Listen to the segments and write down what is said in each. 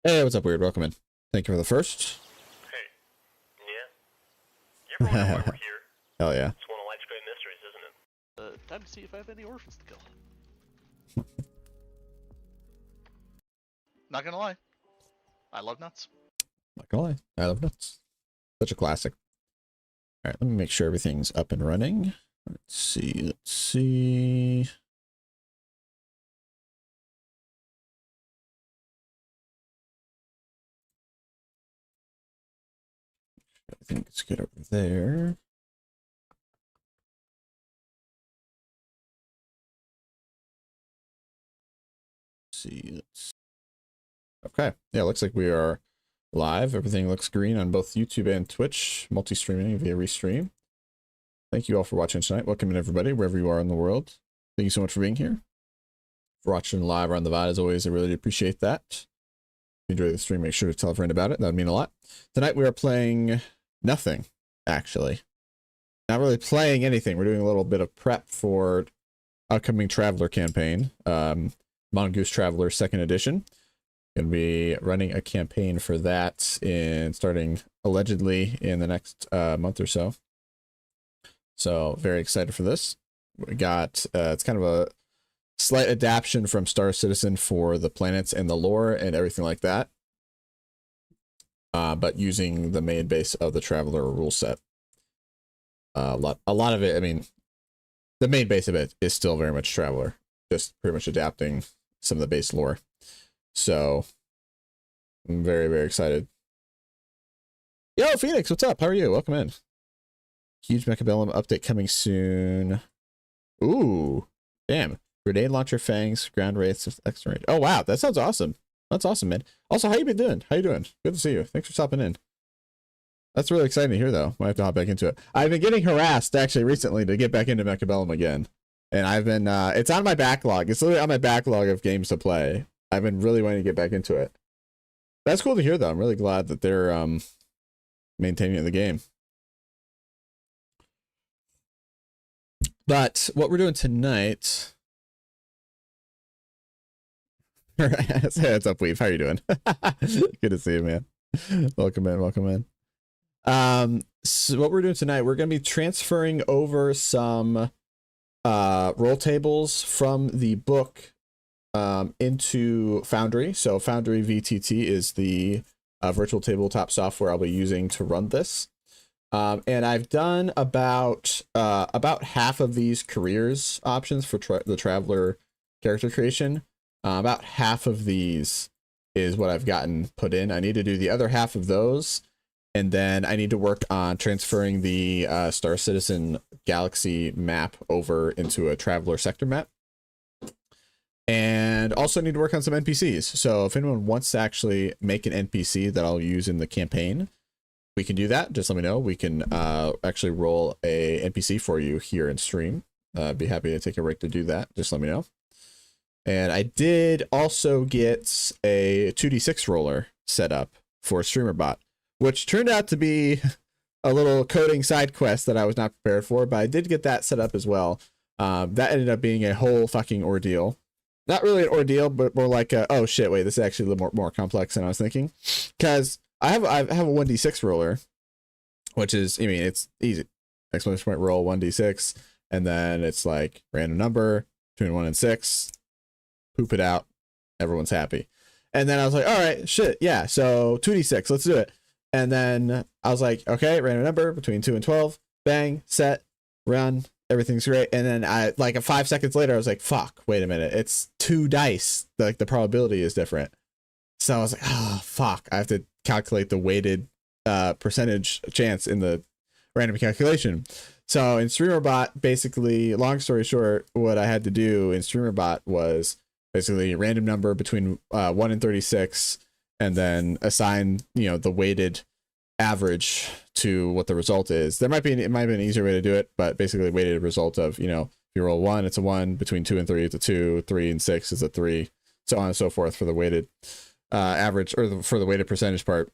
Hey, what's up, Weird? Welcome in. Thank you for the first. Hey, yeah. You ever wonder why we're here? Hell yeah. It's one of life's great mysteries, isn't it? Time to see if I have any orphans to kill. Not gonna lie, I love nuts. Not gonna lie, I love nuts. Such a classic. All right, let me make sure everything's up and running. Let's see. I think it's good over there. Okay, yeah, looks like we are live. Everything looks green on both YouTube and Twitch, multi-streaming via Restream. Thank you all for watching tonight. Welcome in, everybody, wherever you are in the world. Thank you so much for being here. For watching live or on the VOD, as always, I really appreciate that. If you enjoy the stream, make sure to tell a friend about it. That would mean a lot. Tonight we are playing nothing, actually. Not really playing anything. We're doing a little bit of prep for upcoming Traveler campaign. Mongoose Traveler 2nd Edition. Gonna be running a campaign for that in starting allegedly in the next month or so. So very excited for this. We got it's kind of a slight adaptation from Star Citizen for the planets and the lore and everything like that. But using the main base of the Traveler rule set. A lot of it, I mean, the main base of it is still very much Traveler, just pretty much adapting some of the base lore. So I'm very, very excited. Yo, Phoenix, what's up? How are you? Welcome in. Huge Mechabellum update coming soon. Ooh, damn. Grenade launcher fangs, ground wraiths with extra range. Oh, wow. That sounds awesome. That's awesome, man. Also, how you been doing? How you doing? Good to see you. Thanks for stopping in. That's really exciting to hear, though. Might have to hop back into it. I've been getting harassed, actually, recently to get back into Mechabellum again. And I've been, it's on my backlog. It's literally on my backlog of games to play. I've been really wanting to get back into it. That's cool to hear, though. I'm really glad that they're maintaining the game. But what we're doing tonight... Hey, what's up, Weave? How you doing? Good to see you, man. Welcome in, welcome in. So what we're doing tonight, we're going to be transferring over some roll tables from the book into Foundry. So Foundry VTT is the virtual tabletop software I'll be using to run this. And I've done about half of these careers options for the Traveler character creation. About half of these is what I've gotten put in. I need to do the other half of those. And then I need to work on transferring the Star Citizen Galaxy map over into a Traveler sector map. And also need to work on some NPCs. So if anyone wants to actually make an NPC that I'll use in the campaign, we can do that. Just let me know. We can actually roll a NPC for you here in stream. Be happy to take a break to do that. Just let me know. And I did also get a 2d6 roller set up for StreamerBot, which turned out to be a little coding side quest that I was not prepared for, but I did get that set up as well. That ended up being a whole fucking ordeal. Not really an ordeal, but more like a, oh shit, wait, this is actually a little more complex than I was thinking. Because I have a 1d6 roller, which is, I mean, it's easy. Exclamation point roll 1d6, and then it's like random number between 1 and 6. Poop it out. Everyone's happy. And then I was like, all right, shit, yeah, so 2d6, let's do it. And then I was like, okay, random number between 2 and 12. Bang, set, run, everything's great. And then I, like 5 seconds later, I was like, fuck, wait a minute, it's 2 dice. Like the probability is different. So I was like, oh, fuck, I have to calculate the weighted percentage chance in the random calculation. So in StreamerBot, basically, long story short, what I had to do in StreamerBot was basically a random number between 1 and 36, and then assign, you know, the weighted average to what the result is. It might be an easier way to do it, but basically weighted result of, you know, if you roll 1, it's a 1, between 2 and 3, it's a 2, 3 and 6 is a 3, so on and so forth for the weighted average, or for the weighted percentage part.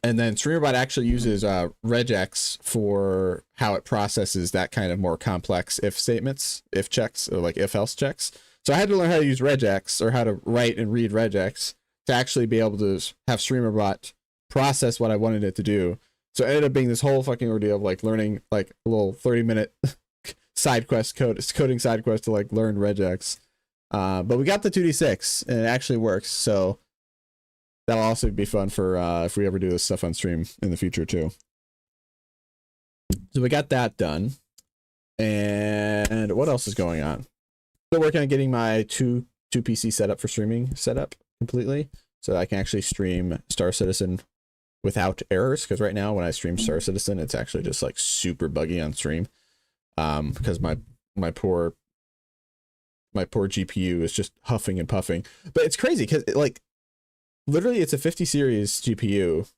And then StreamerBot actually uses regex for how it processes that kind of more complex if statements, if checks, or like if else checks. So I had to learn how to use regex, or how to write and read regex. to actually be able to have StreamerBot process what I wanted it to do. So it ended up being this whole fucking ordeal of like learning like a little 30-minute side quest coding side quest to like learn regex. But we got the 2d6 and it actually works. So that'll also be fun for if we ever do this stuff on stream in the future too. So we got that done. And what else is going on? Still working on getting my two PC setup for streaming set up completely, so I can actually stream Star Citizen without errors. Because right now when I stream Star Citizen, it's actually just like super buggy on stream. Because my poor GPU is just huffing and puffing. But it's crazy because like literally it's a 50 series GPU,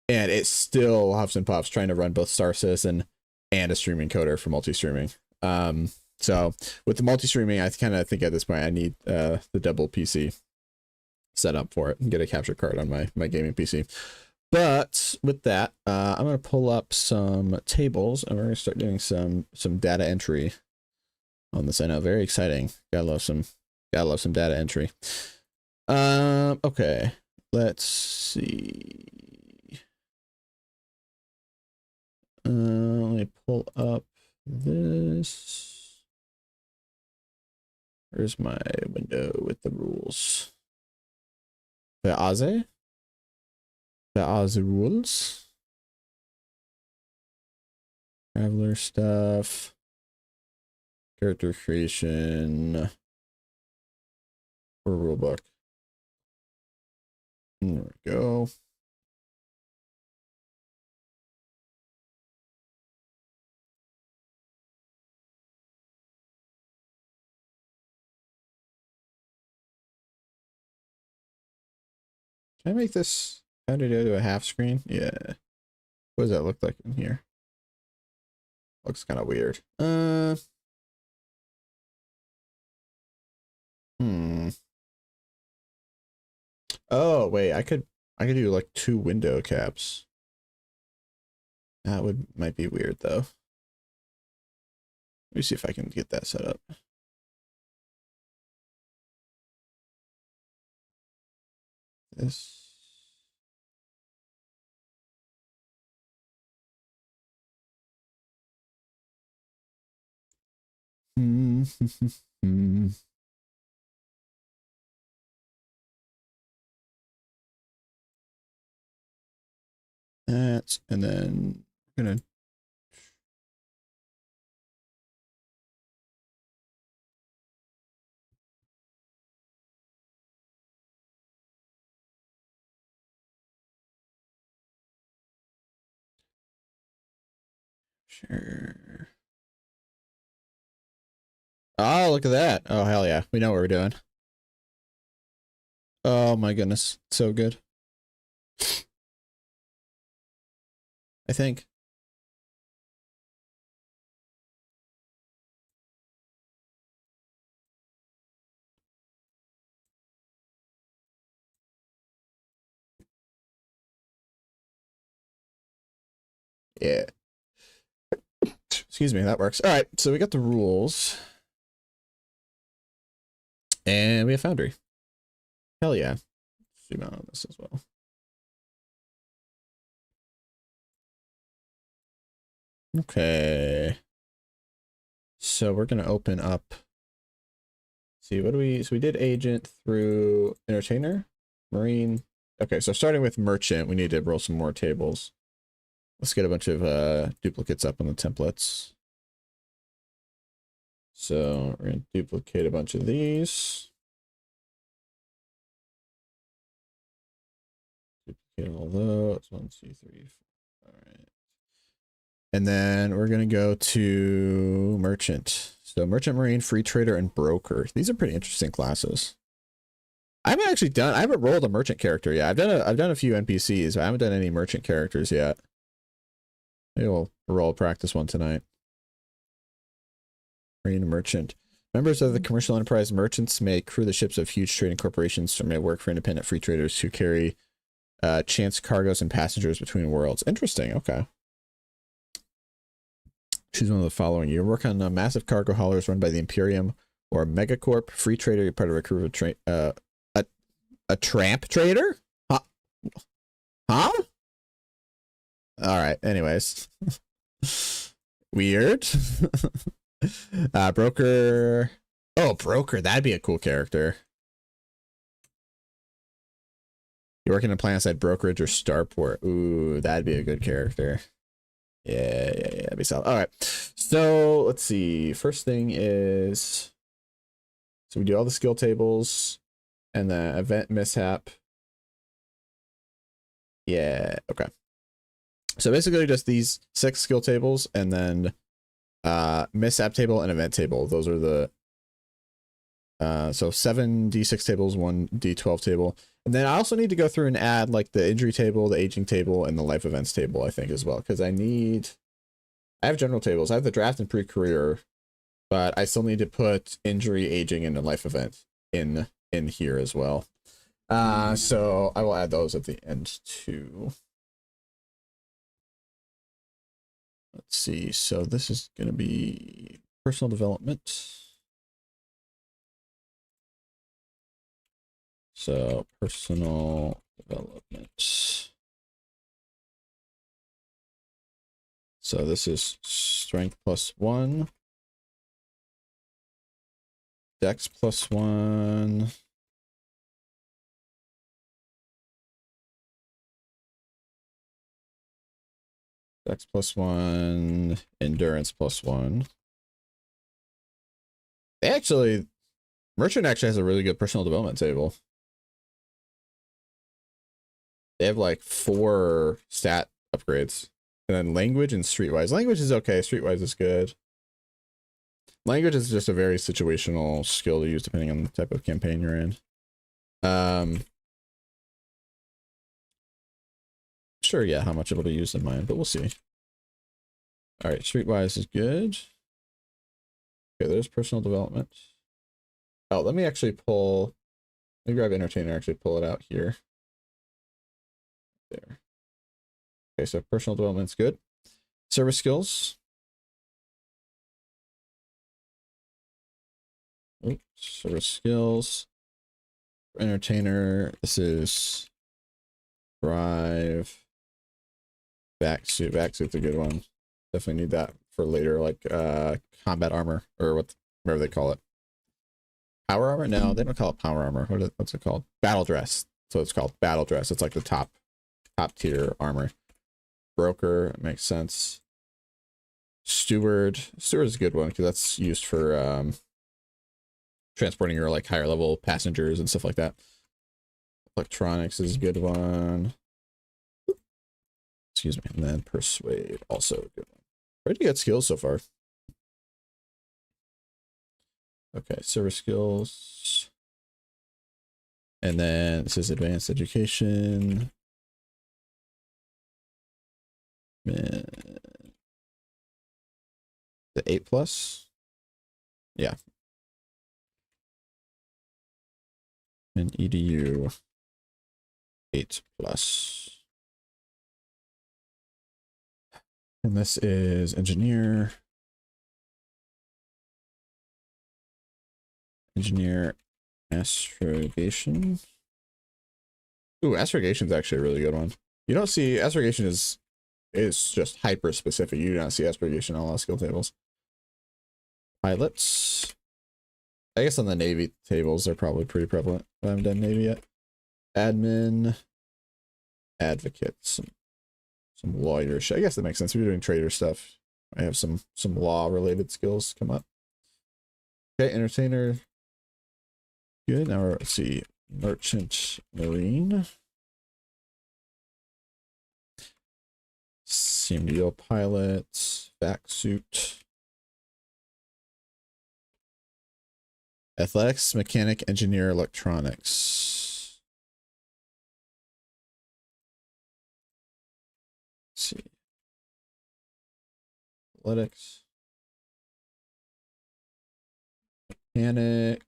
and it still huffs and puffs trying to run both Star Citizen and a streaming encoder for multi-streaming. So with the multi-streaming, I kind of think at this point I need the double PC set up for it and get a capture card on my gaming PC. But with that, I'm going to pull up some tables and we're going to start doing some data entry on this. I know, very exciting. Gotta love some data entry. Okay, let's see. Let me pull up this. Where's my window with the rules? The Aze rules. Traveler stuff. Character creation. Or rulebook. There we go. Can I make this Foundry to a half screen? Yeah. What does that look like in here? Looks kind of weird. Oh, wait, I could do like 2 window caps. That might be weird though. Let me see if I can get that set up. This. That, and then we're gonna sure. Oh, look at that. Oh, hell yeah. We know what we're doing. Oh my goodness. So good. I think. Yeah. Excuse me, that works. All right, so we got the rules. And we have Foundry. Hell yeah. Zoom out on this as well. Okay. So we're gonna open up. See, what do we, so we did agent through entertainer, marine. Okay, so starting with merchant, we need to roll some more tables. Let's get a bunch of duplicates up on the templates. So we're gonna duplicate a bunch of these. Duplicate all those. 1, 2, 3, 4. All right. And then we're gonna go to merchant. So merchant, marine, free trader, and broker. These are pretty interesting classes. I haven't rolled a merchant character yet. I've done a few NPCs, but I haven't done any merchant characters yet. Maybe we'll roll a practice one tonight. Marine merchant. Members of the commercial enterprise merchants may crew the ships of huge trading corporations or may work for independent free traders who carry chance cargoes and passengers between worlds. Interesting. Okay. Choose one of the following. You work on massive cargo haulers run by the Imperium or Megacorp. Free trader, you're part of a crew of A tramp trader? Huh? Huh? All right. Anyways. Weird. Broker. Oh, broker. That'd be a cool character. You're working in planet-side brokerage or starport. Ooh, that'd be a good character. Yeah, that'd be solid. All right. So let's see. First thing is, so we do all the skill tables and the event mishap. Yeah. Okay. So basically just these 6 skill tables and then mishap table and event table. Those are the so 7 D6 tables, 1 D12 table. And then I also need to go through and add like the injury table, the aging table, and the life events table, I think, as well. Because I have general tables. I have the draft and pre-career, but I still need to put injury, aging, and the life event in here as well. So I will add those at the end too. Let's see. So this is going to be personal development. So personal development. So this is strength +1, dex +1, dex +1, endurance +1. Merchant actually has a really good personal development table. They have like 4 stat upgrades. And then language and streetwise. Language is okay. Streetwise is good. Language is just a very situational skill to use depending on the type of campaign you're in. Sure, yeah, how much it'll be used in mine, but we'll see. All right, streetwise is good. Okay, there's personal development. Oh, let me grab entertainer, actually pull it out here. There. Okay, so personal development's good. Service skills. Oops, service skills. Entertainer, this is drive. Backsuit. Backsuit's a good one. Definitely need that for later, like combat armor or whatever they call it. Power armor? No, they don't call it power armor. What's it called? Battle dress. So it's called battle dress. It's like the top tier armor. Broker makes sense. Steward is a good one because that's used for transporting your like higher level passengers and stuff like that. Electronics is a good one. Excuse me. And then persuade, also a good one. Pretty good skills so far. Okay, service skills. And then this is advanced education. The 8+. Yeah. And EDU 8+. And this is engineer astrogation. Ooh, astrogation is actually a really good one. You don't see astrogation is just hyper specific. You do not see astrogation on a lot of skill tables. Pilots. I guess on the Navy tables they're probably pretty prevalent. I haven't done Navy yet. Admin, advocate, some lawyers. I guess that makes sense. If you're doing trader stuff, I have some law related skills come up. Okay, entertainer. Good. Now let's see. Merchant marine. CMDO pilot. Vac suit. Athletics, mechanic, engineer, electronics. Let's see. Athletics. Mechanic.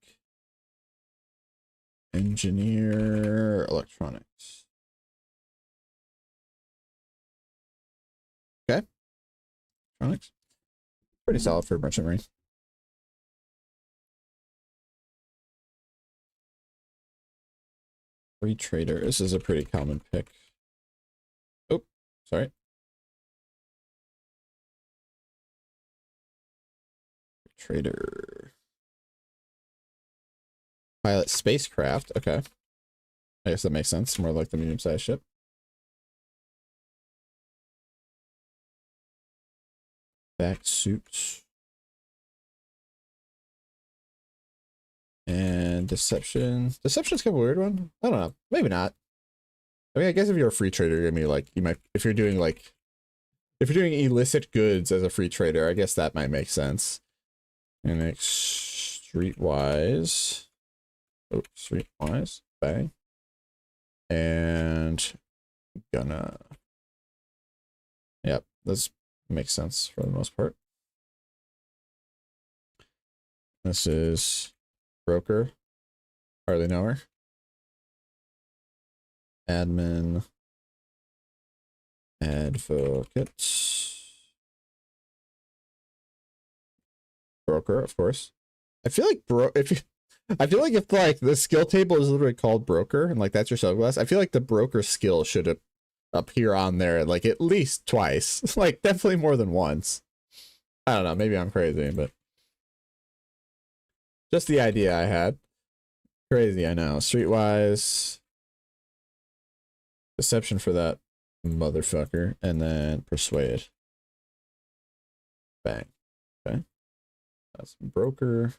Engineer, electronics. Okay. Electronics. Pretty solid for merchant marine. Free trader. This is a pretty common pick. Oh, sorry. Trader. Pilot spacecraft. Okay. I guess that makes sense. More like the medium-sized ship. Back suits. And deception. Deception's kind of a weird one. I don't know. Maybe not. I mean, I guess if you're a free trader, you're gonna be like, you might, if you're doing illicit goods as a free trader, I guess that might make sense. And next, streetwise. Oh, streetwise. Bang. And gonna. Yep, this makes sense for the most part. This is broker. Hardly know her. Admin. Advocate. Broker, of course. I feel like if like the skill table is literally called broker and like that's your subclass, I feel like the broker skill should appear on there like at least twice. Like definitely more than once. I don't know, maybe I'm crazy, but just the idea I had. Crazy, I know. Streetwise. Deception for that motherfucker. And then persuade. Bang. Okay. That's broker.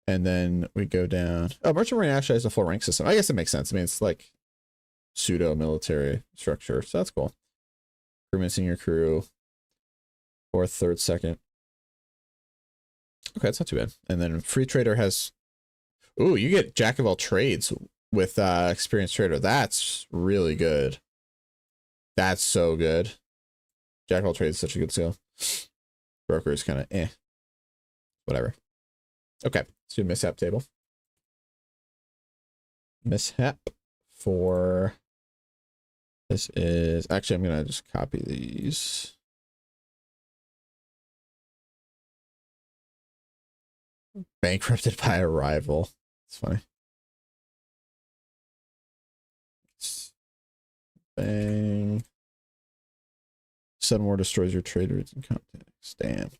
And then we go down. Oh, Merchant Marine actually has a full rank system. I guess it makes sense. I mean, it's like pseudo military structure. So that's cool. Crewman, senior crew. Fourth, third, second. Okay, that's not too bad. And then free trader has. Ooh, you get jack of all trades with experienced trader. That's really good. That's so good. Jack of all trades is such a good skill. Broker is kind of eh. Whatever. Okay, let's do mishap table. Mishap for this is actually I'm gonna just copy these. Bankrupted by a rival. It's funny. Bang. Sudden war destroys your trade routes and contacts. Damn.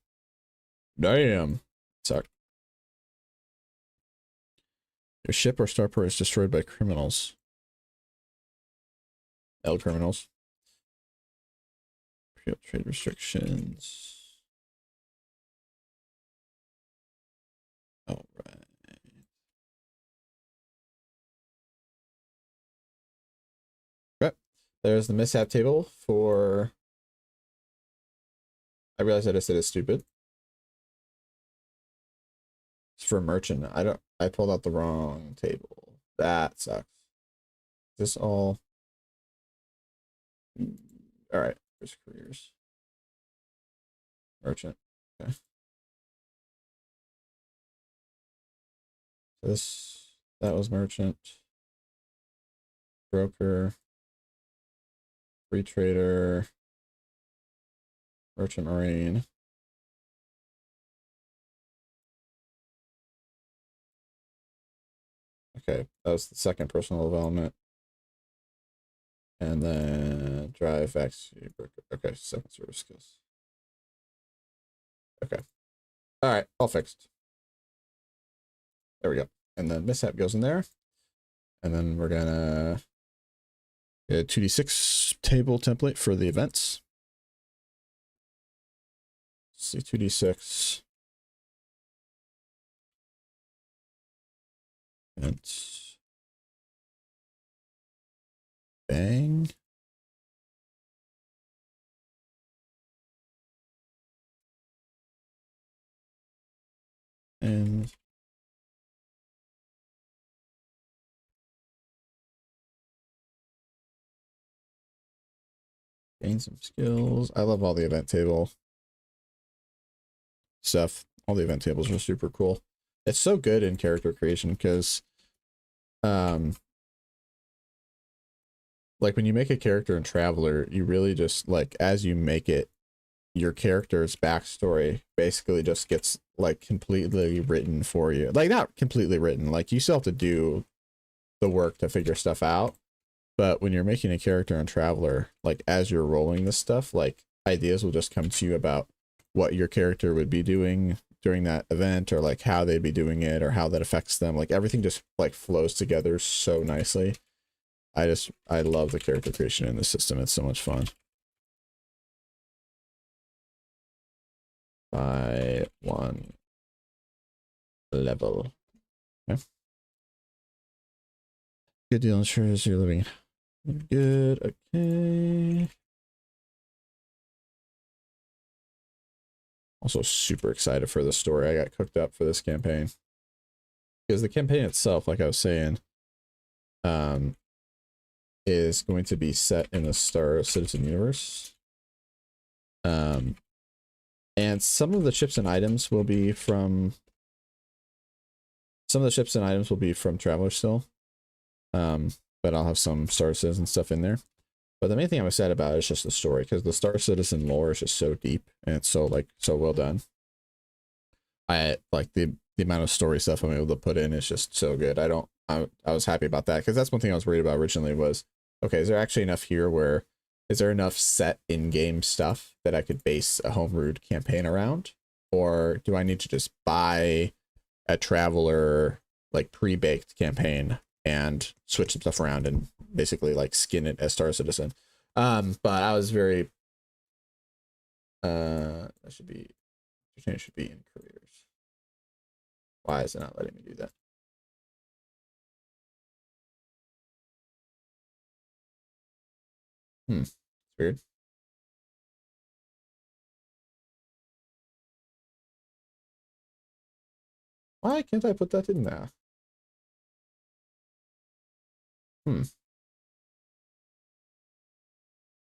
Damn. Suck. Your ship or starport is destroyed by criminals. L criminals. Trade restrictions. All right. Okay. There's the mishap table for. I realized I just did it stupid. It's for merchant. I pulled out the wrong table. That sucks. Is this all? All right. There's careers. Merchant. Okay. That was merchant. Broker. Free trader. Merchant marine. Okay, that was the second personal development. And then drive actually. Okay, second service skills. Okay. All right, all fixed. There we go. And then mishap goes in there. And then we're gonna get a 2d6 table template for the events. Let's see, 2d6. Events. Bang. And gain some skills. I love all the event table stuff. All the event tables are super cool. It's so good in character creation because like when you make a character in Traveler, you really just like as you make it, your character's backstory basically just gets like completely written for you. Like not completely written, like you still have to do the work to figure stuff out, But when you're making a character on Traveler, like as you're rolling this stuff, like ideas will just come to you about what your character would be doing during that event, or like how they'd be doing it, or how that affects them. Like everything just like flows together so nicely. I love the character creation in this system. It's so much fun. By one level. Okay. Good deal ensures you're living good. Okay. Also super excited for the story. I got cooked up for this campaign. Because the campaign itself, like I was saying, is going to be set in the Star Citizen universe. And some of the ships and items will be from Traveler still. But I'll have some Star Citizen stuff in there. But the main thing I'm excited about is just the story, because the Star Citizen lore is just so deep and it's so well done. I like the amount of story stuff I'm able to put in is just so good. I was happy about that, because that's one thing I was worried about originally was, okay, is there actually enough here where is there enough set in-game stuff that I could base a homebrewed campaign around? Or do I need to just buy a Traveler like pre-baked campaign and switch some stuff around and basically like skin it as Star Citizen? But I was very that should be in careers. Why is it not letting me do that? It's weird. Why can't I put that in there?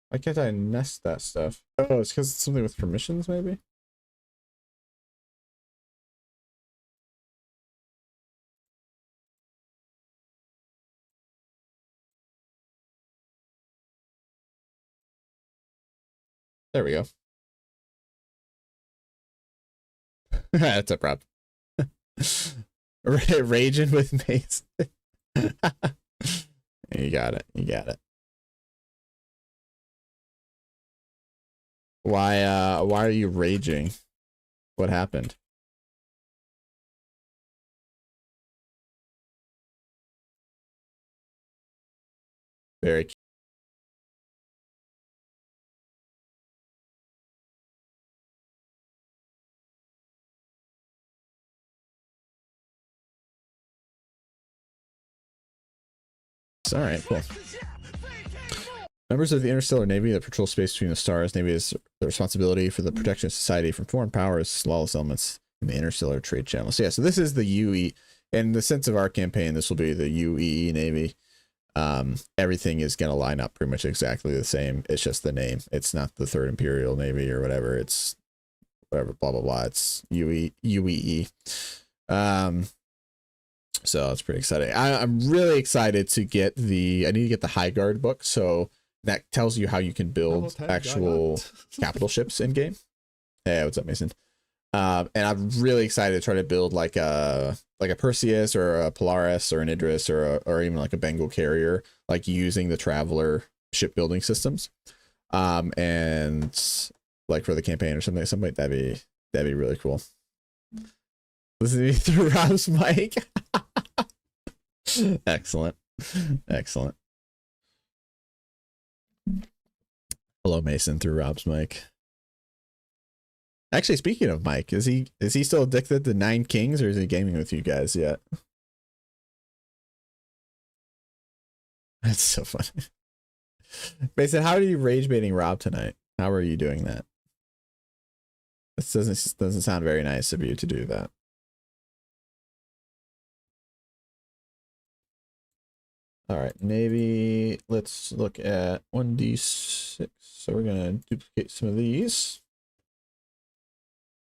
Why can't I nest that stuff? Oh, it's because it's something with permissions, maybe? There we go. That's a problem. Raging with Mason. You got it. You got it. Why are you raging? What happened? Very cute. All right, cool. Members of the Interstellar Navy that patrol space between the stars. Navy is the responsibility for the protection of society from foreign powers, lawless elements in the interstellar trade channel. So yeah, so this is the UE. In the sense of our campaign, this will be the UEE Navy. Everything is going to line up pretty much exactly the same. It's just the name. It's not the Third Imperial Navy or whatever. It's whatever, blah, blah, blah. It's UEE. So it's pretty exciting. I'm really excited to get I need to get the High Guard book. So that tells you how you can build actual capital ships in game. Hey, what's up, Mason? And I'm really excited to try to build like a Perseus or a Polaris or an Idris or even like a Bengal carrier, like using the Traveler shipbuilding systems. And like for the campaign or something like that'd be really cool. Listen to me through Rob's mic. Excellent. Excellent. Hello, Mason, through Rob's mic. Actually, speaking of Mike, is he still addicted to Nine Kings, or is he gaming with you guys yet? That's so funny. Mason, how are you rage baiting Rob tonight? How are you doing that? This doesn't sound very nice of you to do that. All right, maybe let's look at 1d6. So we're gonna duplicate some of these.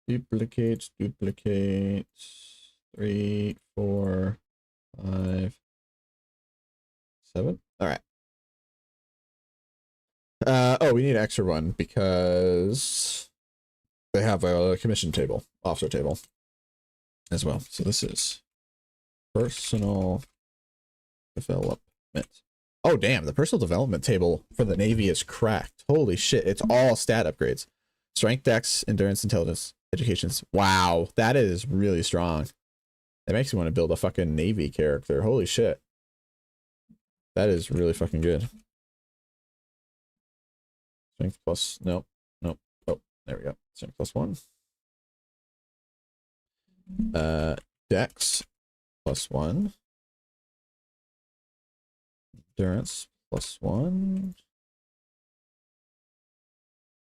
Duplicate. 3, 4, 5, 7. All right. Oh, we need an extra one because they have a commission table, officer table as well. So this is personal development. Oh, damn. The personal development table for the Navy is cracked. Holy shit. It's all stat upgrades. Strength, dex, endurance, intelligence, educations. Wow. That is really strong. That makes me want to build a fucking Navy character. Holy shit. That is really fucking good. Strength plus, nope, nope. Oh, there we go. Strength plus 1. Dex plus 1. Endurance plus 1.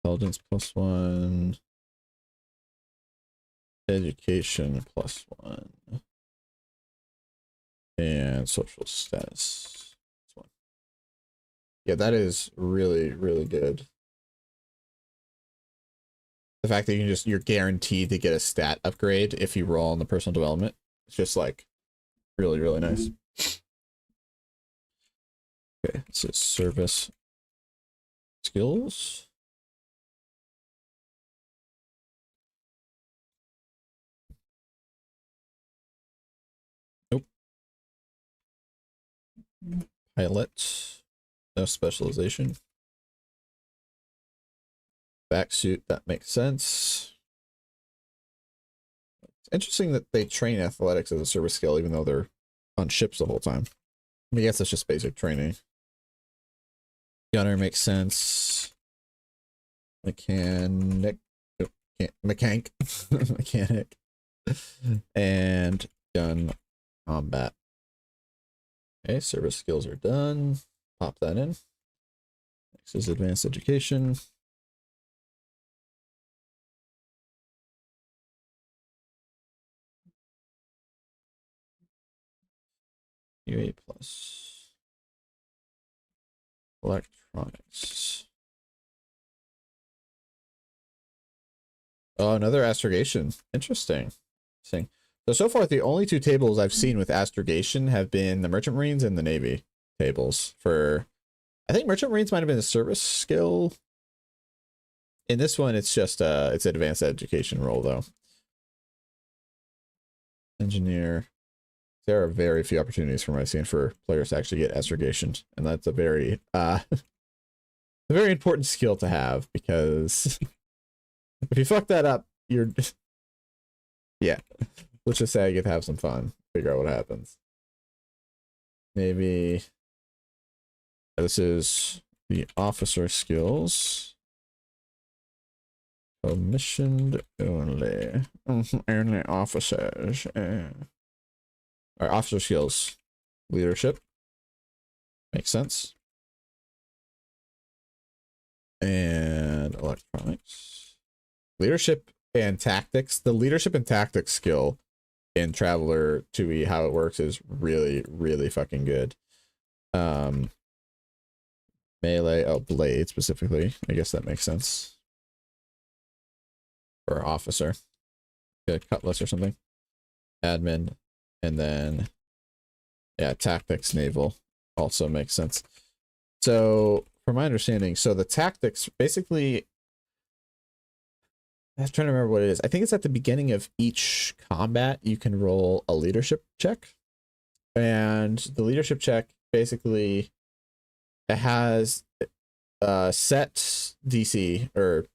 Intelligence plus 1. Education plus 1. And social status plus 1. Yeah, that is really, really good. The fact that you're guaranteed to get a stat upgrade if you roll on the personal development. It's just like really, really nice. Okay, this is service skills. Nope. Pilot. No specialization. Backsuit, that makes sense. It's interesting that they train athletics as a service skill, even though they're on ships the whole time. I guess that's just basic training. Gunner makes sense. Mechanic. Mechanic. Mechanic. And gun combat. Okay, service skills are done. Pop that in. Next is advanced education. UA plus electronics. Oh, another astrogation. Interesting. So far, the only two tables I've seen with astrogation have been the Merchant Marines and the Navy tables. I think Merchant Marines might have been a service skill. In this one, it's just it's an advanced education role though. Engineer. There are very few opportunities from what I've seen for players to actually get astrogation, and that's a very a very important skill to have, because if you fuck that up, you're yeah. Let's just say I get to have some fun, figure out what happens. Maybe this is the officer skills. Commissioned only. Only officers. Alright, officer skills. Leadership. Makes sense. And electronics. Leadership and tactics. The leadership and tactics skill in Traveler 2e, how it works is really, really fucking good. Melee, oh, blade specifically. I guess that makes sense. For officer. Get a cutlass or something. Admin. And then, yeah, tactics, naval also makes sense. So, from my understanding, so the tactics, basically, I'm trying to remember what it is. I think it's at the beginning of each combat, you can roll a leadership check. And the leadership check, basically, it has a set DC, or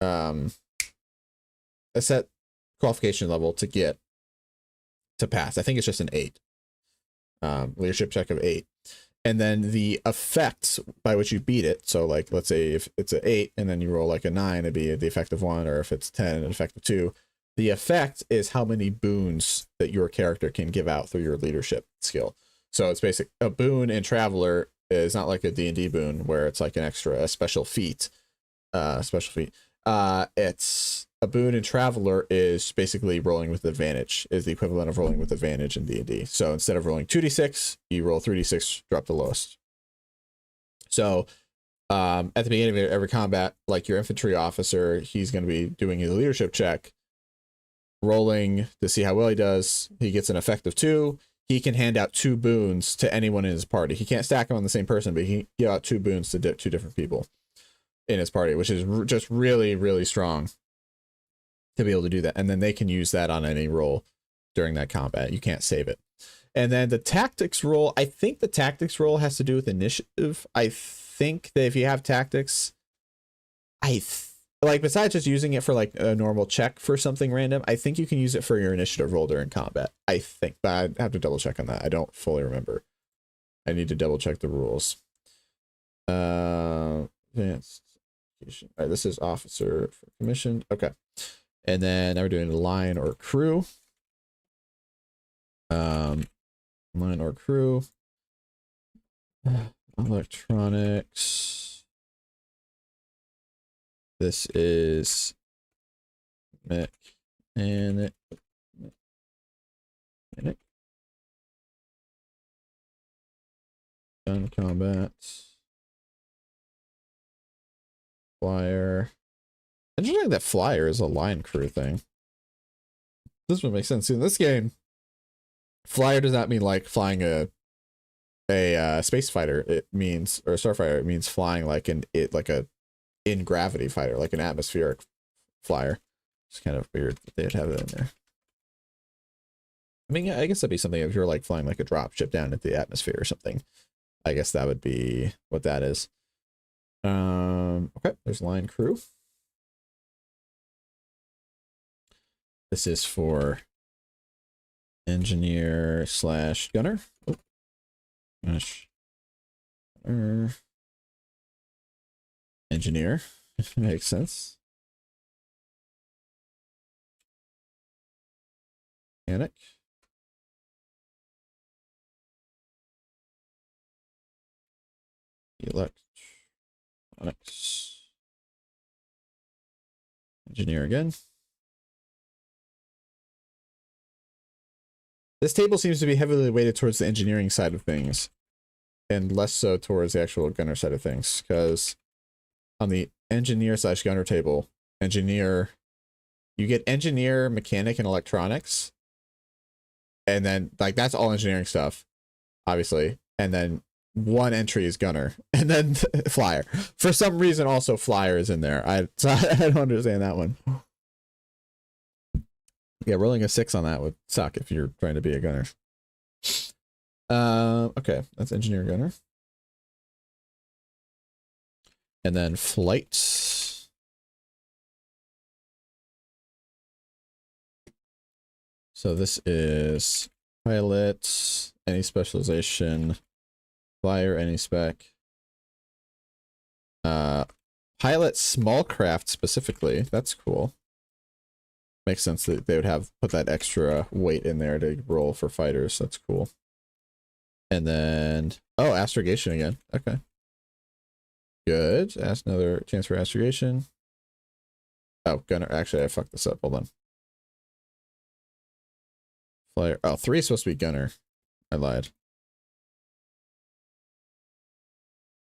a set qualification level to get to pass. I think it's just an 8. Leadership check of 8. And then the effects by which you beat it. So like, let's say if it's an 8 and then you roll like a 9, it'd be the effect of 1, or if it's 10, an effect of 2. The effect is how many boons that your character can give out through your leadership skill. So it's basic. A boon in Traveler is not like a D&D boon where it's like a special feat. It's a boon in Traveler is basically rolling with advantage, is the equivalent of rolling with advantage in D&D. So instead of rolling 2d6, you roll 3d6, drop the lowest. So at the beginning of every combat, like your infantry officer, he's going to be doing his leadership check, rolling to see how well he does. He gets an effect of 2. He can hand out 2 boons to anyone in his party. He can't stack them on the same person, but he can give out 2 boons to 2 different people in his party, which is just really, really strong to be able to do that. And then they can use that on any roll during that combat. You can't save it. And then the tactics roll, I think the tactics roll has to do with initiative. I think that if you have tactics, like besides just using it for like a normal check for something random, I think you can use it for your initiative roll during combat. I think, but I have to double check on that. I don't fully remember. I need to double check the rules. Advanced. All right, this is officer for commissioned. Okay. And then now we're doing line or crew. Line or crew. Electronics. This is mechanic. Gun combat. Flyer. Interesting that flyer is a line crew thing. This would make sense. In this game, flyer does not mean like flying a space fighter. It means, or a starfighter, it means flying like like a in gravity fighter, like an atmospheric flyer. It's kind of weird that they'd have it in there. I mean, yeah, I guess that'd be something if you're like flying like a drop ship down into the atmosphere or something. I guess that would be what that is. Okay, there's line crew. This is for engineer slash gunner. Oh, gosh. Engineer. Makes sense. Mechanic. Electronics. Engineer again. This table seems to be heavily weighted towards the engineering side of things and less so towards the actual gunner side of things, because on the engineer slash gunner table, engineer, you get engineer, mechanic, and electronics. And then like that's all engineering stuff, obviously. And then one entry is gunner, and then flyer. For some reason, also flyer is in there. I don't understand that one. Yeah, rolling a 6 on that would suck if you're trying to be a gunner. Okay, that's engineer gunner. And then flight. So this is pilot, any specialization, flyer, any spec. Pilot small craft specifically. That's cool. Makes sense that they would have put that extra weight in there to roll for fighters. That's cool. And then, oh, astrogation again. Okay. Good. Ask another chance for astrogation. Oh, gunner. Actually, I fucked this up. Hold on. Flyer. Oh, 3 is supposed to be gunner. I lied.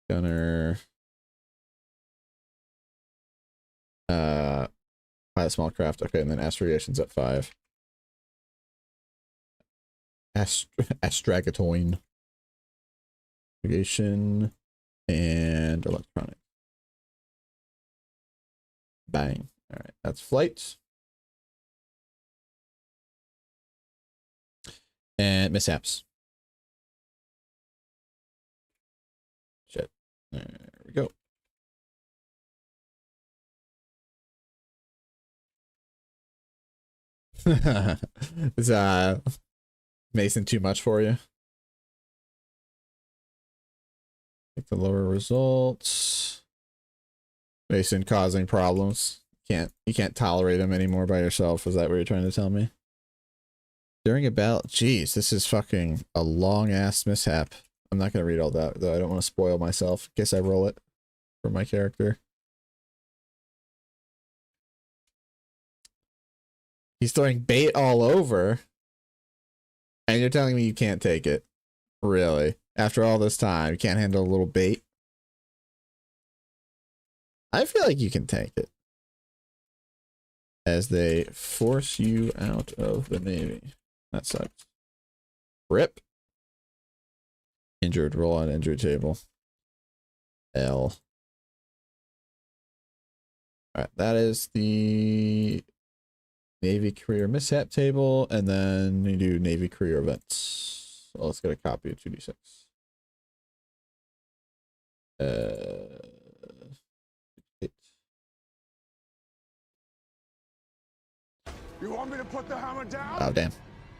Gunner. Pilot small craft. Okay, and then astrogation's at 5. Astragatoin. Astrogation and electronic. Bang. All right, that's flight. And mishaps. Shit. There we go. Is Mason too much for you? Take the lower results. Mason causing problems. You can't tolerate him anymore by yourself. Is that what you're trying to tell me? During a battle, jeez, this is fucking a long ass mishap. I'm not gonna read all that though. I don't want to spoil myself in case I roll it for my character. He's throwing bait all over, and you're telling me you can't take it? Really? After all this time, you can't handle a little bait? I feel like you can take it. As they force you out of the Navy. That sucks. Rip. Injured. Roll on injured table. L. Alright, that is the Navy career mishap table, and then you do Navy career events. So let's get a copy of 2d6. Eight. You want me to put the hammer down? Oh, damn.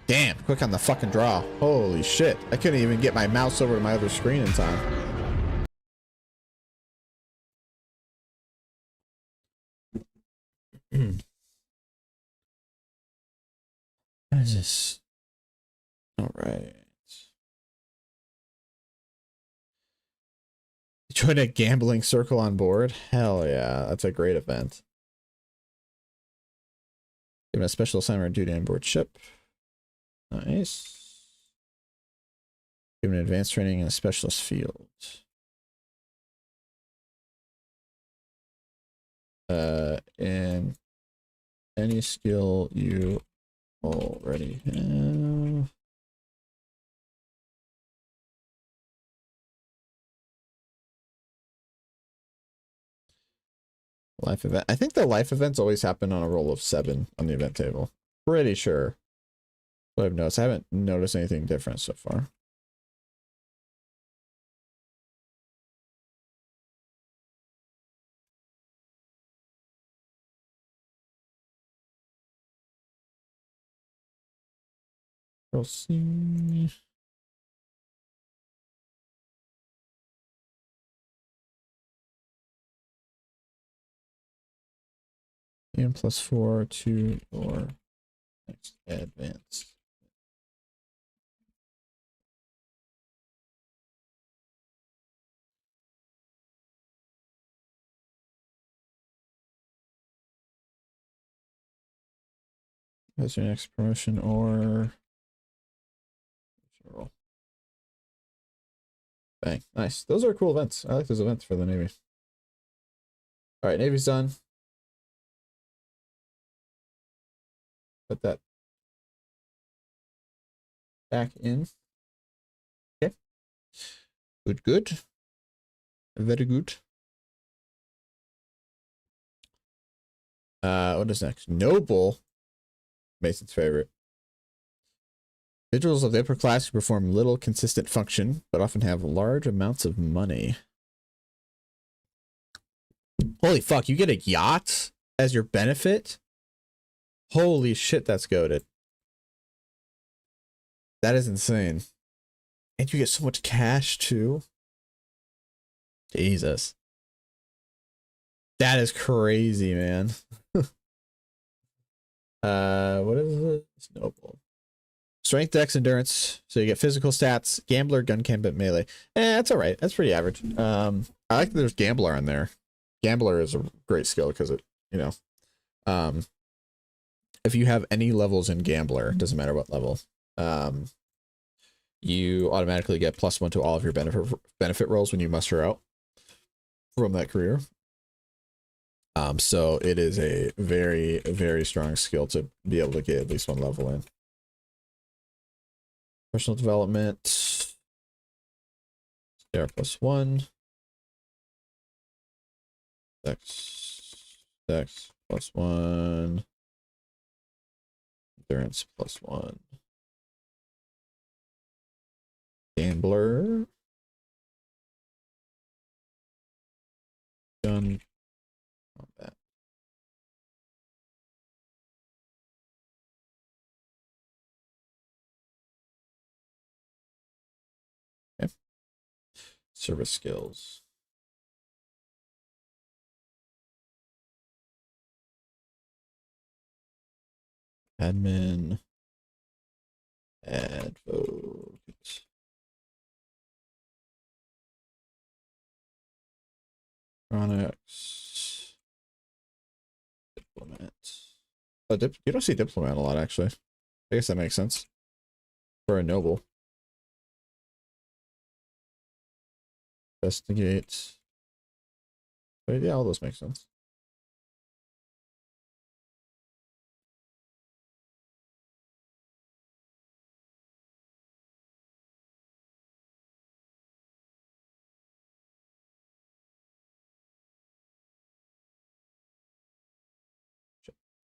Damn, quick on the fucking draw. Holy shit. I couldn't even get my mouse over to my other screen in time. What is this? All right. Join a gambling circle on board? Hell yeah, that's a great event. Given a special assignment duty on board ship. Nice. Given advanced training in a specialist field. In any skill you already have. Life event. I think the life events always happen on a roll of 7 on the event table. Pretty sure. What I've noticed. I haven't noticed anything different so far. We'll see. And +4 to your next advance. That's your next promotion or roll. Bang. Nice. Those are cool events. I like those events for the Navy. All right, Navy's done. Put that back in. Okay. Good, good. Very good. What is next? Noble. Mason's favorite. Individuals of the upper class who perform little consistent function, but often have large amounts of money. Holy fuck, you get a yacht as your benefit? Holy shit, that's goated. That is insane. And you get so much cash too. Jesus. That is crazy, man. What is it? It's noble. Strength, dex, endurance. So you get physical stats, gambler, gun combat, melee. That's all right. That's pretty average. I like that there's gambler on there. Gambler is a great skill because it, you know, if you have any levels in gambler, doesn't matter what level, you automatically get +1 to all of your benefit rolls when you muster out from that career. So it is a very, very strong skill to be able to get at least 1 level in. Personal development. CR +1. Dex +1. Endurance +1. Gambler. Gun combat. Okay. Service skills. Admin. Advocate. Chronics. Diplomat. Oh, you don't see diplomat a lot, actually. I guess that makes sense. For a noble. Investigate. But yeah, all those make sense.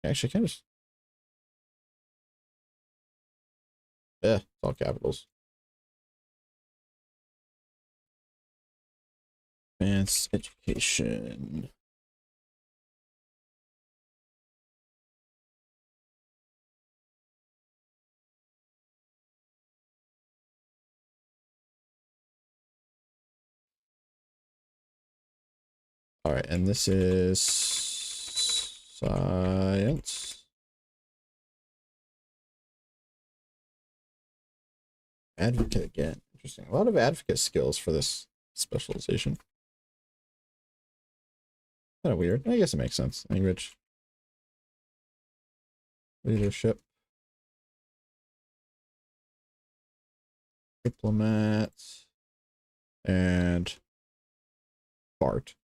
Actually, kind of. Yeah, it's all capitals. Advanced education. All right, and this is science. Advocate again. Interesting. A lot of advocate skills for this specialization. Kind of weird. I guess it makes sense. Language. Leadership. Diplomat. And Bart.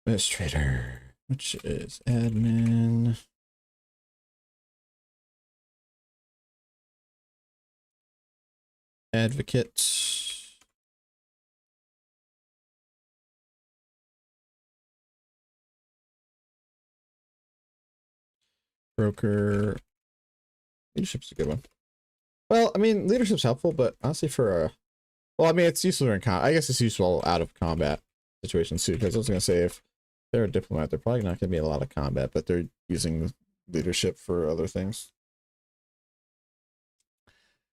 Administrator, which is admin. Advocate. Broker. Leadership's a good one. Well, I mean, leadership's helpful, but honestly for a... Well, I mean, it's useful in I guess it's useful out of combat situations too, because I was going to say if they're a diplomat, they're probably not going to be in a lot of combat, but they're using leadership for other things.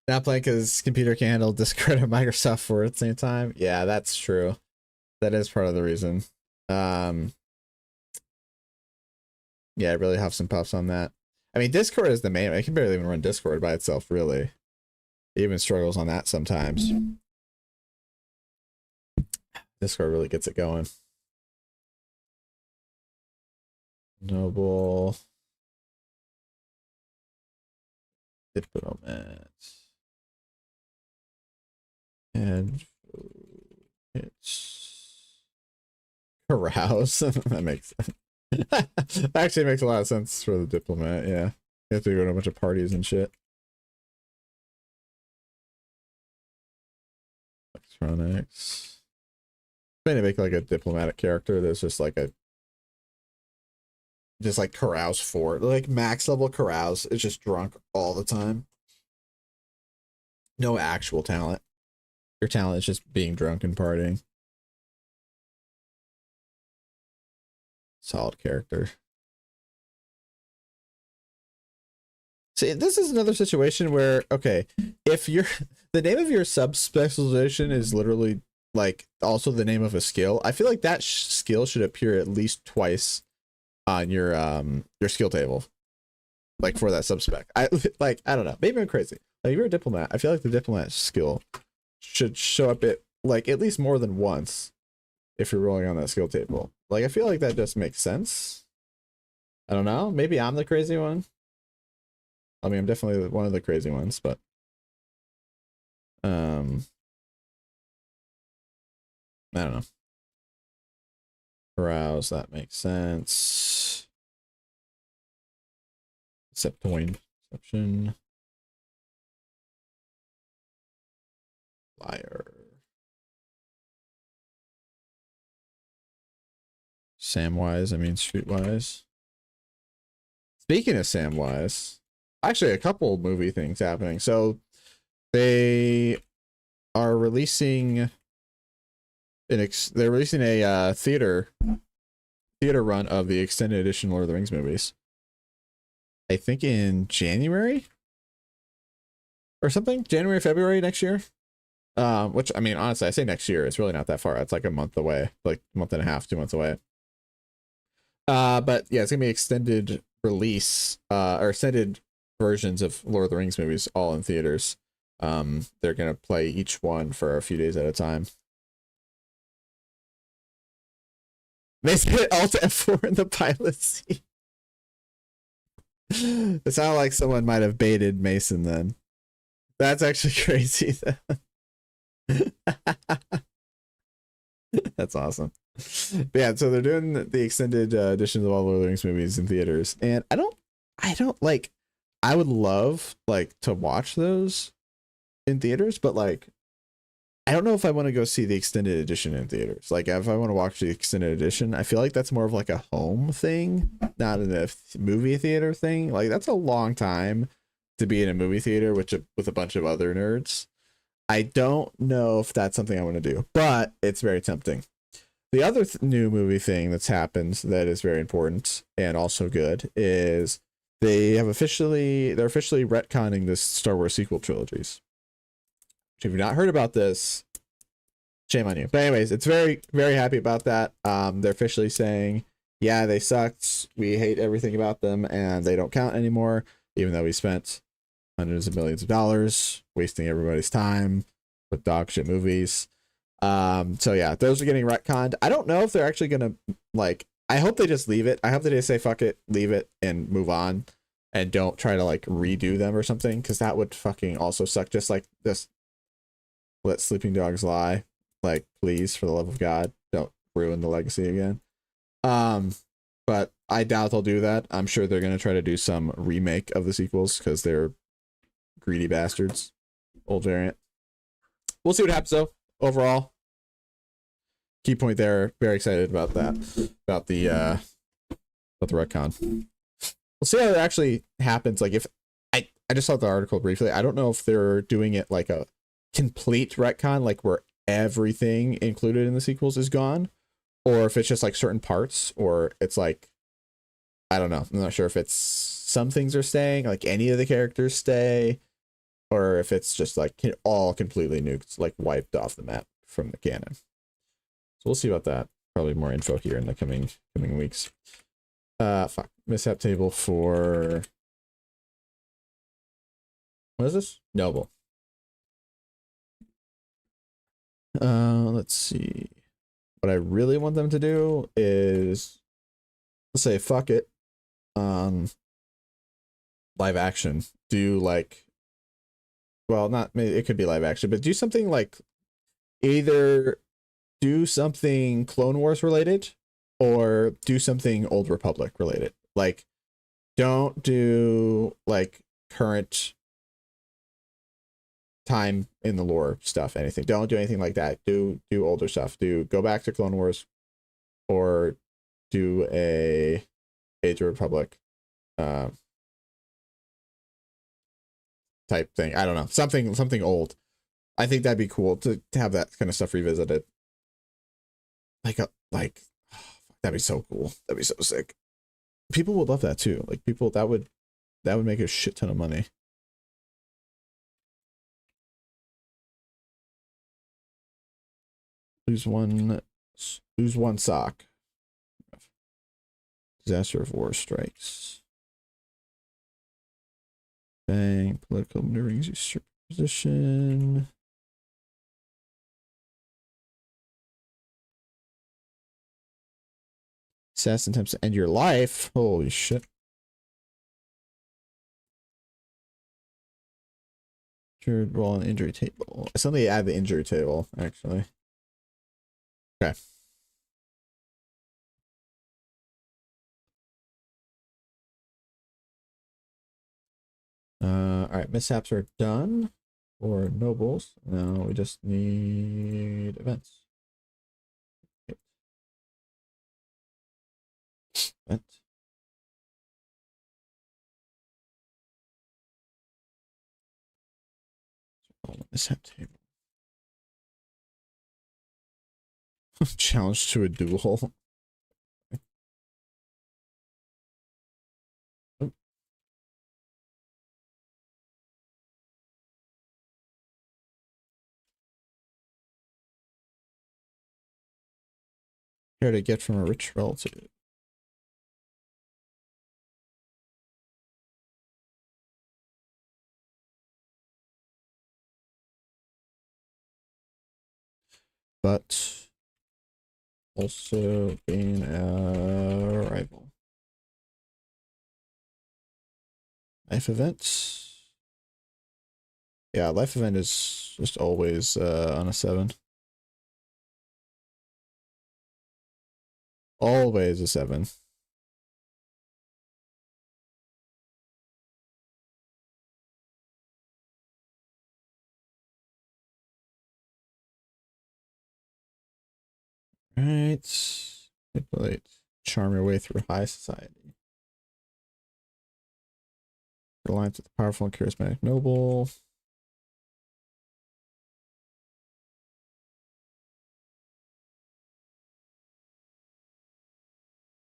Not playing because computer can handle Discord and Microsoft Word at the same time. Yeah, that's true. That is part of the reason. Yeah, I really have some puffs on that. I mean, Discord is the main. I can barely even run Discord by itself, really. It even struggles on that sometimes. Discord really gets it going. Noble. Diplomat. And it's carouse. That makes actually makes a lot of sense for the diplomat. Yeah, you have to go to a bunch of parties and shit. Electronics. Trying to make like a diplomatic character that's just like a carouse for like max level carouse. It's just drunk all the time. No actual talent. Your talent is just being drunk and partying. Solid character. See, this is another situation where, okay, if you're the name of your subspecialization is literally like also the name of a skill, I feel like that skill should appear at least twice on your skill table, like for that subspec. I don't know, maybe I'm crazy. Like if you're a diplomat, I feel like the diplomat skill should show up at least more than once if you're rolling on that skill table. Like I feel like that just makes sense. I don't know, maybe I'm the crazy one. I mean, I'm definitely one of the crazy ones, but I don't know. Browse, that makes sense. Except point exception. Liar. Samwise, I mean Streetwise. Speaking of Samwise, actually a couple movie things happening. So they are releasing they're releasing a theater run of the extended edition Lord of the Rings movies. I think in January or something, January, February next year. Which I mean, honestly, I say next year, it's really not that far. It's like a month away, like a month and a half, 2 months away. But yeah, it's gonna be extended release, or extended versions of Lord of the Rings movies, all in theaters. They're gonna play each one for a few days at a time. They said Alt F4 in the pilot seat. It sounded like someone might have baited Mason then. That's actually crazy. That's awesome. But yeah, so they're doing the extended editions of all the Lord of the Rings movies in theaters, and I don't like. I would love like to watch those in theaters, but like I don't know if I want to go see the extended edition in theaters. Like if I want to watch the extended edition, I feel like that's more of like a home thing, not in a movie theater thing. Like that's a long time to be in a movie theater with a bunch of other nerds. I don't know if that's something I want to do, but it's very tempting. The other new movie thing that's happened that is very important and also good is they're officially retconning this Star Wars sequel trilogies. If you've not heard about this, shame on you. But anyways, it's very, very happy about that. They're officially saying, yeah, they sucked. We hate everything about them and they don't count anymore, even though we spent hundreds of millions of dollars wasting everybody's time with dog shit movies. So yeah, those are getting retconned. I don't know if they're actually gonna like, I hope they just leave it. I hope they just say fuck it, leave it and move on and don't try to like redo them or something, because that would fucking also suck. Just like this, let sleeping dogs lie. Like, please, for the love of God, don't ruin the legacy again. But I doubt they'll do that. I'm sure they're gonna try to do some remake of the sequels because they're greedy bastards. Old variant. We'll see what happens though. Overall, key point there. Very excited about that. About the retcon. We'll see how it actually happens. Like if I just saw the article briefly. I don't know if they're doing it like a complete retcon, like where everything included in the sequels is gone, or if it's just like certain parts, or it's like, I don't know. I'm not sure if it's some things are staying, like any of the characters stay, or if it's just like all completely nuked, like wiped off the map from the canon. So we'll see about that. Probably more info here in the coming weeks. Fuck. Mishap table for, what is this? Noble. Let's see. What I really want them to do is say fuck it. Live action. Do like, well, not maybe it could be live action, but do something like either do something Clone Wars related or do something Old Republic related. Like, don't do like current time in the lore stuff, anything. Don't do anything like that. Do older stuff. Go back to Clone Wars or do a Age of Republic type thing. I don't know. Something old. I think that'd be cool to have that kind of stuff revisited. Like that'd be so cool. That'd be so sick. People would love that too. Like people that would make a shit ton of money. Lose one sock. Disaster of war strikes. Bang. Political maneuverings usurp position. Assassin attempts to end your life. Holy shit. Cured roll on injury table. I suddenly add the injury table, actually. Okay. Alright, mishaps are done for nobles. Now we just need events. Event. Mishap table. Challenge to a duel. Oh. Here to get from a rich relative. But also gain a rival. Life events. Yeah, life event is just always on a 7. Always a 7. Right. Manipulate. Charm your way through high society. Alliance with the powerful and charismatic noble.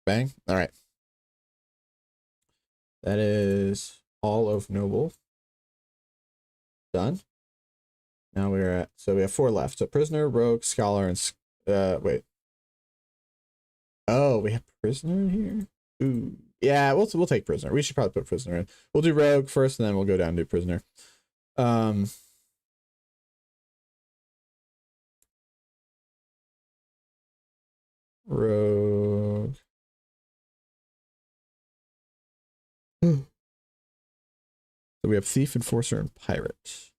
Bang. All right. That is all of noble. Done. Now we're at, so we have 4 left. So prisoner, rogue, scholar, and wait. Oh, we have prisoner here. Ooh, yeah, we'll take prisoner. We should probably put prisoner in. We'll do rogue first, and then we'll go down to prisoner. Rogue. So we have thief, enforcer, and pirate.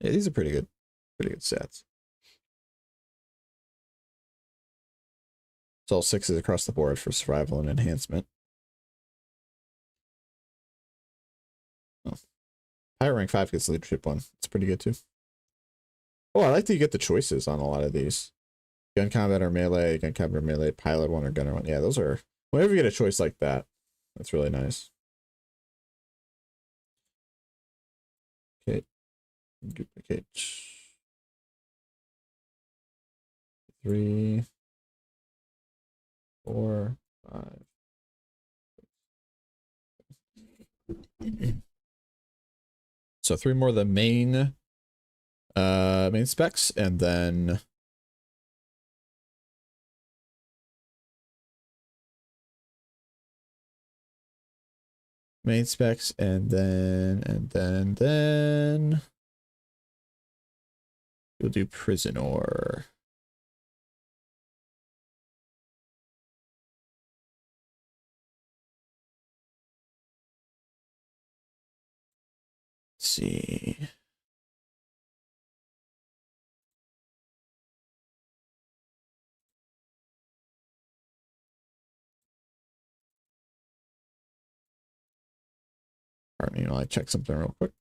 Yeah, these are pretty good sets. It's all 6s across the board for survival and enhancement. Oh. Pirate rank 5 gets the leadership one. It's pretty good too. Oh, I like that you get the choices on a lot of these. Gun combat or melee, gun combat or melee, pilot one or gunner one. Yeah, those are, whenever you get a choice like that, that's really nice. Okay. Duplicate. 3, 4, 5. So 3 more of the main specs, and then main specs, and then you'll do prisoner. Let's see. Pardon me, I check something real quick.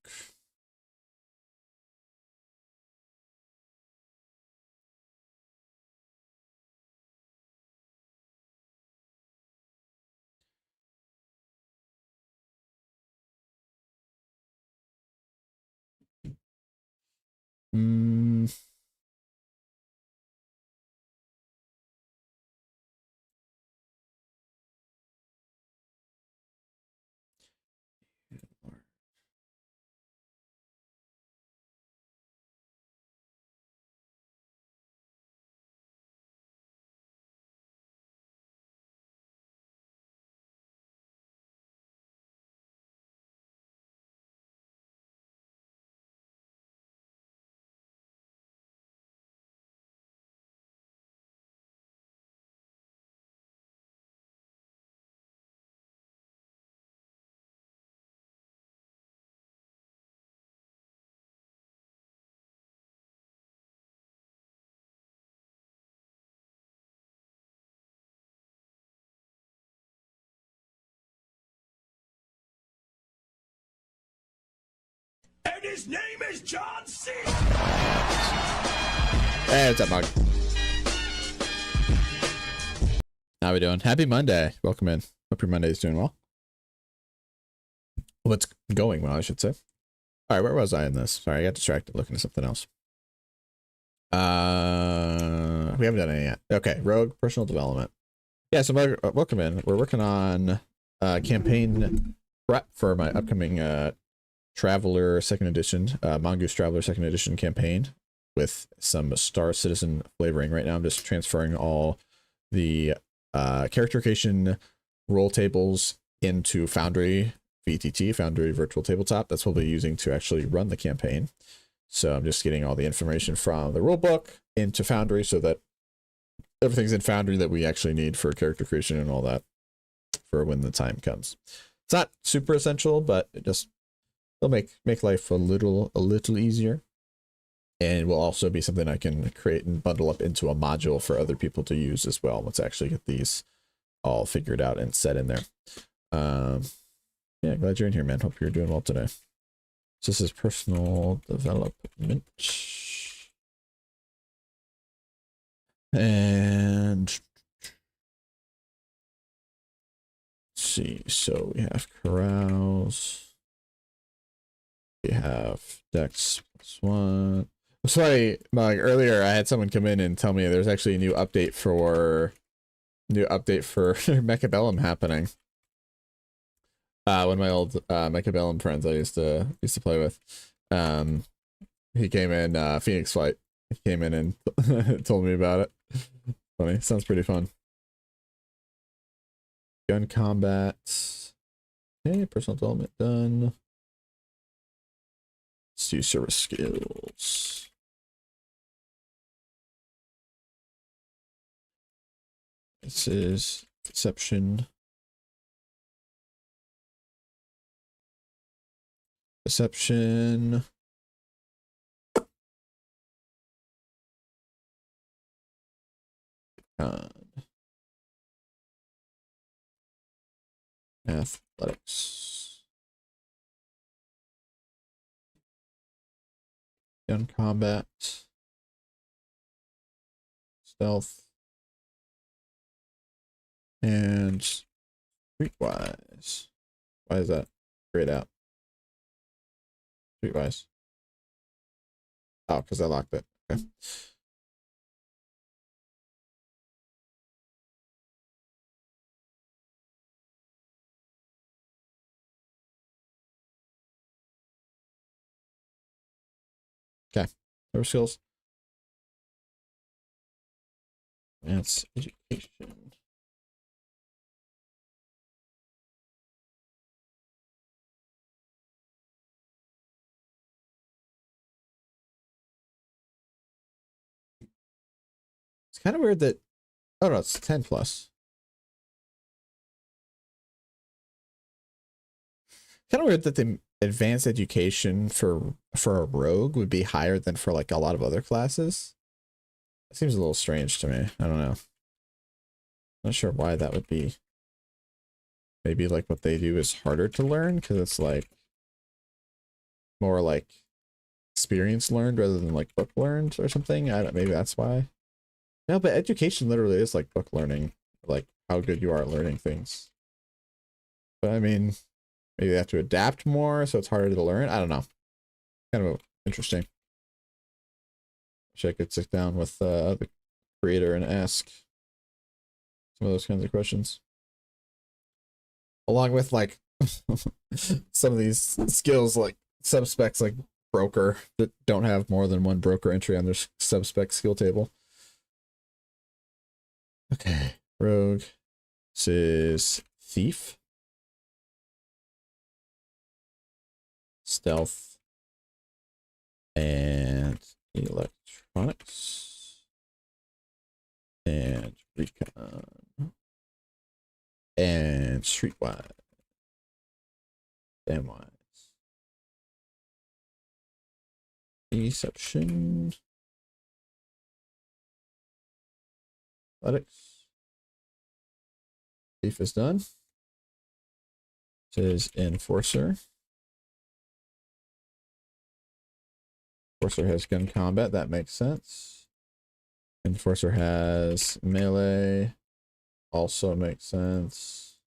And his name is John C. Hey, what's up, Mug? How we doing? Happy Monday. Welcome in. Hope your Monday is doing well. Well, it's going well, I should say. All right, where was I in this? Sorry, I got distracted looking at something else. We haven't done any yet. Okay, rogue personal development. Yeah, so Mug, welcome in. We're working on campaign prep for my upcoming Traveler Second Edition, Mongoose Traveler Second Edition campaign with some Star Citizen flavoring. Right now I'm just transferring all the character creation role tables into Foundry VTT, Foundry Virtual Tabletop. That's what we'll be using to actually run the campaign. So I'm just getting all the information from the rulebook into Foundry so that everything's in Foundry that we actually need for character creation and all that for when the time comes. It's not super essential, but it just will make life a little easier. And it will also be something I can create and bundle up into a module for other people to use as well once I actually get these all figured out and set in there. Yeah, glad you're in here, man. Hope you're doing well today. So this is personal development. And let's see, so we have corrals. We have Dex +1. Sorry, like earlier I had someone come in and tell me there's actually a new update for Mechabellum happening. One of my old Mechabellum friends I used to play with. He came in Phoenix Flight. He came in and told me about it. Funny, sounds pretty fun. Gun combat. Okay, personal development done. Let's do service skills. This is deception. Deception. Athletics. Gun combat. Stealth. And streetwise. Why is that grayed out? Streetwise. Oh, because I locked it. Okay. Okay. Service skills. That's education. It's kind of weird that, oh no, it's 10 plus. Kind of weird that the advanced education for a rogue would be higher than for like a lot of other classes. It seems a little strange to me. I don't know. Not sure why that would be. Maybe like what they do is harder to learn because it's like more like experience learned rather than like book learned or something. I don't, maybe that's why. No, but education literally is like book learning, like how good you are at learning things. But I mean, maybe they have to adapt more, so it's harder to learn. I don't know. Kind of interesting. Wish I could sit down with the creator and ask some of those kinds of questions. Along with like some of these skills, like subspecs, like broker, that don't have more than one broker entry on their subspec skill table. Okay, rogue. This is thief. Stealth. And electronics. And recon. And streetwise. Damn-wise. Deception. Athletics. Thief is done. This is enforcer. Enforcer has gun combat. That makes sense. Enforcer has melee. Also makes sense.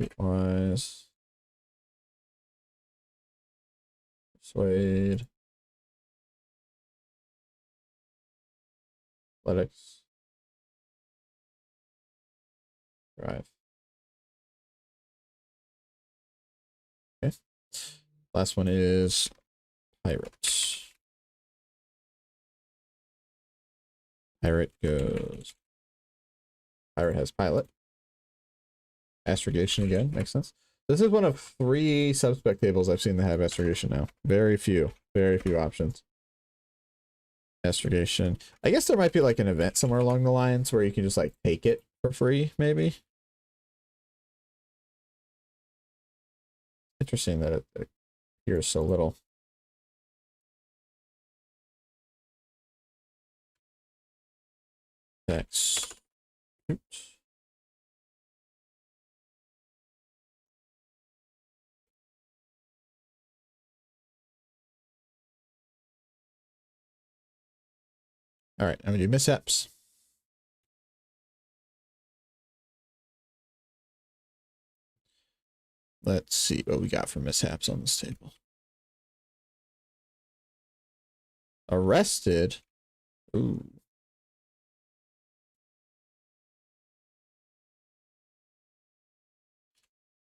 Streetwise. Persuade. Athletics. Drive. Okay. Last one is pirate. Pirate goes. Pirate has pilot. Astrogation again, makes sense. This is one of 3 subspec tables I've seen that have astrogation now. Very few options. Astrogation. I guess there might be like an event somewhere along the lines where you can just like take it for free, maybe. Interesting that it appears so little. Next. Oops. All right, I'm gonna do mishaps. Let's see what we got for mishaps on this table. Arrested. Ooh.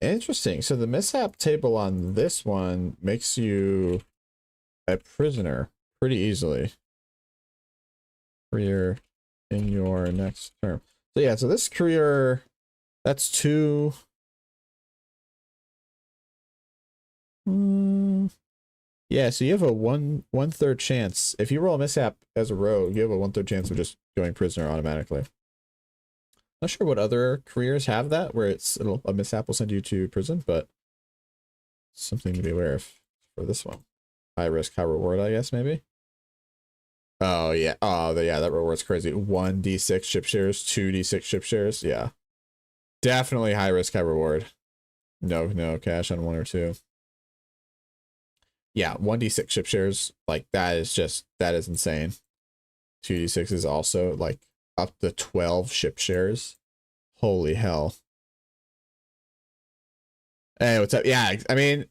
Interesting. So the mishap table on this one makes you a prisoner pretty easily. Career in your next term. So yeah, so this career, that's 2. Yeah, so you have a one-third chance. If you roll a mishap as a rogue, you have a 1/3 chance of just going prisoner automatically. Not sure what other careers have that, where a mishap will send you to prison, but something to be aware of for this one. High risk, high reward, I guess, maybe. Oh yeah. Oh yeah, that reward's crazy. 1d6 ship shares, 2d6 ship shares. Yeah. Definitely high risk, high reward. No cash on 1 or 2. Yeah, 1d6 ship shares, like that is insane. 2d6 is also like up to 12 ship shares. Holy hell. Hey, what's up? Yeah, I mean,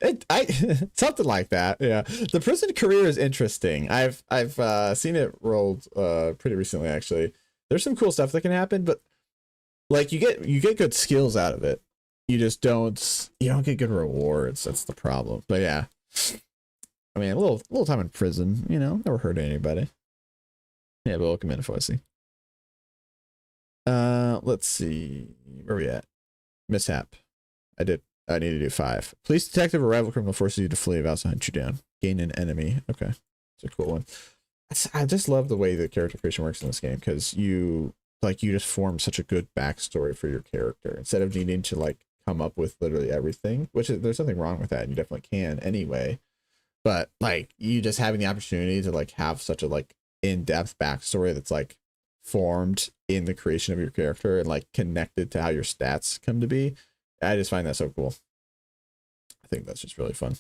something like that. Yeah, the prison career is interesting. I've seen it rolled pretty recently actually. There's some cool stuff that can happen, but like you get good skills out of it. You just don't get good rewards. That's the problem. But yeah, I mean, a little time in prison, never hurt anybody. Yeah, but welcome in, Foisey. Let's see, where are we at? Mishap. I need to do 5. Police detective or rival criminal forces you to flee, vows to hunt you down. Gain an enemy. Okay, it's a cool one. I just love the way the character creation works in this game, because you just form such a good backstory for your character instead of needing to like come up with literally everything, there's nothing wrong with that, and you definitely can anyway. But like you just having the opportunity to like have such a like in-depth backstory that's like formed in the creation of your character and like connected to how your stats come to be. I just find that so cool. I think that's just really fun.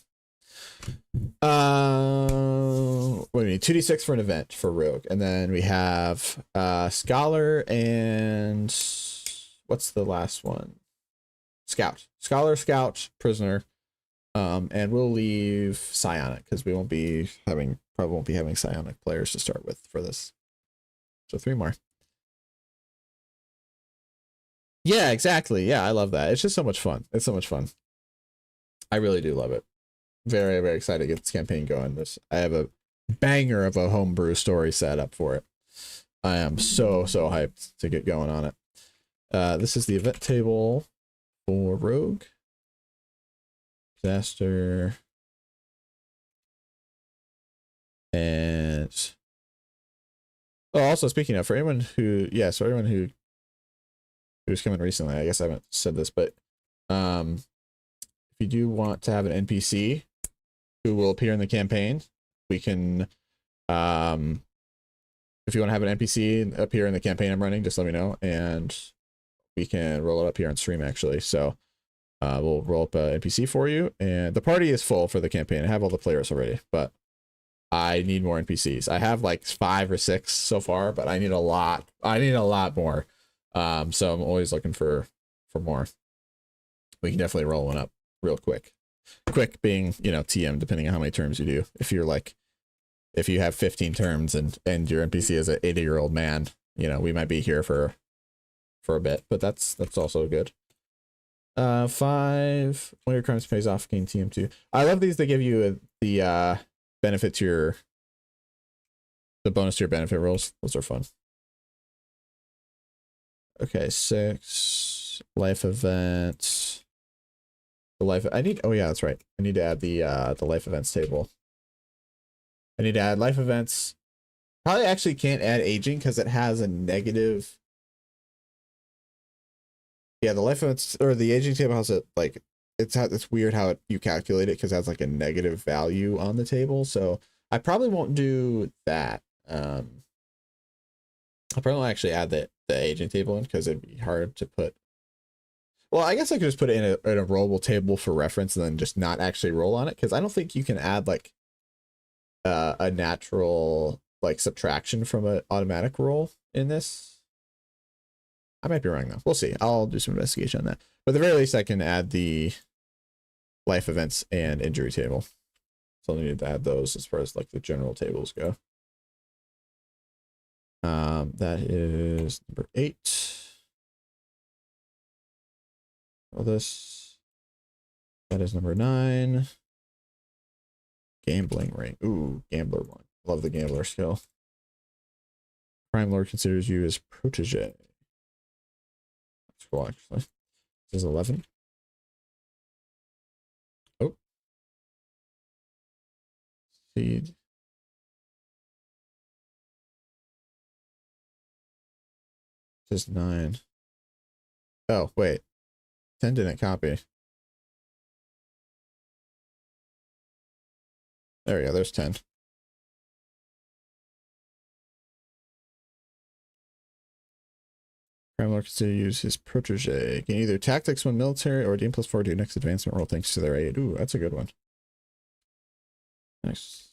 What do we need? 2d6 for an event for rogue, and then we have scholar and what's the last one? Scholar, scout, prisoner. And we'll leave psionic because we probably won't be having psionic players to start with for this. So 3 more. Yeah, exactly. Yeah, I love that. It's just so much fun. It's so much fun. I really do love it. Very, very excited to get this campaign going. I have a banger of a homebrew story set up for it. I am so hyped to get going on it. This is the event table for rogue. Disaster. And also speaking of, for anyone who's coming recently, I guess I haven't said this, but if you do want to have an NPC who will appear in the campaign, we can if you want to have an NPC appear in the campaign I'm running, just let me know and we can roll it up here on stream actually. So we'll roll up an NPC for you, and the party is full for the campaign. I have all the players already, but I need more NPCs. I have like 5 or 6 so far, but I need a lot. I need a lot more. So I'm always looking for more. We can definitely roll one up real quick. Quick being, TM, depending on how many turns you do. If you have 15 turns and your NPC is an 80-year-old man, we might be here for a bit, but that's also good. 5, one of your crimes pays off, gain TM2. I love these. They give you the benefit to the bonus to your benefit rolls. Those are fun. Okay, 6 life events. Oh yeah, that's right. I need to add the life events table. I need to add life events. Probably actually can't add aging because it has a negative. Yeah, the life events or the aging table has it's weird how you calculate it because it has like a negative value on the table. So I probably won't do that. I probably won't actually add the aging table in because it'd be hard to put. Well, I guess I could just put it in a rollable table for reference and then just not actually roll on it, because I don't think you can add like a natural like subtraction from an automatic roll in this. I might be wrong though. We'll see. I'll do some investigation on that. But at the very least, I can add the life events and injury table. So I need to add those as far as like the general tables go. That is number 8. All this. That is number 9. Gambling ring. Ooh, gambler one. Love the gambler skill. Crime Lord considers you his protege. That's cool, actually. This is 11. Oh. Seed. This is 9. Oh, wait. 10 didn't copy. There we go. There's 10. Crime Lord consider use his protege. Gain either tactics when military or gain +4 to your next advancement roll thanks to their aid. Ooh, that's a good one. Nice.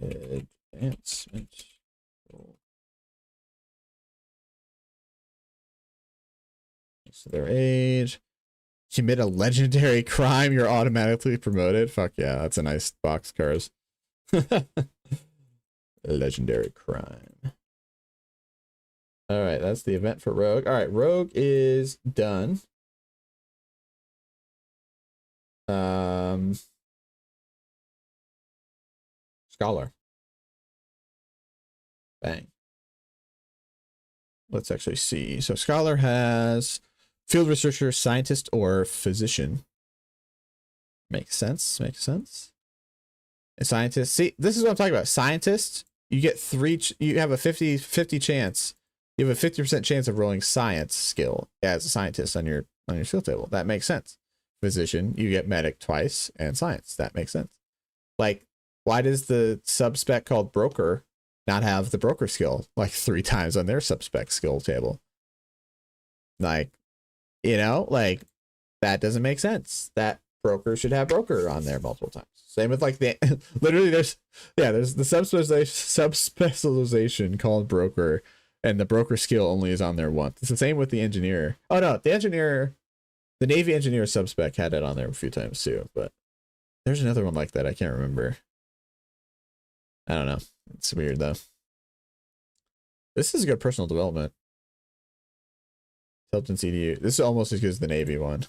Advancement roll. Thanks to their aid. Commit a legendary crime, you're automatically promoted. Fuck yeah, that's a nice box cars. Legendary crime. All right, that's the event for Rogue. All right, Rogue is done. Scholar. Bang. Let's actually see. So Scholar has field researcher, scientist, or physician. Makes sense. Makes sense. And scientist. See, this is what I'm talking about. Scientist, you get 3. You have a 50/50 chance. You have a 50% chance of rolling science skill as a scientist on your skill table. That makes sense. Physician, you get medic twice, and science. That makes sense. Like, why does the sub-spec called broker not have the broker skill like 3 times on their sub-spec skill table? Like, you know, like that doesn't make sense. That broker should have broker on there multiple times. Same with like the literally there's the subspecialization called broker, and the broker skill only is on there once. It's the same with the engineer. Oh no, the Navy engineer subspec had it on there a few times too, but there's another one like that. I can't remember. I don't know. It's weird though. This is a good personal development. Intelligence EDU. This is almost as good as the Navy one.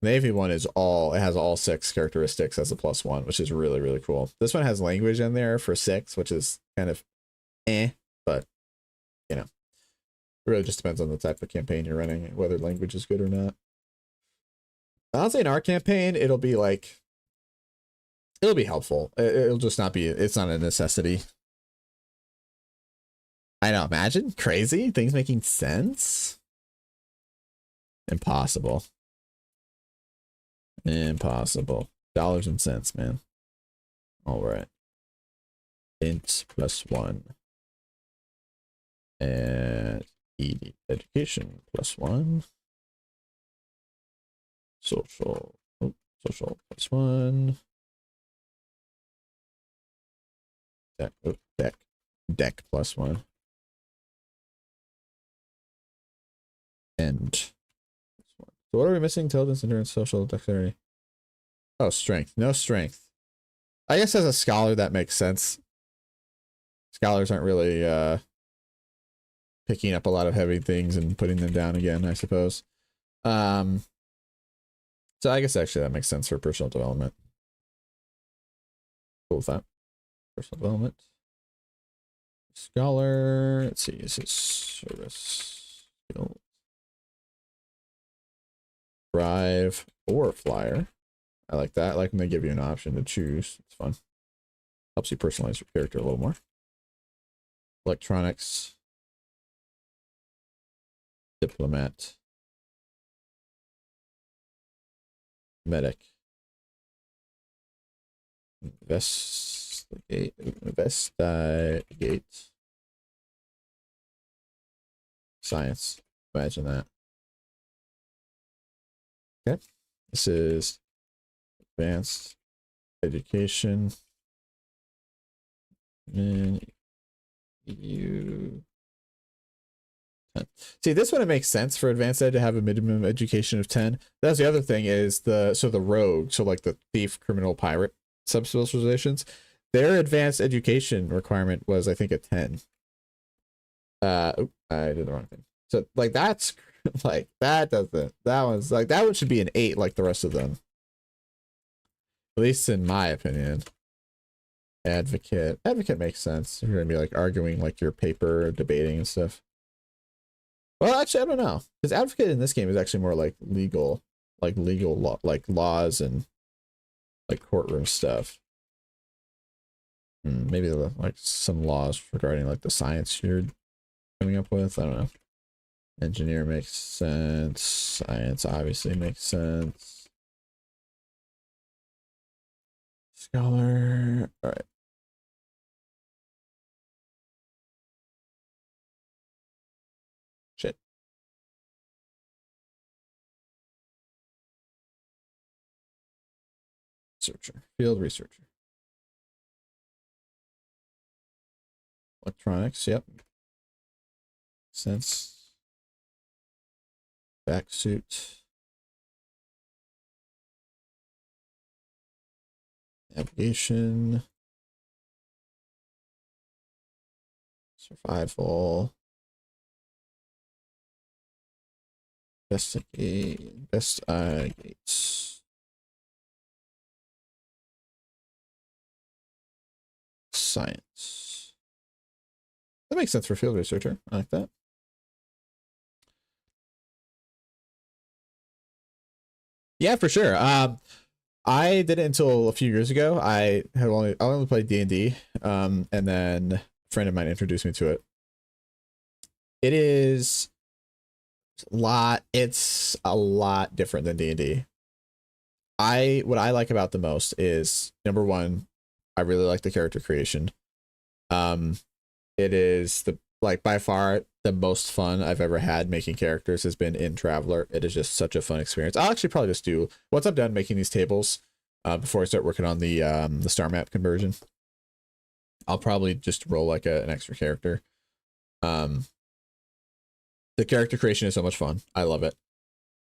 The Navy one is it has all 6 characteristics as a +1, which is really, really cool. This one has language in there for 6, which is kind of but you know, it really just depends on the type of campaign you're running and whether language is good or not. I'll say in our campaign, it'll be helpful. It'll just not be, it's not a necessity. I know, imagine crazy things making sense. Impossible. Impossible. Dollars and cents, man. All right. Int +1. And education +1. Social. Social +1. Deck +1. And so what are we missing? Intelligence, endurance, social, dexterity. Oh, strength. No strength. I guess as a scholar that makes sense. Scholars aren't really picking up a lot of heavy things and putting them down again, I suppose. So I guess actually that makes sense for personal development. Cool with that. Personal development. Scholar. Let's see. This is service skill. Drive or flyer. I like that. I like when they give you an option to choose. It's fun. Helps you personalize your character a little more. Electronics. Diplomat. Medic. Investigate. Science. Imagine that. Okay. This is advanced education. And you see this one, it makes sense for advanced ed to have a minimum education of 10. That's the other thing is the rogue, so like the thief, criminal, pirate subspecializations, their advanced education requirement was I think a 10. I did the wrong thing. So like that's like that one's like that one should be an 8 like the rest of them. At least in my opinion. Advocate makes sense. You're gonna be like arguing like your paper, debating and stuff. Well, actually, I don't know, because advocate in this game is actually more like legal law, like laws and like courtroom stuff. Maybe like some laws regarding like the science you're coming up with. I don't know. Engineer makes sense. Science obviously makes sense. Scholar. All right. Shit. Researcher. Field researcher. Electronics. Yep. Sense. Back suit. Navigation. Survival. Investigates. Science. That makes sense for field researcher. I like that. Yeah, for sure. I did it until a few years ago. I only played D&D, and then a friend of mine introduced me to it. It is it's a lot different than D&D. What I like about the most is, number one, I really like the character creation. It is by far the most fun I've ever had making characters has been in Traveler. It is just such a fun experience. I'll actually probably just do, once I'm done making these tables, before I start working on the star map conversion, I'll probably just roll like an extra character. The character creation is so much fun. I love it.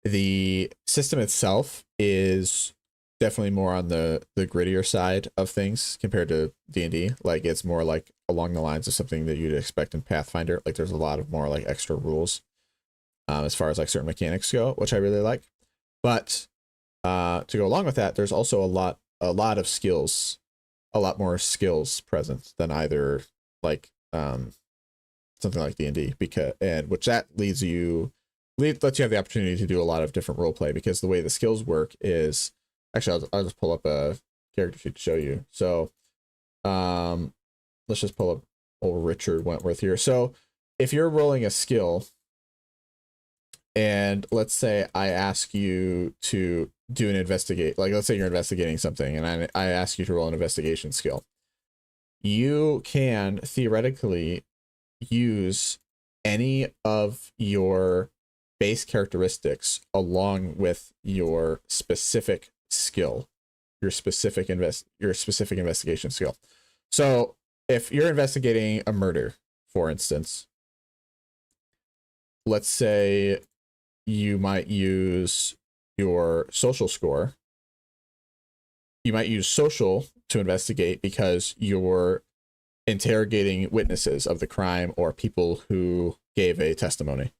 The system itself is definitely more on the grittier side of things compared to D&D. Like it's more like along the lines of something that you'd expect in Pathfinder. Like there's a lot of more like extra rules as far as like certain mechanics go, which I really like. But to go along with that, there's also a lot of skills, a lot more skills present than either like something like D&D, which that lets you have the opportunity to do a lot of different role play, because the way the skills work is, actually I'll just pull up a character sheet to show you. So let's just pull up old Richard Wentworth here. So if you're rolling a skill, and let's say I ask you to do an investigate, like let's say you're investigating something and I ask you to roll an investigation skill, you can theoretically use any of your base characteristics along with your specific skill, your specific investigation skill. So if you're investigating a murder, for instance, let's say you might use your social score. You might use social to investigate because you're interrogating witnesses of the crime or people who gave a testimony.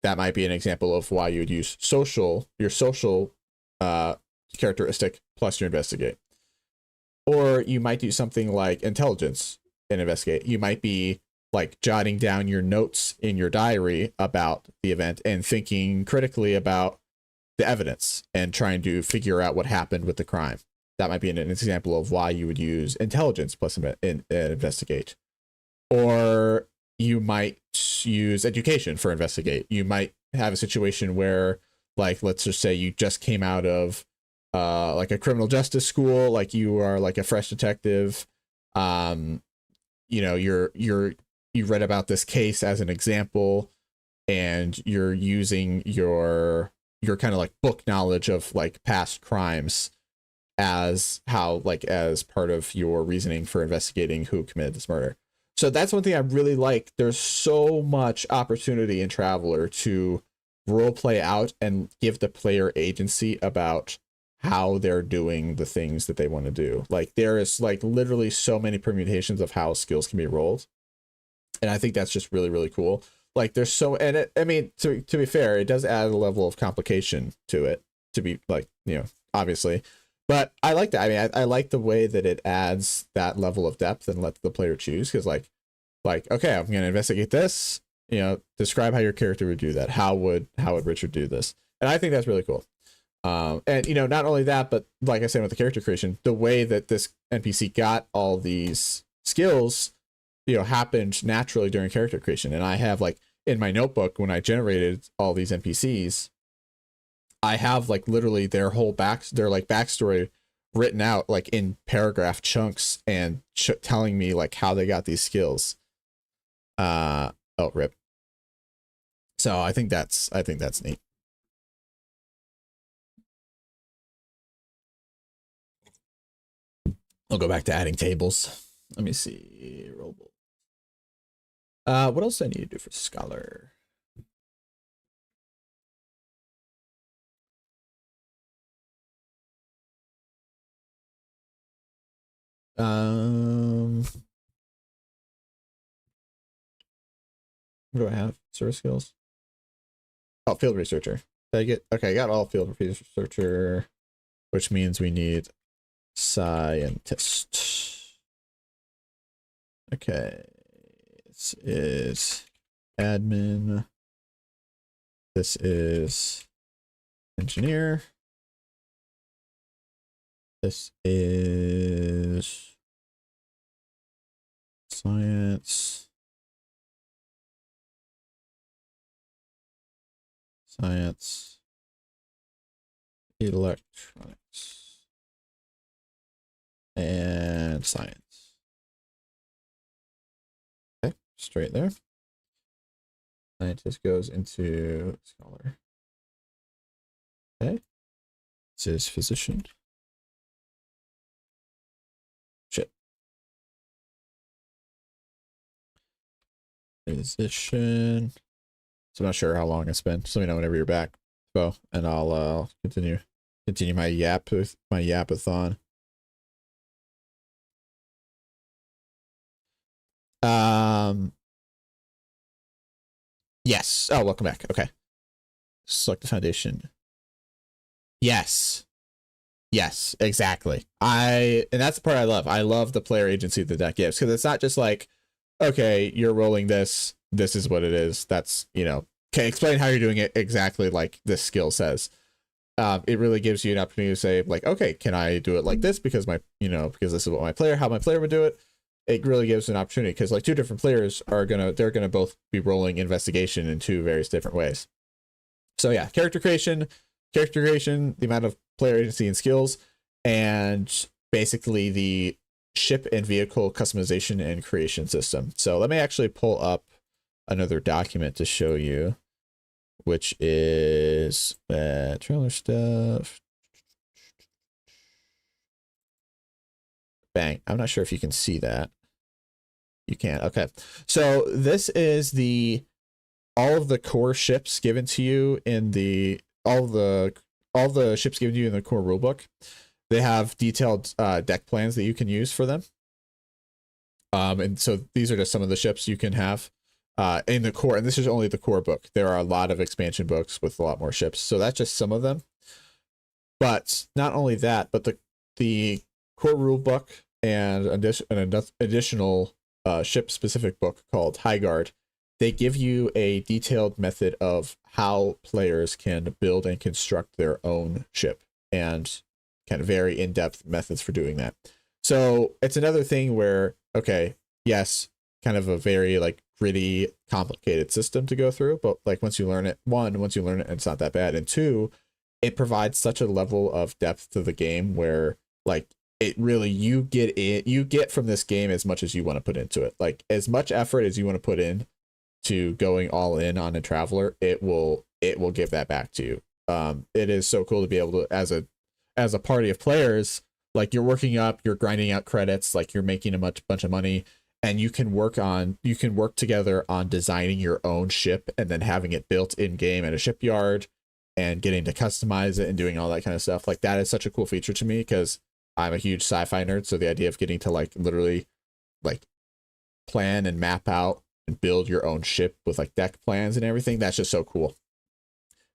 That might be an example of why you would use your social characteristic plus your investigate. Or you might do something like intelligence and investigate. You might be like jotting down your notes in your diary about the event and thinking critically about the evidence and trying to figure out what happened with the crime. That might be an example of why you would use intelligence plus investigate. Or you might use education for investigate. You might have a situation where, like, let's just say you just came out of like a criminal justice school, like you are like a fresh detective. You know, you read about this case as an example, and you're using your kind of like book knowledge of like past crimes as how, like, as part of your reasoning for investigating who committed this murder. So that's one thing I really like. There's so much opportunity in Traveler to role play out and give the player agency about how they're doing the things that they want to do. Like, there is like literally so many permutations of how skills can be rolled. And I think that's just really, really cool. Like, there's so, and it, I mean, to be fair, it does add a level of complication to it, to be like, you know, obviously. But I like that. I mean, I like the way that it adds that level of depth and let the player choose. Because like, okay, I'm going to investigate this, you know, describe how your character would do that. How would Richard do this? And I think that's really cool. And, you know, not only that, but like I said, with the character creation, the way that this NPC got all these skills, you know, happened naturally during character creation. And I have, like, in my notebook, when I generated all these NPCs, I have like literally their whole backstory written out like in paragraph chunks and telling me like how they got these skills. Oh, rip. So I think that's neat. I'll go back to adding tables. Let me see. Rollable. What else do I need to do for Scholar? What do I have? Service skills? Oh, field researcher. Did I get, okay, I got all field researcher, which means we need scientist. Okay. This is admin. This is engineer. This is science. Science. Electronics. And science. Okay, straight there. Scientist goes into Scholar. Okay. This is physician. Shit. Physician. So I'm not sure how long I spent. Just let me know whenever you're back, Bo, and I'll continue my yapathon. Yes. Oh, welcome back. Okay. Select the foundation. Yes. Yes, exactly. And that's the part I love. I love the player agency that that gives, because it's not just like, okay, you're rolling this. This is what it is. That's, you know, okay, explain how you're doing it exactly like this skill says. It really gives you an opportunity to say, like, okay, can I do it like this because because this is what how my player would do it. It really gives an opportunity, because like two different players they're gonna both be rolling investigation in two various different ways. So yeah, character creation, the amount of player agency and skills, and basically the ship and vehicle customization and creation system. So let me actually pull up another document to show you, which is trailer stuff. Bang. I'm not sure if you can see that. You can. Okay. So this is all of the core ships given to you in all the ships given to you in the core rulebook. They have detailed deck plans that you can use for them. And so these are just some of the ships you can have in the core, and this is only the core book. There are a lot of expansion books with a lot more ships, so that's just some of them. But not only that, but the core rule book and an additional ship specific book called High Guard, they give you a detailed method of how players can build and construct their own ship, and kind of very in-depth methods for doing that. So it's another thing where, okay, yes, kind of a very like gritty, complicated system to go through, but like once you learn it, it's not that bad, and two, it provides such a level of depth to the game where like it really, you get from this game as much as you want to put into it. Like as much effort as you want to put in to going all in on a Traveler, it will give that back to you. It is so cool to be able to, as a party of players, like you're working up, you're grinding out credits, like you're making a bunch of money, and you can work together on designing your own ship and then having it built in game at a shipyard and getting to customize it and doing all that kind of stuff. Like that is such a cool feature to me because I'm a huge sci-fi nerd. So the idea of getting to like literally like plan and map out and build your own ship with like deck plans and everything, that's just so cool.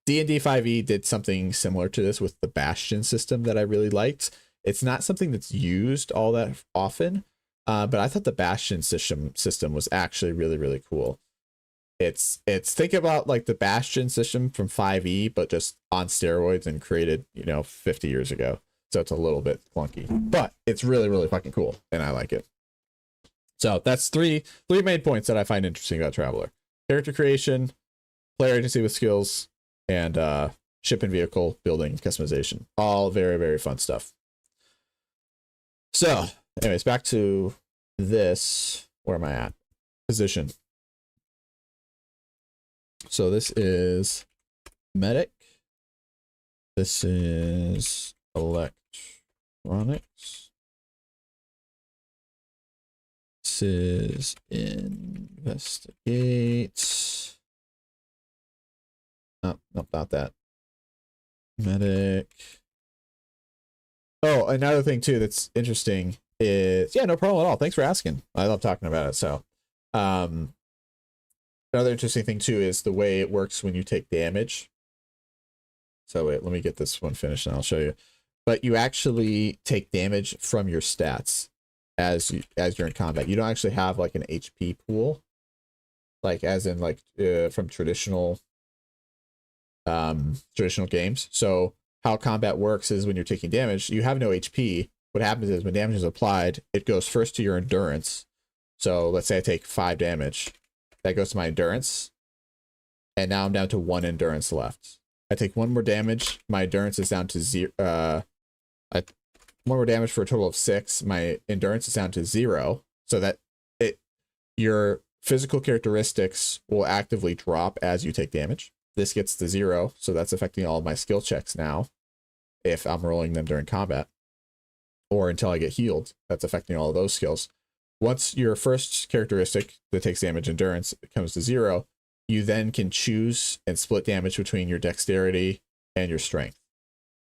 D&D 5e did something similar to this with the Bastion system that I really liked. It's not something that's used all that often, but I thought the Bastion system was actually really, really cool. It's think about like the Bastion system from 5e, but just on steroids and created, 50 years ago. So it's a little bit clunky, but it's really, really fucking cool, and I like it. So that's three main points that I find interesting about Traveler: character creation, player agency with skills, and ship and vehicle building customization. All very, very fun stuff. So anyways, back to this. Where am I at? Position. So this is medic. This is electronics. This is investigate. Oh, nope, not that. Medic. Oh, another thing too that's interesting is, yeah, no problem at all. Thanks for asking. I love talking about it. So, another interesting thing too is the way it works when you take damage. So wait, let me get this one finished and I'll show you. But you actually take damage from your stats as you're in combat. You don't actually have like an HP pool, like as in like from traditional games. So how combat works is when you're taking damage, you have no HP. What happens is when damage is applied, it goes first to your endurance. So let's say I take 5 damage. That goes to my endurance. And now I'm down to 1 endurance left. I take 1 more damage. My endurance is down to 0. 1 more damage for a total of 6. My endurance is down to 0. So that your physical characteristics will actively drop as you take damage. This gets to 0. So that's affecting all of my skill checks now, if I'm rolling them during combat. Or until I get healed. That's affecting all of those skills. Once your first characteristic that takes damage, endurance, comes to 0, you then can choose and split damage between your dexterity and your strength.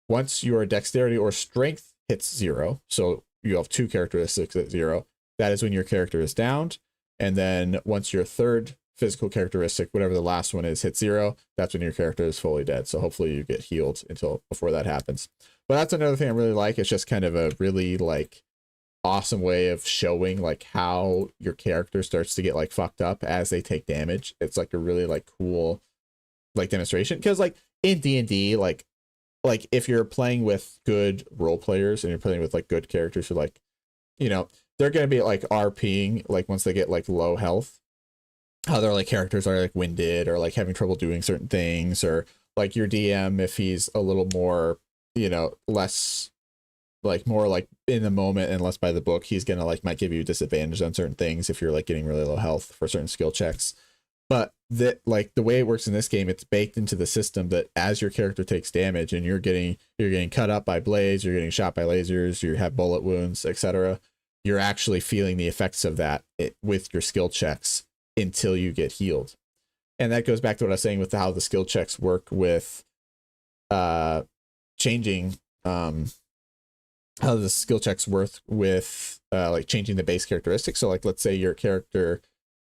Once your dexterity or strength hits 0, so you have 2 characteristics at 0, that is when your character is downed. And then once your third physical characteristic, whatever the last one is, hits 0, that's when your character is fully dead. So hopefully you get healed before that happens. But that's another thing I really like. It's just kind of a really like awesome way of showing like how your character starts to get like fucked up as they take damage. It's like a really like cool like demonstration, because like in D&D, like if you're playing with good role players and you're playing with like good characters who like, they're gonna be like RPing like once they get like low health, how their like characters are like winded or like having trouble doing certain things, or like your DM, if he's a little more less like more like in the moment and less by the book, he's gonna like might give you disadvantage on certain things if you're like getting really low health for certain skill checks. But that like the way it works in this game, it's baked into the system that as your character takes damage and you're getting cut up by blades, you're getting shot by lasers, you have bullet wounds, etc., you're actually feeling the effects of that with your skill checks until you get healed. And that goes back to what I was saying with how the skill checks work with changing how the skill checks work with like changing the base characteristics. So like let's say your character,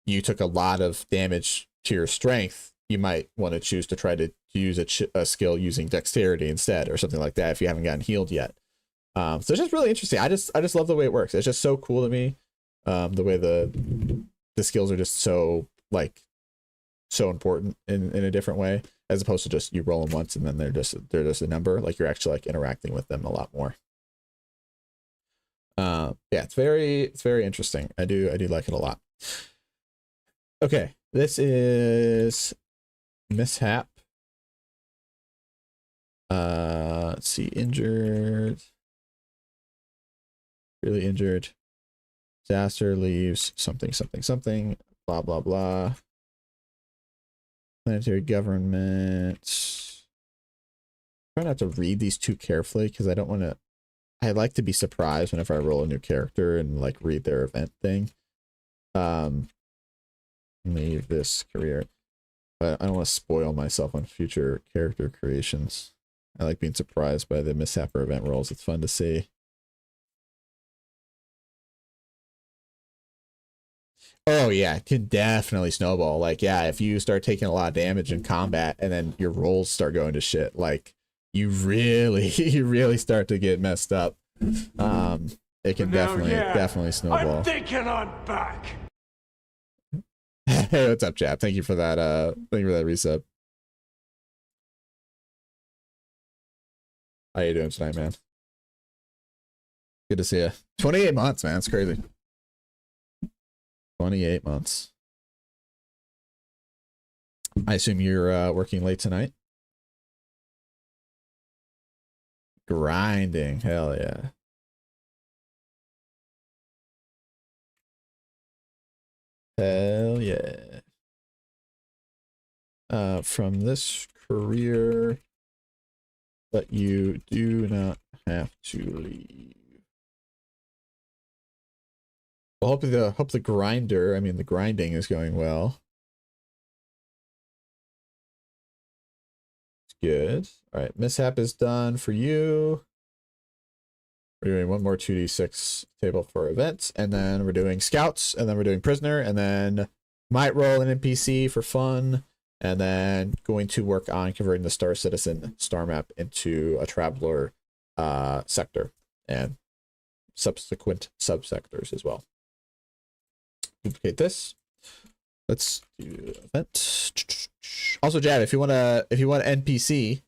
you took a lot of damage to your strength, you might want to choose to try to use a skill using dexterity instead, or something like that if you haven't gotten healed yet. So it's just really interesting. I just love the way it works. It's just so cool to me. The way the skills are just so like so important in a different way, as opposed to just you roll them once and then they're just a number. Like you're actually like interacting with them a lot more. Yeah, it's very interesting. I do like it a lot. Okay, this is mishap. Let's see, injured, really injured, disaster, leaves, something, blah blah blah. Planetary government. Try not to read these too carefully because I don't want to. I like to be surprised whenever I roll a new character and like read their event thing. Leave this career, but I don't want to spoil myself on future character creations. I like being surprised by the mishap or event rolls. It's fun to see. Oh yeah, it can definitely snowball. Like, yeah, if you start taking a lot of damage in combat and then your rolls start going to shit, like you really you really start to get messed up. It can definitely snowball. I'm thinking I'm back. Hey, what's up, chap? Thank you for that resub. How you doing tonight, man? Good to see you. 28 months, man. It's crazy. 28 months. I assume you're working late tonight? Grinding. Hell yeah. Hell yeah. From this career, but you do not have to leave. Well, hope the grinder, I mean the grinding is going well. It's good. All right, mishap is done for you. We're doing one more 2d6 table for events, and then we're doing scouts, and then we're doing prisoner, and then might roll an NPC for fun, and then going to work on converting the Star Citizen star map into a traveler sector and subsequent subsectors as well. Duplicate this. Let's do event. Also, Jab, if you want an NPC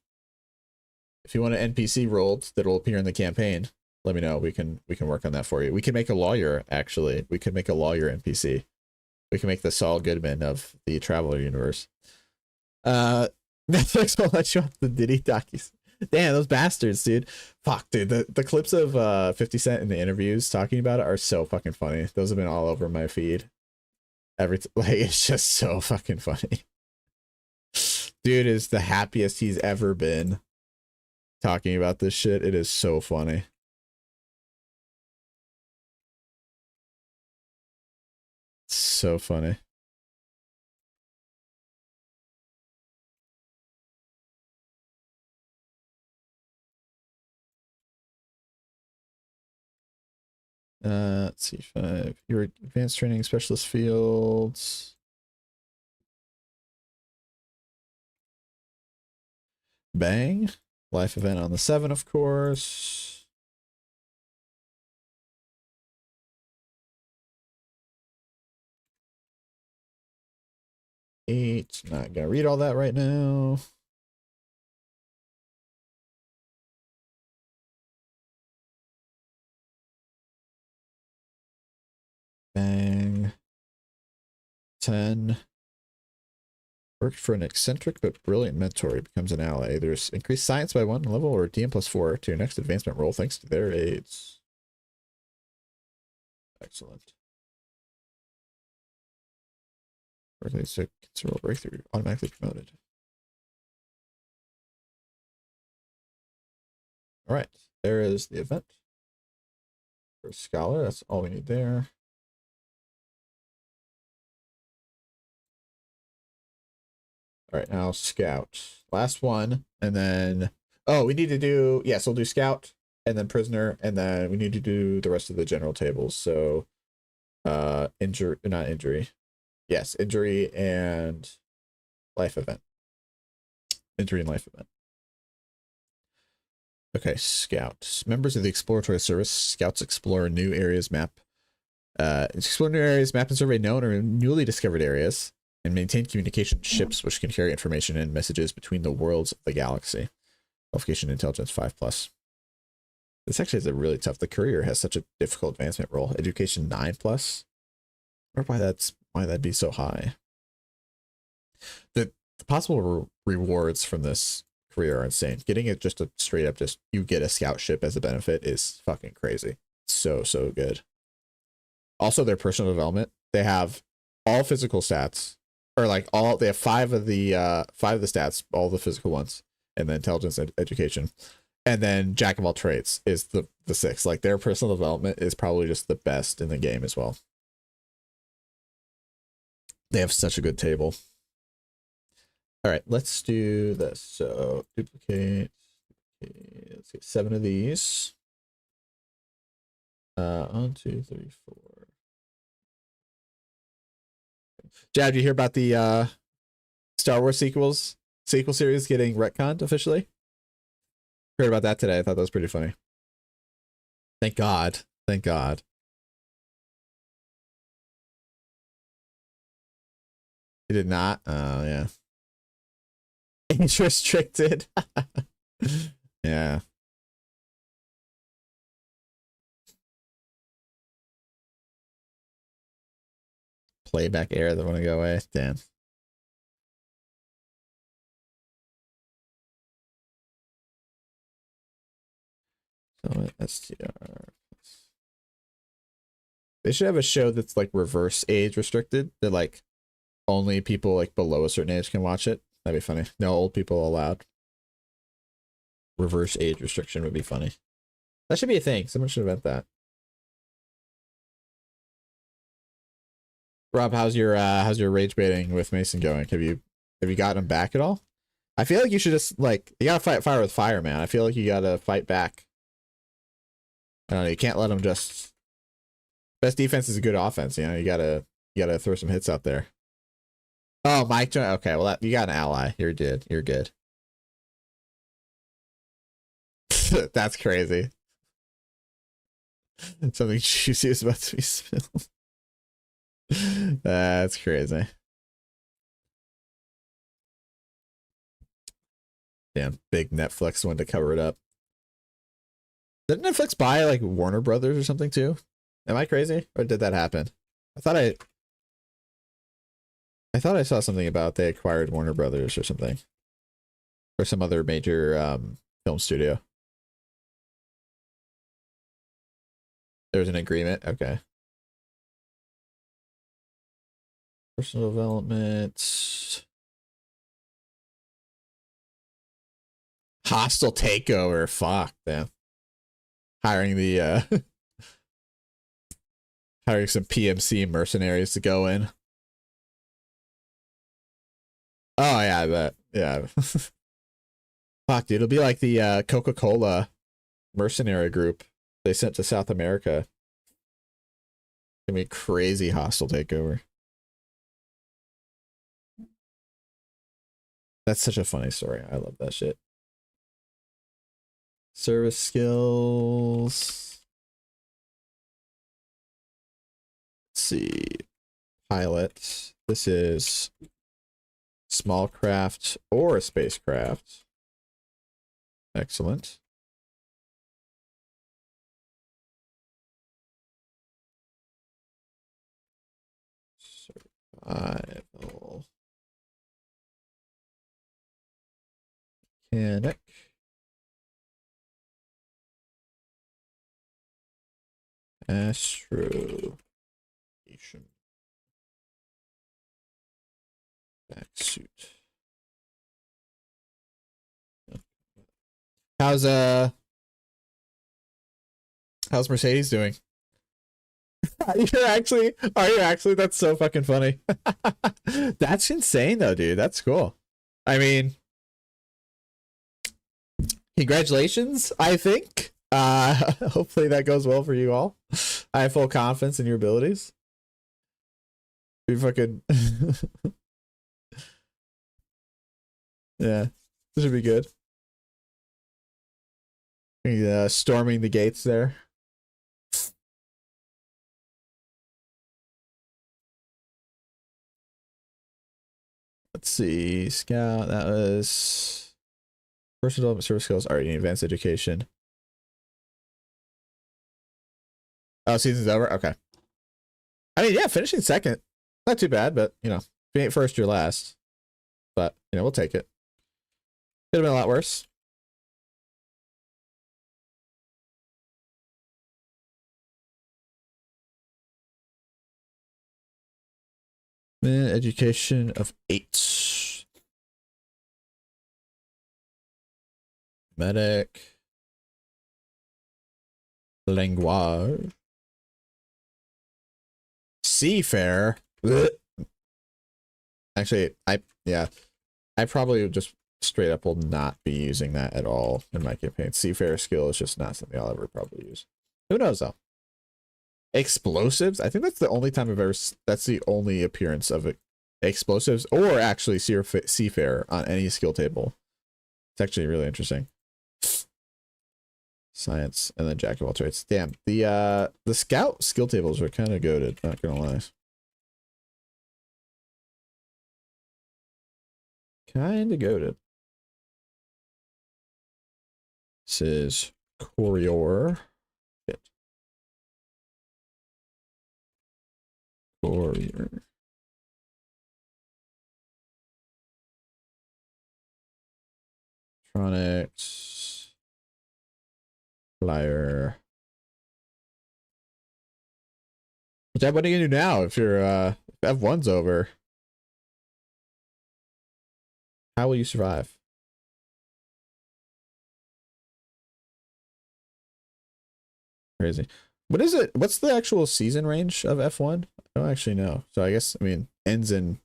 rolled that will appear in the campaign, let me know. We can work on that for you. We can make a lawyer, actually. We could make a lawyer NPC. We can make the Saul Goodman of the Traveler universe. Netflix will let you off the Diddy docus. Damn, those bastards, dude. Fuck, dude. The clips of 50 Cent in the interviews talking about it are so fucking funny. Those have been all over my feed. It's just so fucking funny. Dude is the happiest he's ever been talking about this shit. It is so funny. So funny. Let's see, 5. Your advanced training specialist fields. Bang. Life event on the 7, of course. Eight. Not gonna read all that right now. Bang. 10. Worked for an eccentric but brilliant mentor. He becomes an ally. There's increased science by 1 level or DM+4 to your next advancement roll thanks to their aids. Excellent. Workplace to considerable breakthrough. Automatically promoted. All right. There is the event. For Scholar, that's all we need there. All right, now Scout. Last one, and then... Oh, we need to do... Yes, we'll do Scout, and then Prisoner, and then we need to do the rest of the general tables. So, injury... Not injury. Yes, injury and life event. Injury and life event. Okay, Scout. Members of the Exploratory Service. Scouts explore new areas map. Explore new areas, map and survey known or newly discovered areas, and maintain communication ships which can carry information and messages between the worlds of the galaxy. Qualification intelligence 5+. This actually is a really tough. The courier has such a difficult advancement roll. Education 9+. I wonder why that'd be so high. The possible rewards from this career are insane. Getting it just a straight up you get a scout ship as a benefit is fucking crazy. So good. Also, their personal development, they have all physical stats. Or like they have 5 of the stats, all the physical ones, and then intelligence and education. And then Jack of all trades is the 6th. Like their personal development is probably just the best in the game as well. They have such a good table. All right, let's do this. So duplicate. Let's get 7 of these. 1, 2, 3, 4. Jab, did you hear about the Star Wars sequel series getting retconned officially? Heard about that today. I thought that was pretty funny. Thank God. Thank God. He did not. Oh yeah. Age restricted. Yeah. Playback error that want to go away. Damn. So STR. They should have a show that's like reverse age restricted. That like only people like below a certain age can watch it. That'd be funny. No old people allowed. Reverse age restriction would be funny. That should be a thing. Someone should invent that. Rob, how's your rage baiting with Mason going? Have you gotten him back at all? I feel like you should just like you gotta fight fire with fire, man. I feel like you gotta fight back. I don't know, you can't let him just best defense is a good offense, you know, you gotta throw some hits out there. Oh, Mike, okay, well you got an ally. You're good. You're good. That's crazy. Something juicy is about to be spilled. That's crazy. Damn, big Netflix one to cover it up. Did Netflix buy like Warner Brothers or something too? Am I crazy? Or did that happen? I thought I saw something about they acquired Warner Brothers or something. Or some other major film studio. There's an agreement. Okay. Personal development. Hostile takeover. Fuck them. Hiring the hiring some PMC mercenaries to go in. Oh yeah, I bet. Yeah. Fuck, dude. It'll be like the Coca-Cola mercenary group they sent to South America. Gonna be a crazy hostile takeover. That's such a funny story. I love that shit. Service skills. Let's see. Pilot. This is small craft or a spacecraft. Excellent. Survival. Mechanic. Astro. Back suit. How's Mercedes doing? Are you actually? That's so fucking funny. That's insane though, dude. That's cool. I mean, congratulations, I think. Hopefully that goes well for you all. I have full confidence in your abilities. You fucking yeah, this should be good. Storming the gates there. Let's see. Scout, that was personal development, service skills, already advanced education. Oh, season's over? Okay. I mean, yeah, finishing second. Not too bad, but, you know, if you ain't first, you're last. But, you know, we'll take it. Could have been a lot worse. Education of 8. Medic. Language. Seafair. Blech. Actually, I probably just straight up will not be using that at all in my campaign. Seafair skill is just not something I'll ever probably use. Who knows though? Explosives. I think that's the only time I've ever. That's the only appearance of it. Explosives or actually seafair on any skill table. It's actually really interesting. Science and then jack of all trades. Damn, the scout skill tables are kind of goated, not gonna lie. Kind of goated. This is Courier. Shit. Courier. Electronics. Flyer. What are you gonna do now if your F1's over? How will you survive? Crazy. What is it? What's the actual season range of F1? I don't actually know. So I guess, I mean, ends in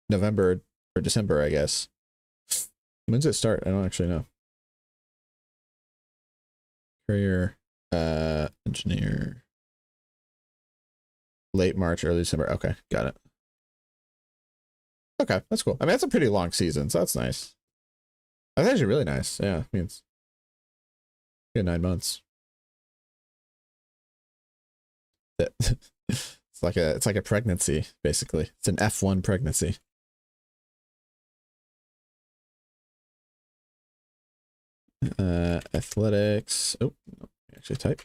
November or December, I guess. When's it start? I don't actually know. Career, engineer. Late March, early December. Okay, got it. Okay, that's cool. I mean, that's a pretty long season, so that's nice. That's actually really nice. Yeah, I mean, it's good 9 months. It's like a pregnancy, basically. It's an F1 pregnancy. Athletics. Oh, no, actually type.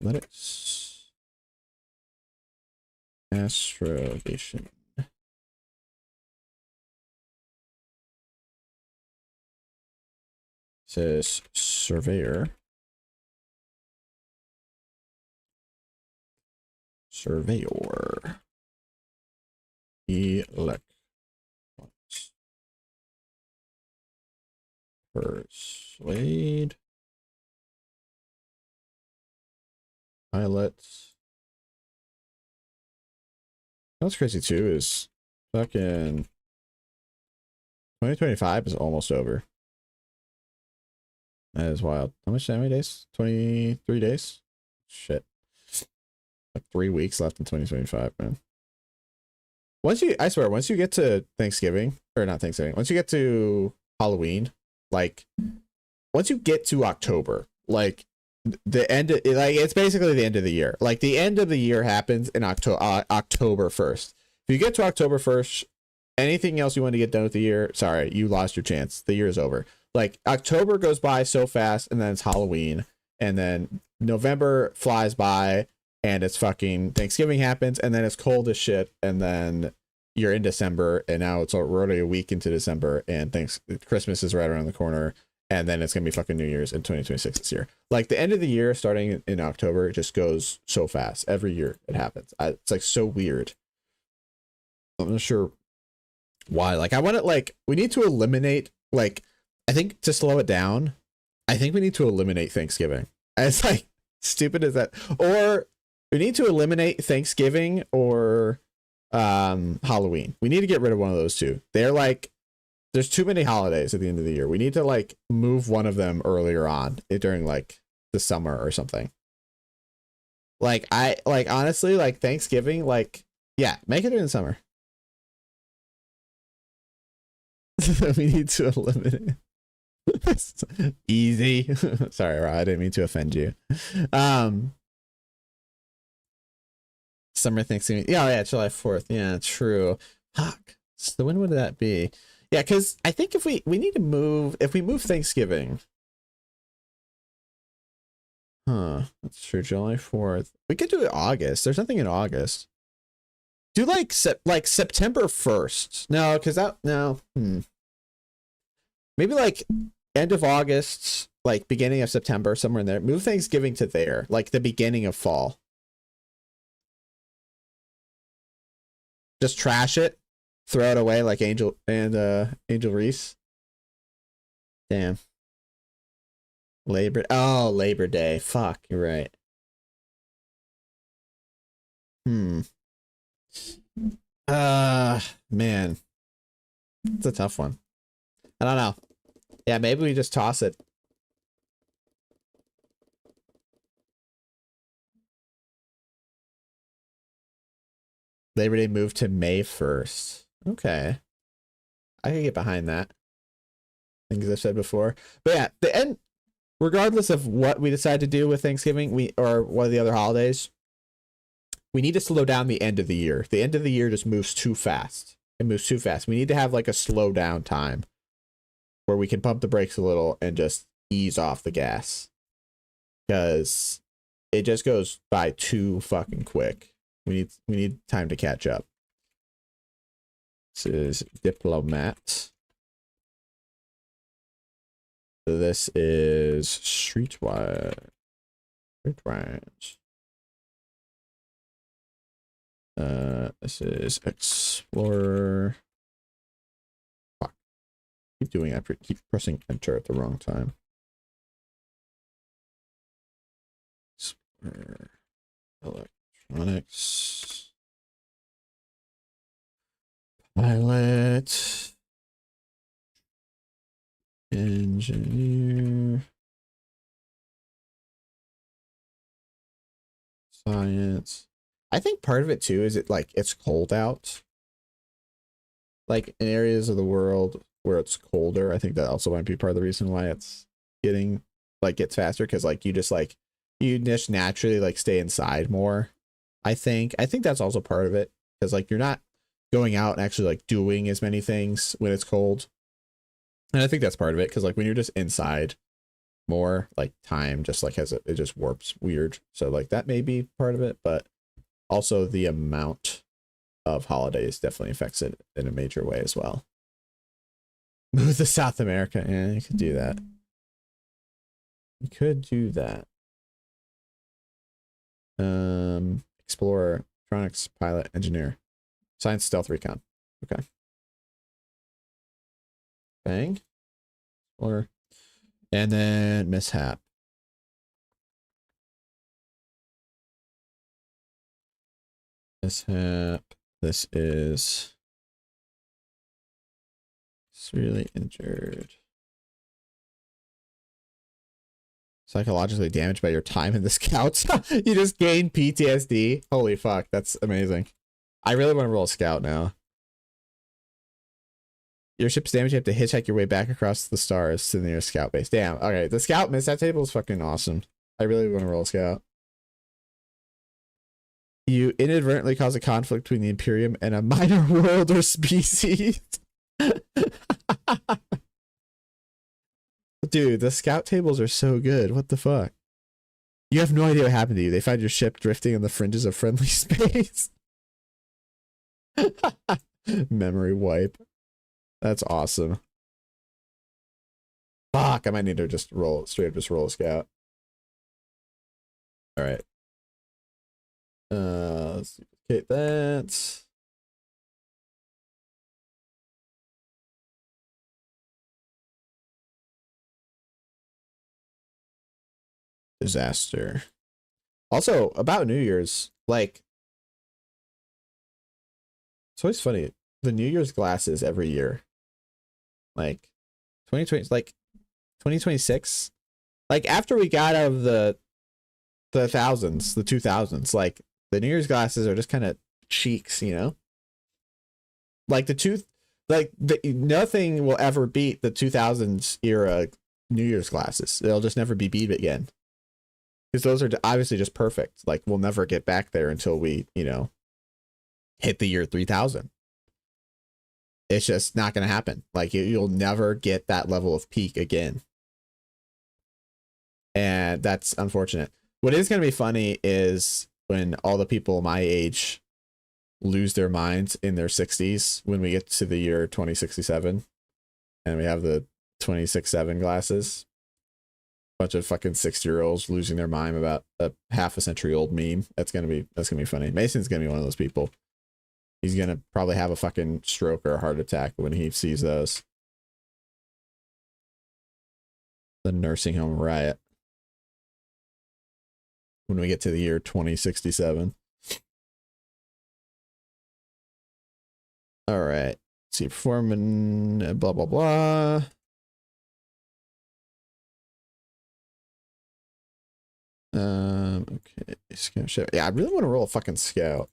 Athletics. Astrogation. Says surveyor. Surveyor. Elect. Persuade. Pilots. What's crazy too is fucking 2025 is almost over. That is wild. How many days? 23 days? Shit. Like 3 weeks left in 2025, man. I swear, once you get to Thanksgiving, or not Thanksgiving, once you get to Halloween, like, once you get to October, like, the end of, like, it's basically the end of the year. Like, the end of the year happens in October 1st. If you get to October 1st, anything else you want to get done with the year, sorry, you lost your chance. The year is over. Like, October goes by so fast, and then it's Halloween, and then November flies by, and it's fucking Thanksgiving happens, and then it's cold as shit, and then you're in December, and now we're already a week into December, and Christmas is right around the corner, and then it's gonna be fucking New Year's in 2026 this year. Like, the end of the year, starting in October, it just goes so fast. Every year it happens. It's like so weird. I'm not sure why. Like, I want to, like, we need to eliminate, like, I think to slow it down, I think we need to eliminate Thanksgiving. As like stupid as that, or we need to eliminate Thanksgiving or Halloween. We need to get rid of one of those two. They're like, there's too many holidays at the end of the year. We need to like move one of them earlier on during like the summer or something. Like, honestly, like Thanksgiving, like, yeah, make it during the summer. We need to eliminate. Easy. Sorry, Rod, I didn't mean to offend you. Summer Thanksgiving. Yeah, July 4th. Yeah, true. Fuck. So when would that be? Yeah, because I think if we need to move, if we move Thanksgiving. Huh. That's true. July 4th. We could do it August. There's nothing in August. Do like September 1st. No, because that, no. Maybe like end of August, like beginning of September, somewhere in there. Move Thanksgiving to there, like the beginning of fall. Just trash it, throw it away like Angel Reese. Damn. Labor Day. Fuck, you're right. Man. It's a tough one. I don't know. Yeah, maybe we just toss it. Labor Day moved to May 1st. Okay. I can get behind that. Things I've said before. But yeah, the end, regardless of what we decide to do with Thanksgiving, or one of the other holidays, we need to slow down the end of the year. The end of the year just moves too fast. It moves too fast. We need to have like a slow down time where we can pump the brakes a little and just ease off the gas. Because it just goes by too fucking quick. We need time to catch up. This is Diplomat. So this is Streetwise. This is Explorer. Fuck. Keep pressing enter at the wrong time. Explorer. Electronics. Pilot. Engineer. Science. I think part of it too is it's cold out. Like in areas of the world where it's colder, I think that also might be part of the reason why it's gets faster, because you just naturally stay inside more. I think that's also part of it, because you're not going out and actually doing as many things when it's cold. And I think that's part of it, because when you're just inside more, time just it just warps weird. So that may be part of it, but also the amount of holidays definitely affects it in a major way as well. Move to South America. Yeah, you could do that. You could do that. Explorer, electronics, pilot, engineer, science, stealth, recon. Okay. Bang. Explorer. And then mishap. Mishap. This is really injured. Psychologically damaged by your time in the scouts. You just gain PTSD. Holy fuck, that's amazing. I really want to roll a scout now. Your ship's damaged, you have to hitchhike your way back across the stars to the nearest scout base. Damn, okay, the scout mishap table is fucking awesome. I really want to roll a scout. You inadvertently cause a conflict between the Imperium and a minor world or species. Dude, the scout tables are so good. What the fuck? You have no idea what happened to you. They find your ship drifting on the fringes of friendly space. Memory wipe. That's awesome. Fuck, I might need to just roll a scout. All right. Let's duplicate that. Disaster. Also, about New Year's, it's always funny. The New Year's glasses every year. 2020, 2026. After we got out of the 2000s, the New Year's glasses are just kind of cheeks, you know? Nothing will ever beat the 2000s era New Year's glasses. They'll just never be beat again. Because those are obviously just perfect. We'll never get back there until we, hit the year 3000. It's just not going to happen. You'll never get that level of peak again. And that's unfortunate. What is going to be funny is when all the people my age lose their minds in their 60s when we get to the year 2067 and we have the 267 glasses. Bunch of fucking 60-year-olds losing their mind about a half a century old meme. That's gonna be funny. Mason's gonna be one of those people. He's gonna probably have a fucking stroke or a heart attack when he sees those. the nursing home riot when we get to the year 2067. All right. Let's see, performing blah blah blah. Okay, scout show. Yeah, I really want to roll a fucking scout.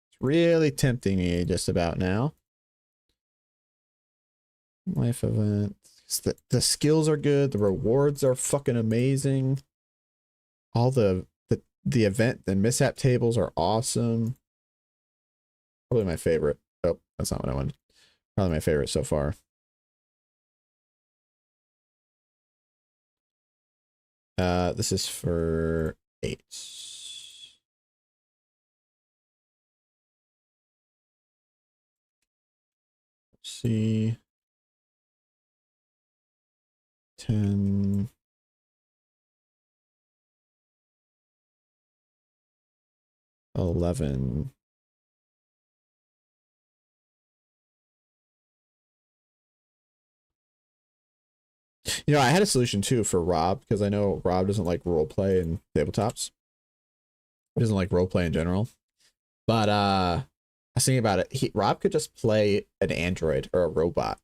It's really tempting me just about now. Life event. The skills are good. The rewards are fucking amazing. All the event and mishap tables are awesome. Probably my favorite. Oh, that's not what I wanted. Probably my favorite so far. This is for 8. Let's see. 10. 11. You know, I had a solution too for Rob, because I know Rob doesn't like role play in tabletops. He doesn't like role play in general. But I was thinking about it. Rob could just play an android or a robot.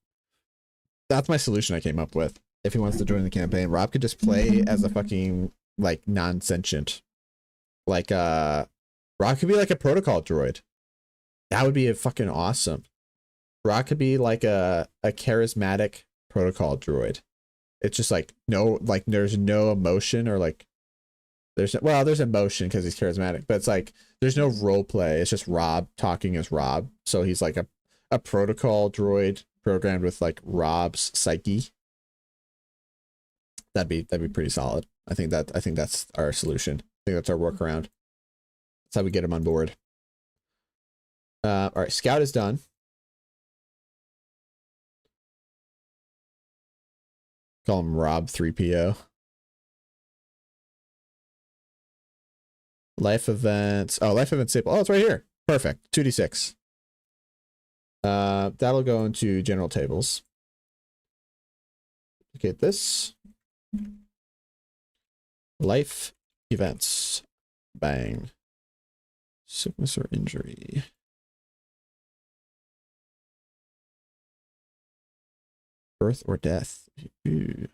That's my solution I came up with. If he wants to join the campaign, Rob could just play as a fucking like non-sentient. Like Rob could be like a protocol droid. That would be fucking awesome. Rob could be like a charismatic protocol droid. It's just like there's no emotion, or like there's emotion because he's charismatic, but it's like there's no role play. It's just Rob talking as Rob. So he's like a protocol droid programmed with like Rob's psyche. That'd be pretty solid. I think that's our solution. I think that's our workaround. That's how we get him on board. All right, scout is done. Call him Rob 3PO. Life events. Oh, life event staple. Oh, it's right here. Perfect. 2d6. That'll go into general tables. Duplicate this. Life events. Bang. Sickness or injury. Birth or death. Ooh.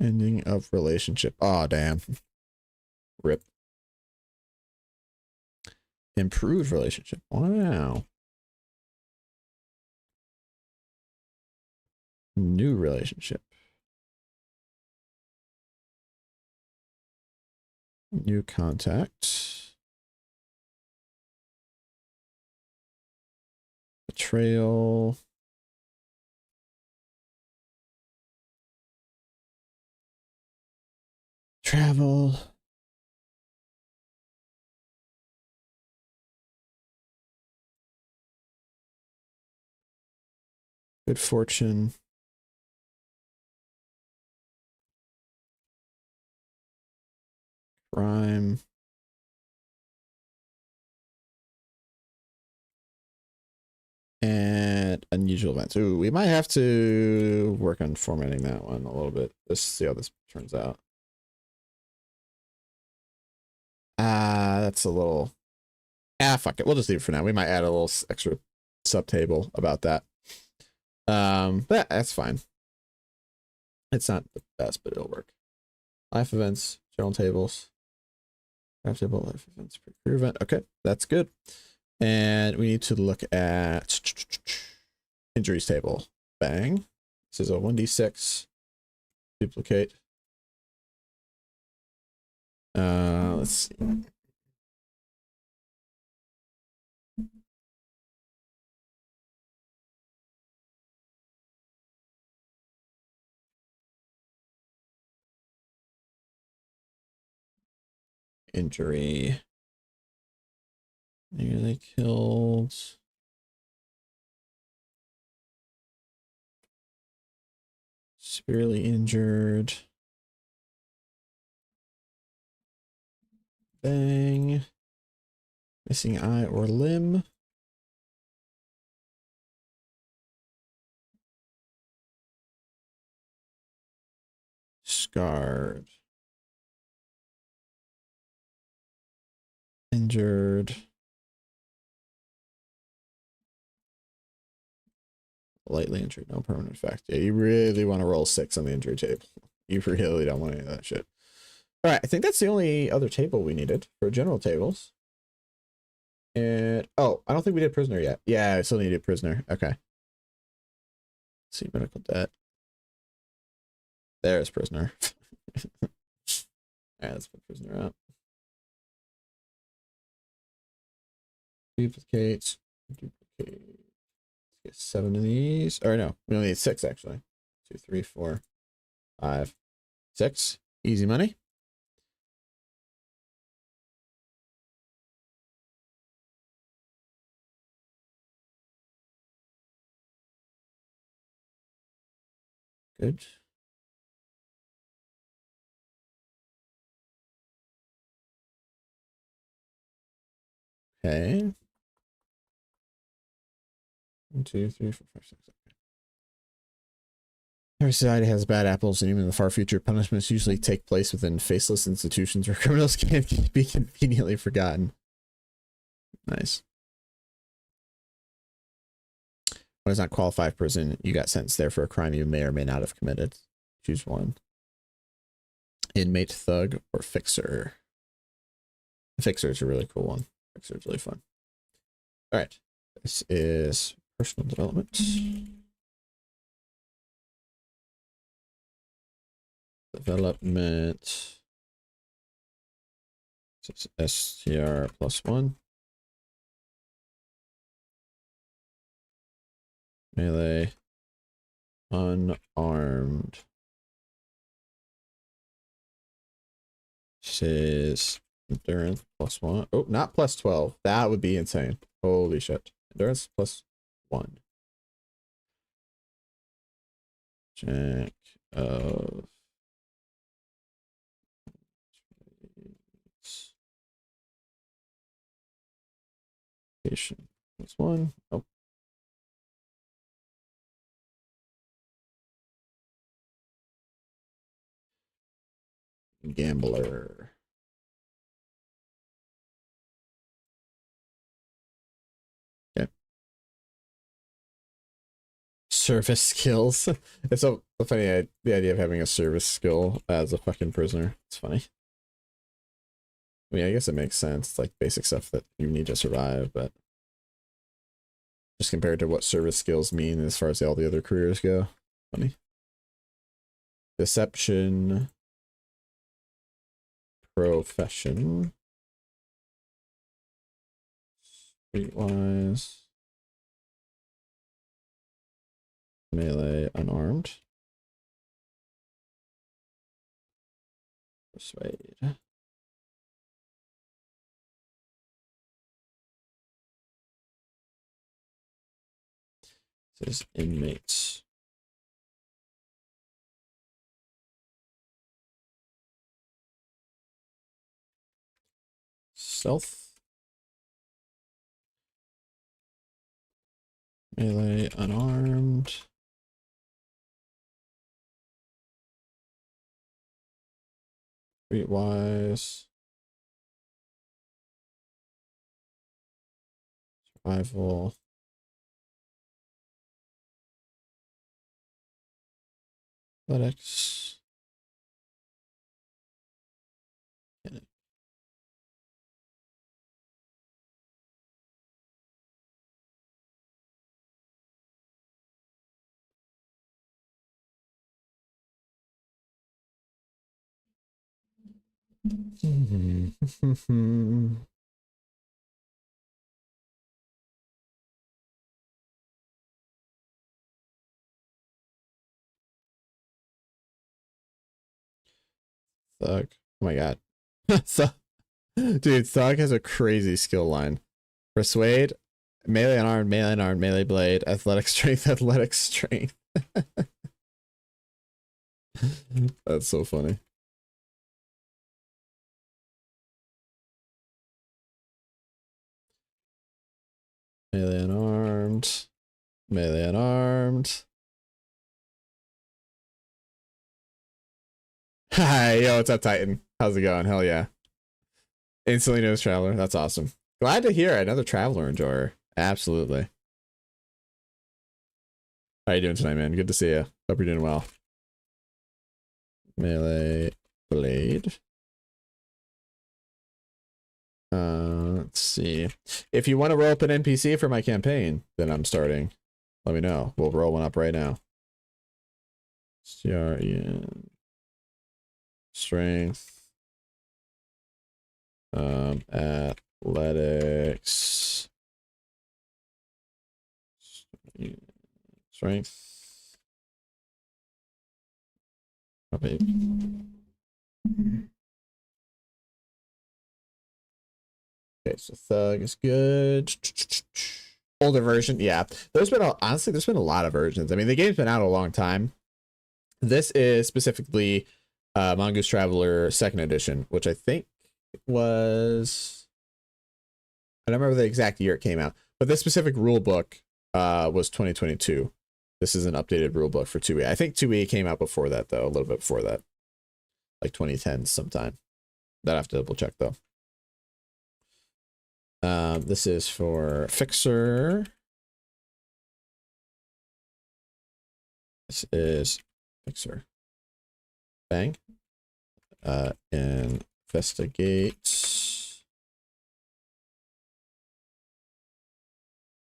Ending of relationship. Oh, damn. Rip. Improved relationship. Wow. New relationship. New contact. Betrayal. Travel. Good fortune. Crime. And unusual events. Ooh, we might have to work on formatting that one a little bit. Let's see how this turns out. That's a little... fuck it. We'll just leave it for now. We might add a little extra subtable about that. But that's fine. It's not the best, but it'll work. Life events, general tables. Life table, life events, career event. Okay, that's good. And we need to look at injuries table. Bang. This is a 1d6. Duplicate. Let's see. Injury. Nearly killed. Severely injured. Bang. Missing eye or limb. Scarred. Injured. Lightly injured, no permanent effect. Yeah, you really want to roll 6 on the injury table. You really don't want any of that shit. All right, I think that's the only other table we needed for general tables. And oh, I don't think we did prisoner yet. Yeah, I still needed prisoner. Okay. Let's see, medical debt. There's prisoner. All right, let's put prisoner up. Duplicate. Duplicate. Let's get 7 of these. Or no, we only need 6 actually. 2, 3, 4, 5, 6. Easy money. Good. Okay. 1, 2, 3, 4, 5, 6. Every society has bad apples, and even in the far future, punishments usually take place within faceless institutions where criminals can't be conveniently forgotten. Nice. What does not qualify for prison? You got sentenced there for a crime you may or may not have committed. Choose one. Inmate, thug, or fixer. The fixer is a really cool one. Fixer is really fun. All right. This is personal development. Development. This is STR +1. Melee. Unarmed. This is endurance +1. Oh, not +12. That would be insane. Holy shit. Endurance +1. Check of patient +1. Oh. Gambler. Okay. Service skills. It's so funny. The idea of having a service skill as a fucking prisoner. It's funny. I mean, I guess it makes sense. It's like basic stuff that you need to survive, but just compared to what service skills mean as far as all the other careers go. Funny. Deception. Profession. Streetwise. Melee, unarmed. Persuade. This is inmates. Stealth. Melee, unarmed. Streetwise. Survival. Athletics. Thug. Oh my god. Dude, Thug has a crazy skill line. Persuade, melee unarmed, melee blade, athletic strength, athletic strength. That's so funny. Melee unarmed, melee unarmed. Hi, yo, what's up, Titan? How's it going? Hell yeah. Instantly knows Traveler. That's awesome. Glad to hear another Traveler enjoyer. Absolutely. How you doing tonight, man? Good to see you. Hope you're doing well. Melee Blade. Let's see. If you want to roll up an NPC for my campaign, then I'm starting. Let me know. We'll roll one up right now. CREN. Strength. Athletics. Strength. Okay. Okay, so Thug is good. Older version, yeah. Honestly, there's been a lot of versions. I mean, the game's been out a long time. This is specifically Mongoose Traveler 2nd edition, which I think was, I don't remember the exact year it came out, but this specific rule book was 2022. This is an updated rule book for 2e. I think 2e came out before that, though, a little bit before that, like 2010 sometime. I'd have to double check, though. This is for Fixer. This is Fixer. Bang. Investigate.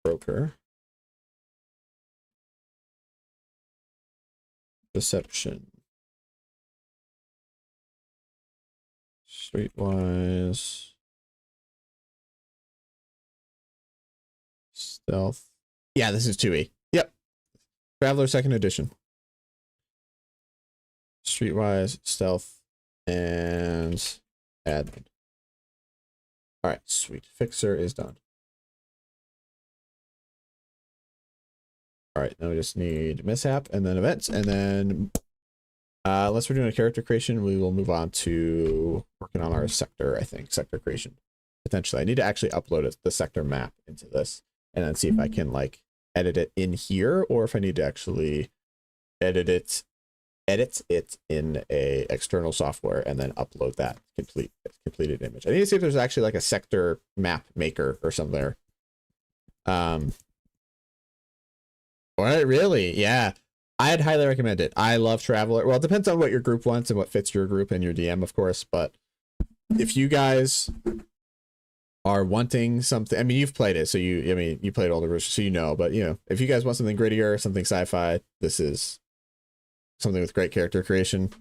Broker. Deception. Streetwise. Stealth. Yeah, this is 2e. Yep. Traveler 2nd edition. Streetwise, stealth, and admin. All right, sweet. Fixer is done. All right, now we just need mishap and then events, and then unless we're doing a character creation, we will move on to working on our sector, I think, sector creation. Potentially, I need to actually upload the sector map into this and then see if I can like edit it in here, or if I need to actually edit it in a external software and then upload that completed image. I need to see if there's actually like a sector map maker or something there. What, really? Yeah, I'd highly recommend it. I love Traveler. Well, it depends on what your group wants and what fits your group and your DM, of course, but if you guys are wanting something, I mean, you've played it, so you played all the versions, so you know, but if you guys want something grittier, something sci-fi, this is something with great character creation.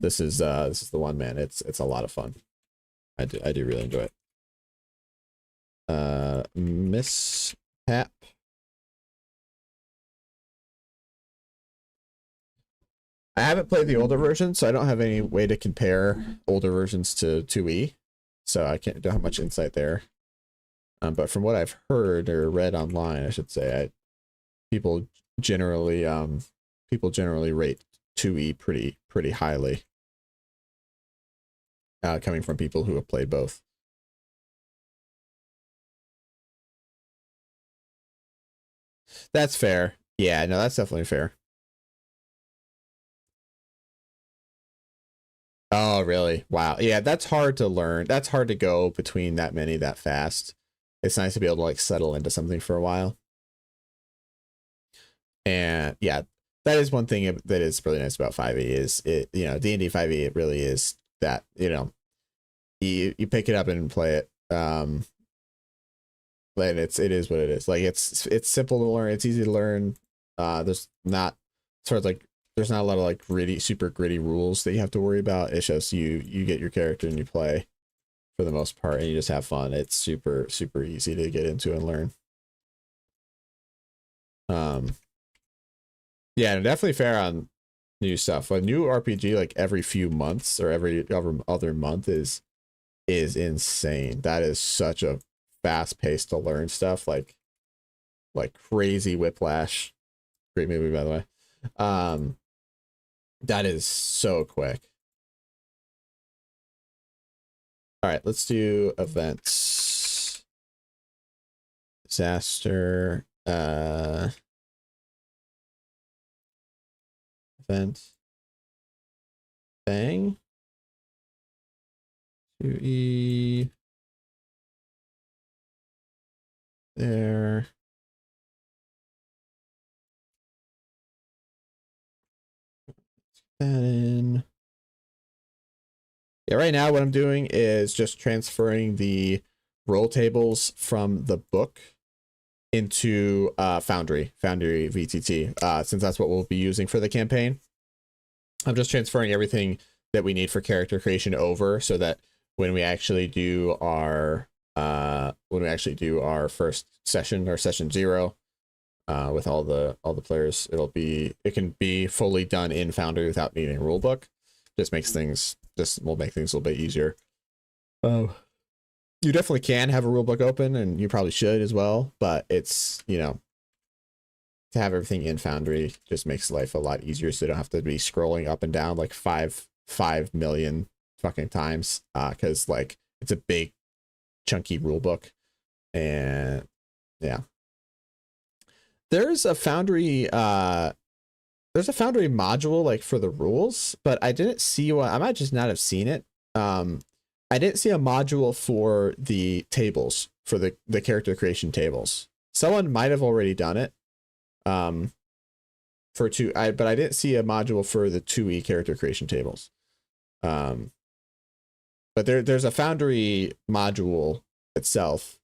This is the one, man. It's a lot of fun. I do really enjoy it. Mishap. I haven't played the older version, so I don't have any way to compare older versions to 2e. So I don't have much insight there. But from what I've heard or read online, I should say, people generally rate 2e pretty highly. Coming from people who have played both. That's fair. Yeah, no, that's definitely fair. Oh, really? Wow. Yeah, that's hard to learn. That's hard to go between that many that fast. It's nice to be able to like settle into something for a while. And yeah, that is one thing that is really nice about 5e is it, D&D 5e, it really is that, you pick it up and play it. And it is what it is. Like it's simple to learn. It's easy to learn. There's not there's not a lot of like super gritty rules that you have to worry about. It's just you get your character and you play for the most part, and you just have fun. It's super easy to get into and learn. Yeah, definitely fair on new stuff. A new RPG like every few months or every other month is insane. That is such a fast pace to learn stuff, like crazy. Whiplash, great movie, by the way. That is so quick. All right, let's do events. Disaster. Event. Bang. 2E. There. That in. Yeah, right now what I'm doing is just transferring the roll tables from the book into Foundry VTT, since that's what we'll be using for the campaign. I'm just transferring everything that we need for character creation over so that when we actually do our first session, or session 0, with all the players, it can be fully done in Foundry without needing a rule book. Will make things a little bit easier. You definitely can have a rule book open, and you probably should as well, but it's, to have everything in Foundry just makes life a lot easier, so you don't have to be scrolling up and down like 5 million fucking times, because like it's a big chunky rule book. And yeah, there's a Foundry module like for the rules, but I didn't see one. I might just not have seen it. I didn't see a module for the tables, for the character creation tables. Someone might have already done it. But I didn't see a module for the 2E character creation tables. But there's a Foundry module itself,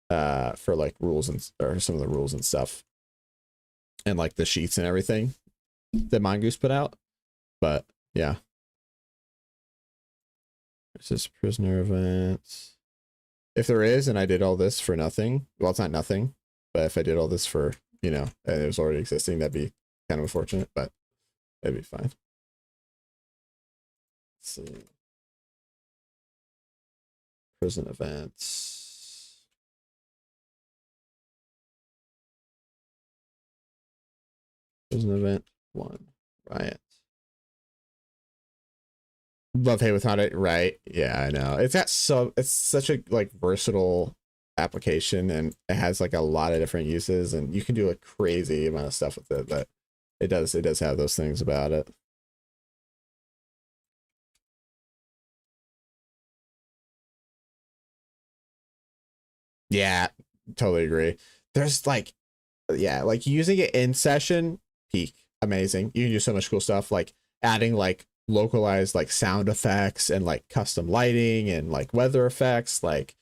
for like rules or some of the rules and stuff, and like the sheets and everything that Mongoose put out. But yeah, this is prisoner events. If there is, and I did all this for nothing, well, it's not nothing, but if I did all this for, and it was already existing, that'd be kind of unfortunate, but it'd be fine. Let's see. Prison events. Prison event 1. Riot. Love Hay without it, right? Yeah, I know. It's such a like versatile application, and it has like a lot of different uses, and you can do a crazy amount of stuff with it, but it does have those things about it. Yeah, totally agree. There's like, yeah, like using it in session, peak, amazing. You can do so much cool stuff, like adding like localized like sound effects and like custom lighting and like weather effects, like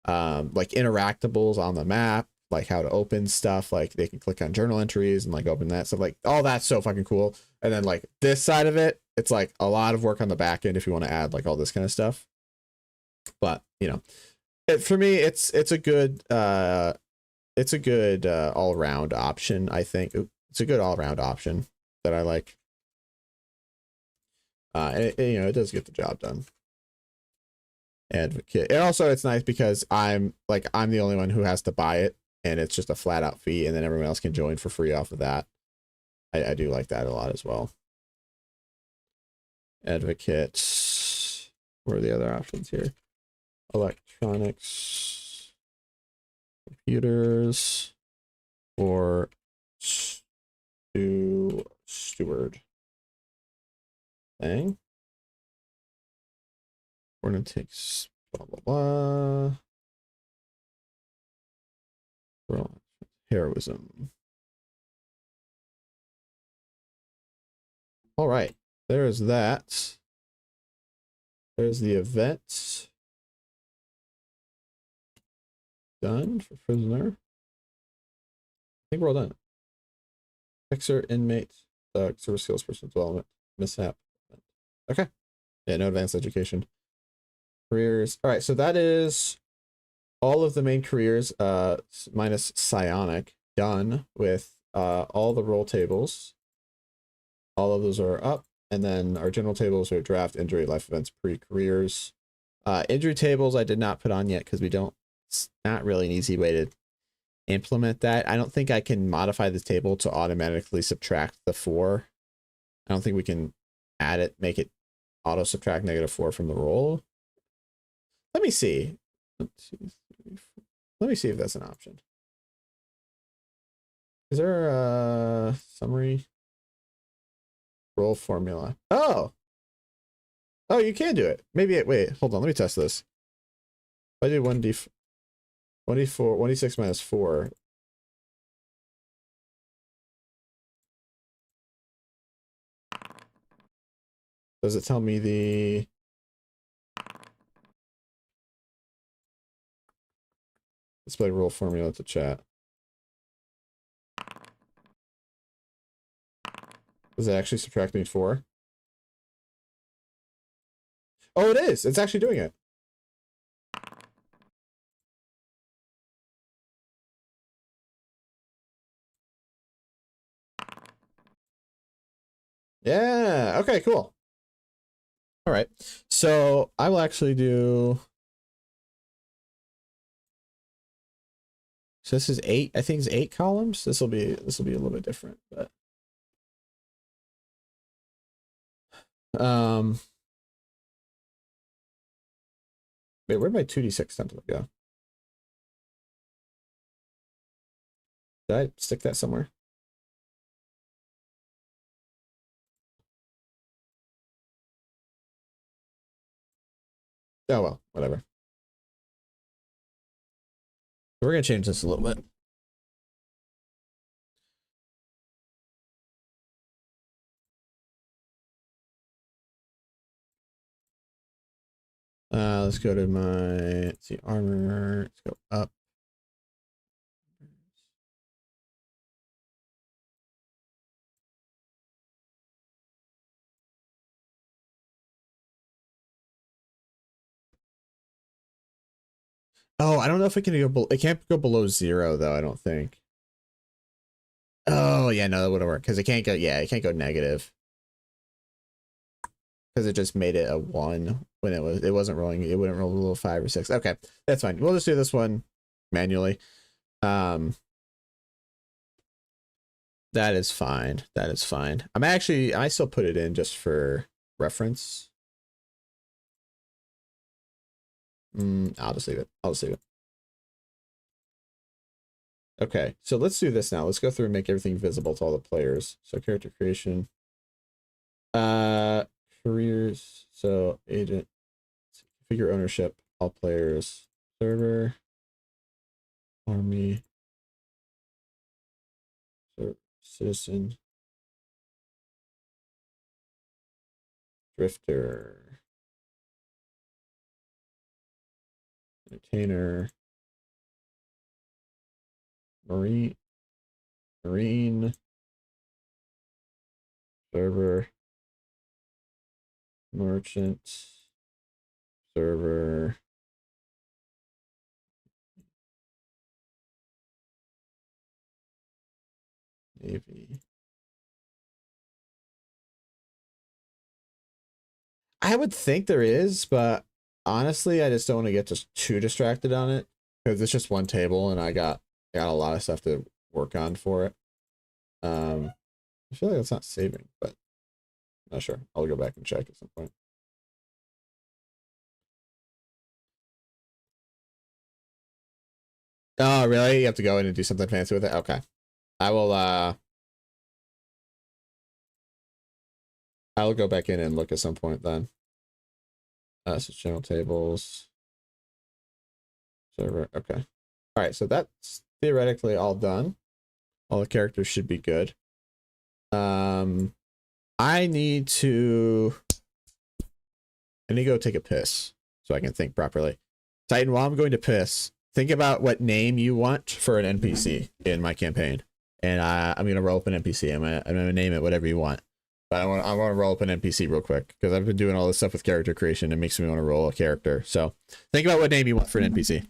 interactables on the map, like how to open stuff, like they can click on journal entries and like open that stuff, like all that's so fucking cool. And then like this side of it, it's like a lot of work on the back end if you want to add like all this kind of stuff. But for me, it's a good all-around option. I think it's a good all-around option that I like. And it does get the job done. Advocate. And also it's nice because I'm the only one who has to buy it, and it's just a flat out fee, and then everyone else can join for free off of that. I do like that a lot as well. Advocate. What are the other options here? Electronics, computers, or steward. Thing. We're gonna take blah blah blah. Heroism. All right, there's that. There's the event. Done for prisoner. I think we're all done. Fixer, inmate, service skills, personal development, mishap. Okay. Yeah, no advanced education. Careers. All right, so that is all of the main careers, minus psionic, done with all the role tables. All of those are up, and then our general tables are draft, injury, life events, pre-careers. Injury tables I did not put on yet because it's not really an easy way to implement that. I don't think I can modify the table to automatically subtract the 4. I don't think we can add it, make it auto subtract -4 from the roll. Let me see. Let me see if that's an option. Is there a summary roll formula? Oh, Oh, you can do it. Maybe it, wait, hold on. Let me test this. If I do 1d4, 1d6 minus 4. Does it tell me the... display rule formula to chat? Is it actually subtracting 4? Oh, it is. It's actually doing it. Yeah. Okay, cool. All right. So I will actually do... So this is 8. I think it's 8 columns. This will be a little bit different, but wait, where'd my 2d6 template go? Did I stick that somewhere? Oh well, whatever. We're gonna change this a little bit. Let's go to my, let's see, armor. Let's go up. Oh, I don't know if it can go below, it can't go below 0 though, I don't think. Oh yeah, no, that wouldn't work because it can't go, yeah, it can't go negative. Because it just made it a 1 when it wasn't rolling, it wouldn't roll below 5 or 6. Okay, that's fine. We'll just do this one manually. That is fine. That is fine. I still put it in just for reference. I'll just leave it. I'll just leave it. Okay, so let's do this now. Let's go through and make everything visible to all the players. So character creation. Careers. So agent. Figure ownership. All players. Server. Army. Citizen. Drifter. Entertainer. Marine. Server. Merchant. Server. Navy. I would think there is, but honestly, I just don't want to get just too distracted on it because it's just one table and I got a lot of stuff to work on for it. I feel like it's not saving, but I'm not sure. I'll go back and check at some point. Oh, really? You have to go in and do something fancy with it? Okay. I will go back in and look at some point then. So channel tables. Server. Okay. All right, so that's theoretically all done. All the characters should be good. I need to go take a piss so I can think properly. Titan, while I'm going to piss, think about what name you want for an NPC in my campaign. And I'm going to roll up an NPC. I'm gonna name it whatever you want. But I want to roll up an NPC real quick because I've been doing all this stuff with character creation. It makes me want to roll a character. So think about what name you want for an NPC.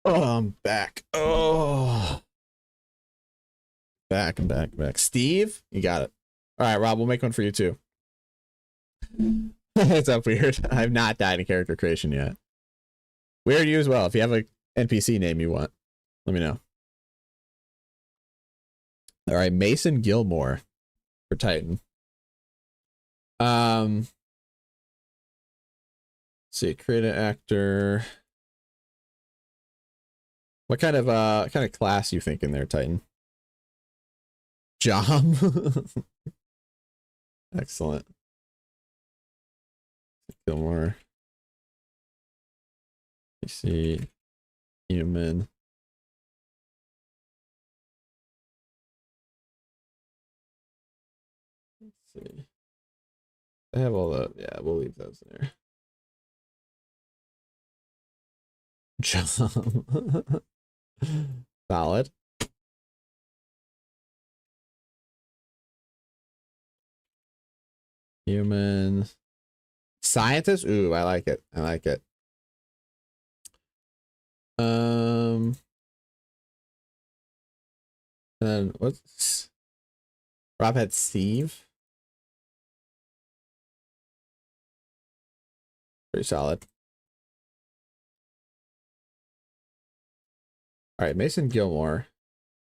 Oh, I'm back. Oh, back and back and back. Steve, you got it. All right, Rob, we'll make one for you too. It's up weird. I've not died in character creation yet. Weird you as well. If you have a NPC name you want, let me know. All right, Mason Gilmore for Titan. Let's see, create an actor. What kind of class you thinking there, Titan? Jom. Excellent. Gilmore. You see, human. Let's see. I have all the, yeah, we'll leave those there. Jom. Solid. Human. Scientist. Ooh, I like it. I like it. And what's Rob had Steve? Pretty solid. All right, Mason Gilmore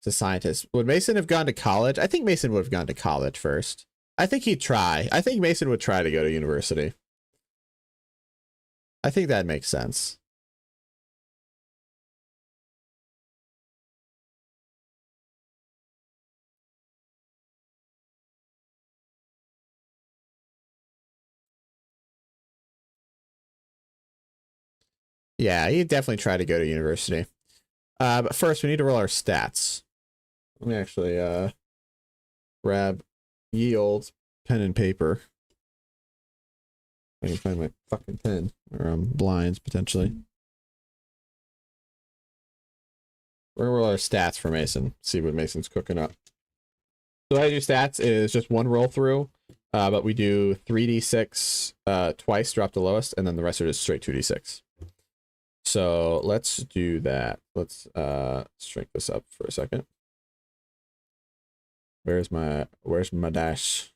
is a scientist. Would Mason have gone to college? I think Mason would have gone to college first. I think he'd try. I think Mason would try to go to university. I think that makes sense. Yeah, he'd definitely try to go to university. But first, we need to roll our stats. Let me actually grab ye old pen and paper. I can find my fucking pen, or blinds potentially. We're gonna roll our stats for Mason. See what Mason's cooking up. So how I do stats is just one roll through, but we do 3d6 twice, drop the lowest, and then the rest are just straight 2d6. So let's do that. Let's shrink this up for a second. Where's my dash?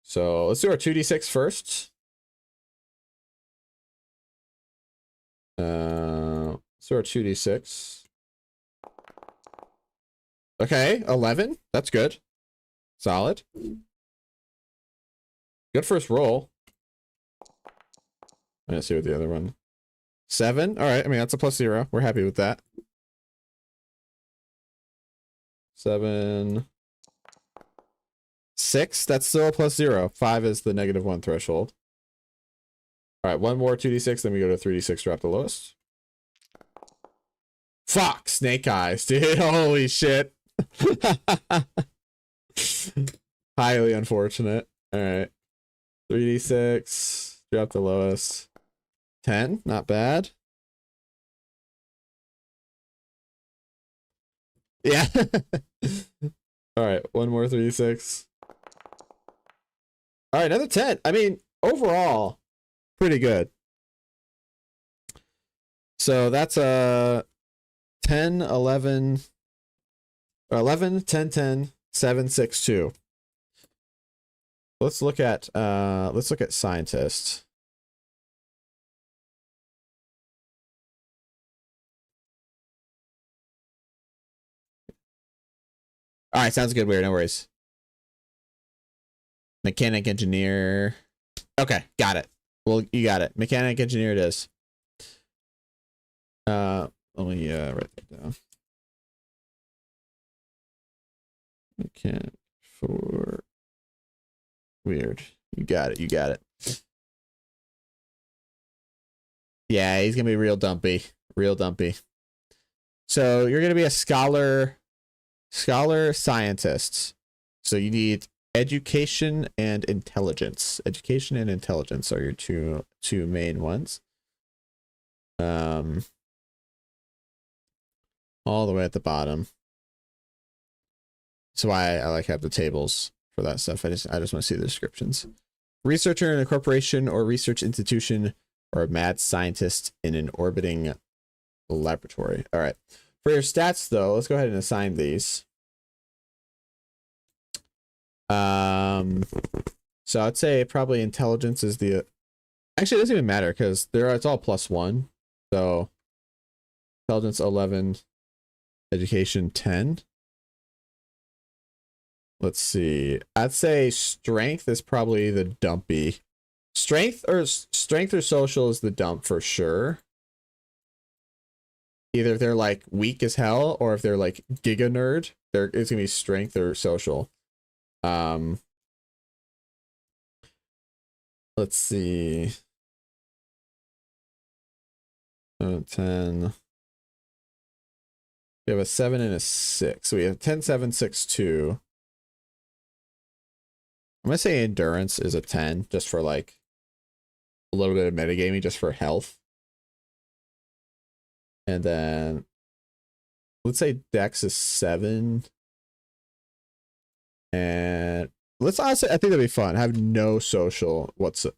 So let's do our 2d6 first. So our 2d6. Okay, 11. That's good. Solid. Good first roll. Let's see what the other one. 7. All right. I mean, that's a +0. We're happy with that. 7. 6. That's still a +0. 5 is the -1 threshold. All right. One more 2d6. Then we go to 3d6. Drop the lowest. Fuck. Snake eyes, dude. Holy shit. Highly unfortunate. All right. 3d6. Drop the lowest. 10, not bad. Yeah. All right, one more 3d6. All right, another 10. I mean, overall, pretty good. So that's a 10, 11, 10, 10, 7, 6, 2. Let's look at scientist. All right, sounds good. Weird, no worries. Mechanic engineer. Okay, got it. Well, you got it. Mechanic engineer it is. Let me write that down. Mechanic for weird. You got it. You got it. Yeah, he's gonna be real dumpy. Real dumpy. So you're gonna be a scholar scientist. So you need education and intelligence. Education and intelligence are your two main ones. All the way at the bottom. So I like have the tables for that stuff. I just want to see the descriptions. Researcher in a corporation or research institution, or a mad scientist in an orbiting laboratory. All right. For your stats, though, let's go ahead and assign these. So I'd say probably intelligence is the. Actually, it doesn't even matter because it's all +1. So intelligence 11, education 10. Let's see. I'd say strength is probably the dumpy. Strength or social is the dump for sure. Either they're like weak as hell, or if they're like giga nerd, it's gonna be strength or social. Let's see. 10. We have a 7 and a 6. So we have 10, 7, 6, 2. I'm gonna say endurance is a 10, just for like a little bit of metagaming, just for health. And then let's say Dex is 7. And let's honestly, I think that'd be fun. Have no social whatsoever.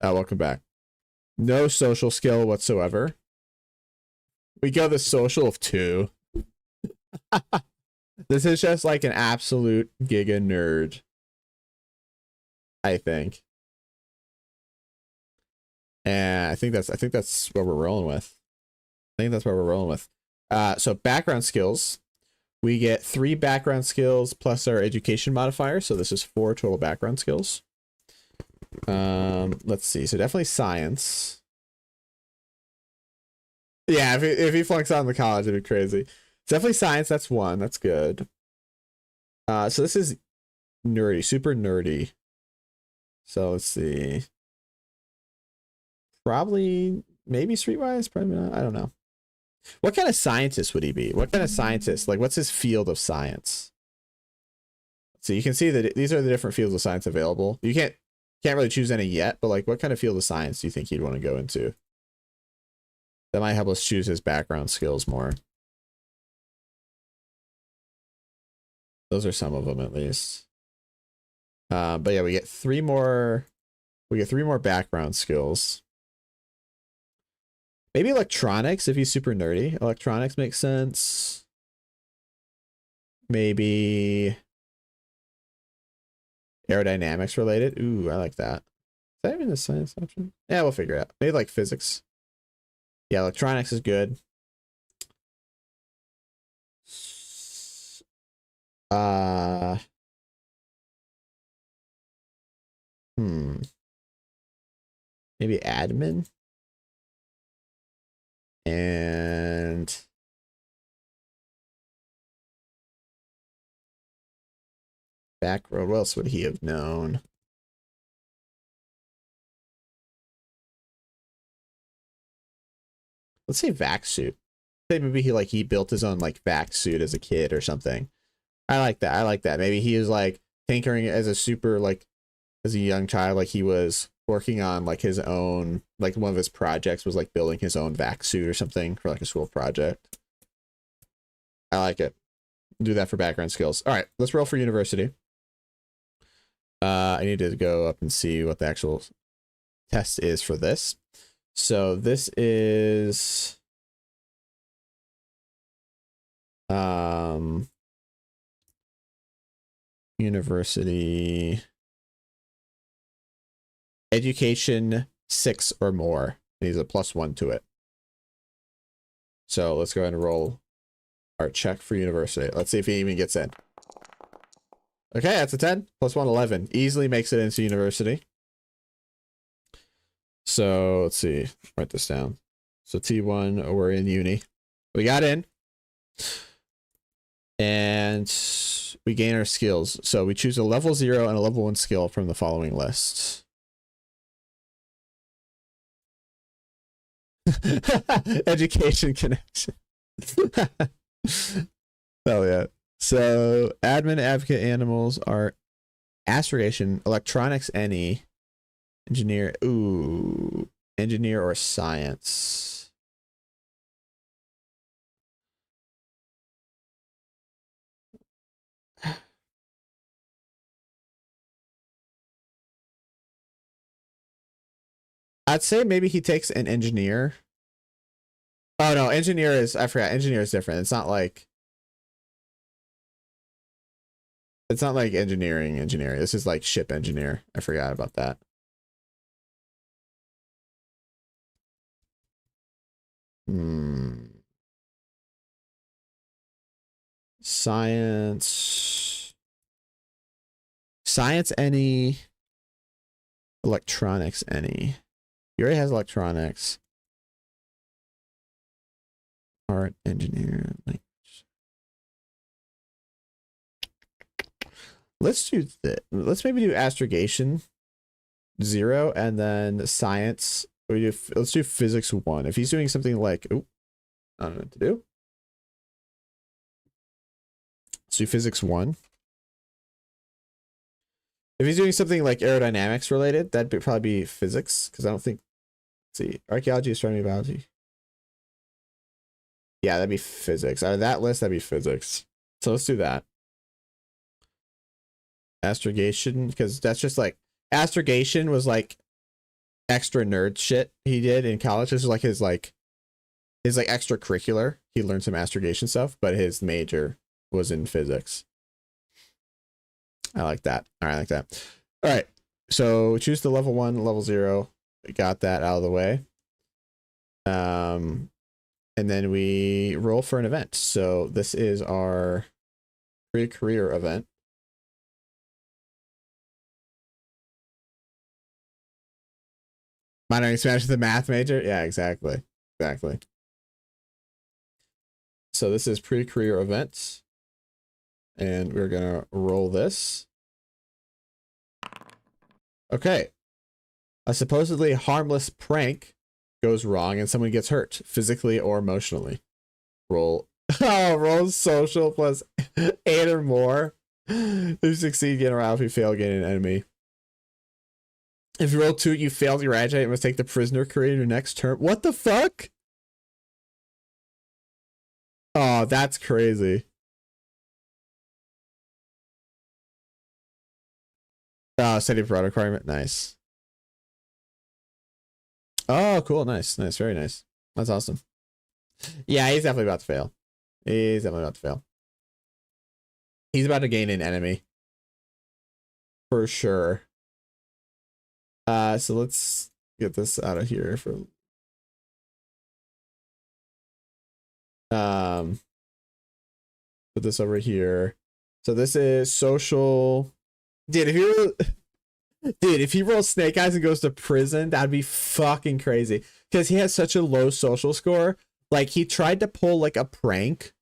Welcome back. No social skill whatsoever. We go the social of 2. This is just like an absolute giga nerd, I think. And I think that's what we're rolling with. So background skills. We get 3 background skills plus our education modifier. So this is 4 total background skills. Let's see. So definitely science. Yeah, if he flunks out in the college, it'd be crazy. Definitely science. That's 1. That's good. So this is nerdy, super nerdy. So let's see. Probably, maybe streetwise, probably not. I don't know. What kind of scientist would he be? What kind of scientist? Like, what's his field of science? So you can see that these are the different fields of science available. You can't really choose any yet, but like, what kind of field of science do you think he'd want to go into? That might help us choose his background skills more. Those are some of them, at least. But yeah, we get 3 more. We get 3 more background skills. Maybe electronics if he's super nerdy. Electronics makes sense. Maybe aerodynamics related. Ooh, I like that. Is that even a science option? Yeah, we'll figure it out. Maybe like physics. Yeah, electronics is good. Maybe admin. And back road. What else would he have known? Let's say vac suit. Maybe he built his own like vac suit as a kid or something. I like that. I like that. Maybe he was like tinkering as a super like as a young child, like he was working on like his own, like one of his projects was like building his own vac suit or something for like a school project. I like it. Do that for background skills. All right, let's roll for university. I need to go up and see what the actual test is for this. So this is university education 6 or more. Needs a +1 to it. So let's go ahead and roll our check for university. Let's see if he even gets in. Okay, that's a 10. +1, 11. Easily makes it into university. So let's see. Write this down. So T1, we're in uni. We got in. And we gain our skills. So we choose a level 0 and a level 1 skill from the following list. Education connection. Oh yeah. So admin, advocate, animals are aspiration, electronics, any engineer. Ooh, engineer or science. I'd say maybe he takes an engineer Oh no, engineer is, I forgot, engineer is different. It's not like engineering. This is like ship engineer. I forgot about that. Science. Science any. Electronics any. He already has electronics. Art, engineer, language. Let's do that. Let's maybe do astrogation 0 and then science. Let's do physics 1. If he's doing something like, oh, I don't know what to do. Let's do physics 1. If he's doing something like aerodynamics related, that'd probably be physics, because I don't think, let's see, archaeology, astronomy, biology. Yeah, that'd be physics. Out of that list, that'd be physics. So let's do that. Astrogation, because that's just like, astrogation was like extra nerd shit he did in college. This is like his extracurricular. He learned some astrogation stuff, but his major was in physics. I like that. All right, I like that. All right, so choose the level 1, level 0. We got that out of the way. And then we roll for an event. So this is our career event. Minor expansion to the math major? Yeah, exactly. Exactly. So this is pre-career events. And we're going to roll this. Okay. A supposedly harmless prank goes wrong and someone gets hurt, physically or emotionally. Roll. Oh, roll social plus 8 or more. If you succeed, gain a round. If you fail, gain an enemy. If you roll 2, you fail to graduate and must take the prisoner career in your next term. What the fuck? Oh, that's crazy. Oh, study abroad requirement. Nice. Oh, cool. Nice. Nice. Very nice. That's awesome. Yeah, he's definitely about to fail. He's definitely about to fail. He's about to gain an enemy. For sure. So let's get this out of here for put this over here. So this is social. Dude, if he rolls snake eyes and goes to prison, that'd be fucking crazy. Because he has such a low social score. Like, he tried to pull like a prank,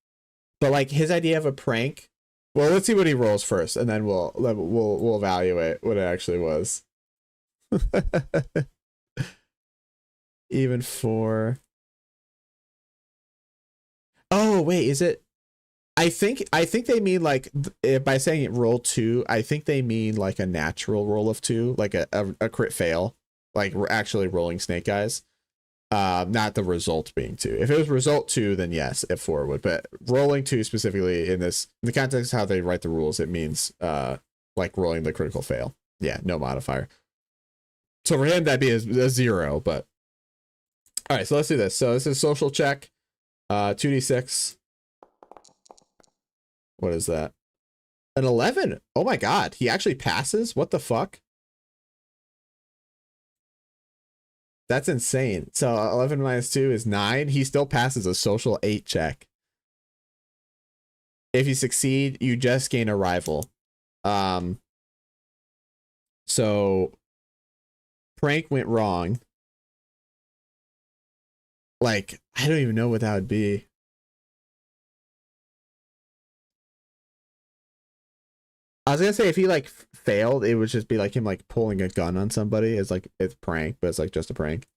but like his idea of a prank. Well, let's see what he rolls first, and then we'll evaluate what it actually was. Even 4. Oh wait, is it? I think they mean like by saying it roll 2. I think they mean like a natural roll of 2, like a crit fail, like we're actually rolling snake eyes. Not the result being 2. If it was result 2, then yes, F4 would. But rolling 2 specifically in the context of how they write the rules, it means like rolling the critical fail. Yeah, no modifier. So for him, that'd be a 0. But all right, so let's do this. So this is social check, 2d6. What is that? An 11. Oh my god, he actually passes. What the fuck? That's insane. So 11 minus 2 is 9. He still passes a social 8 check. If you succeed, you just gain a rival. So prank went wrong. Like, I don't even know what that would be. I was gonna say if he like failed, it would just be like him like pulling a gun on somebody. It's like it's prank, but it's like just a prank.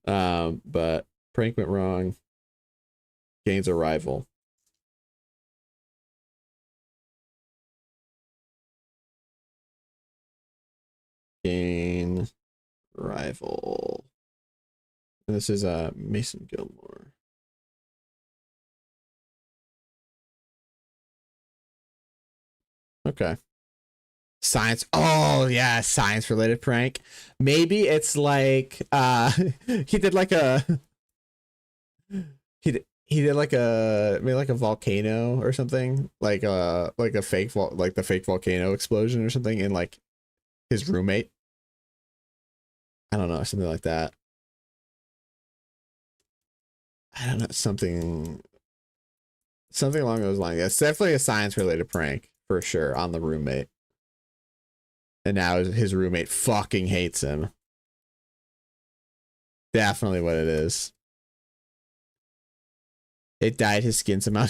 But prank went wrong. Gains a rival. Gain rival. And this is Mason Gilmore. Okay. Science. Oh yeah, science related prank. Maybe it's like he did like a he did like a maybe like a volcano or something, like a fake like the fake volcano explosion or something in like his roommate. I don't know, something like that. I don't know, something along those lines. It's definitely a science related prank for sure on the roommate. And now his roommate fucking hates him. Definitely what it is. It dyed his skin somehow.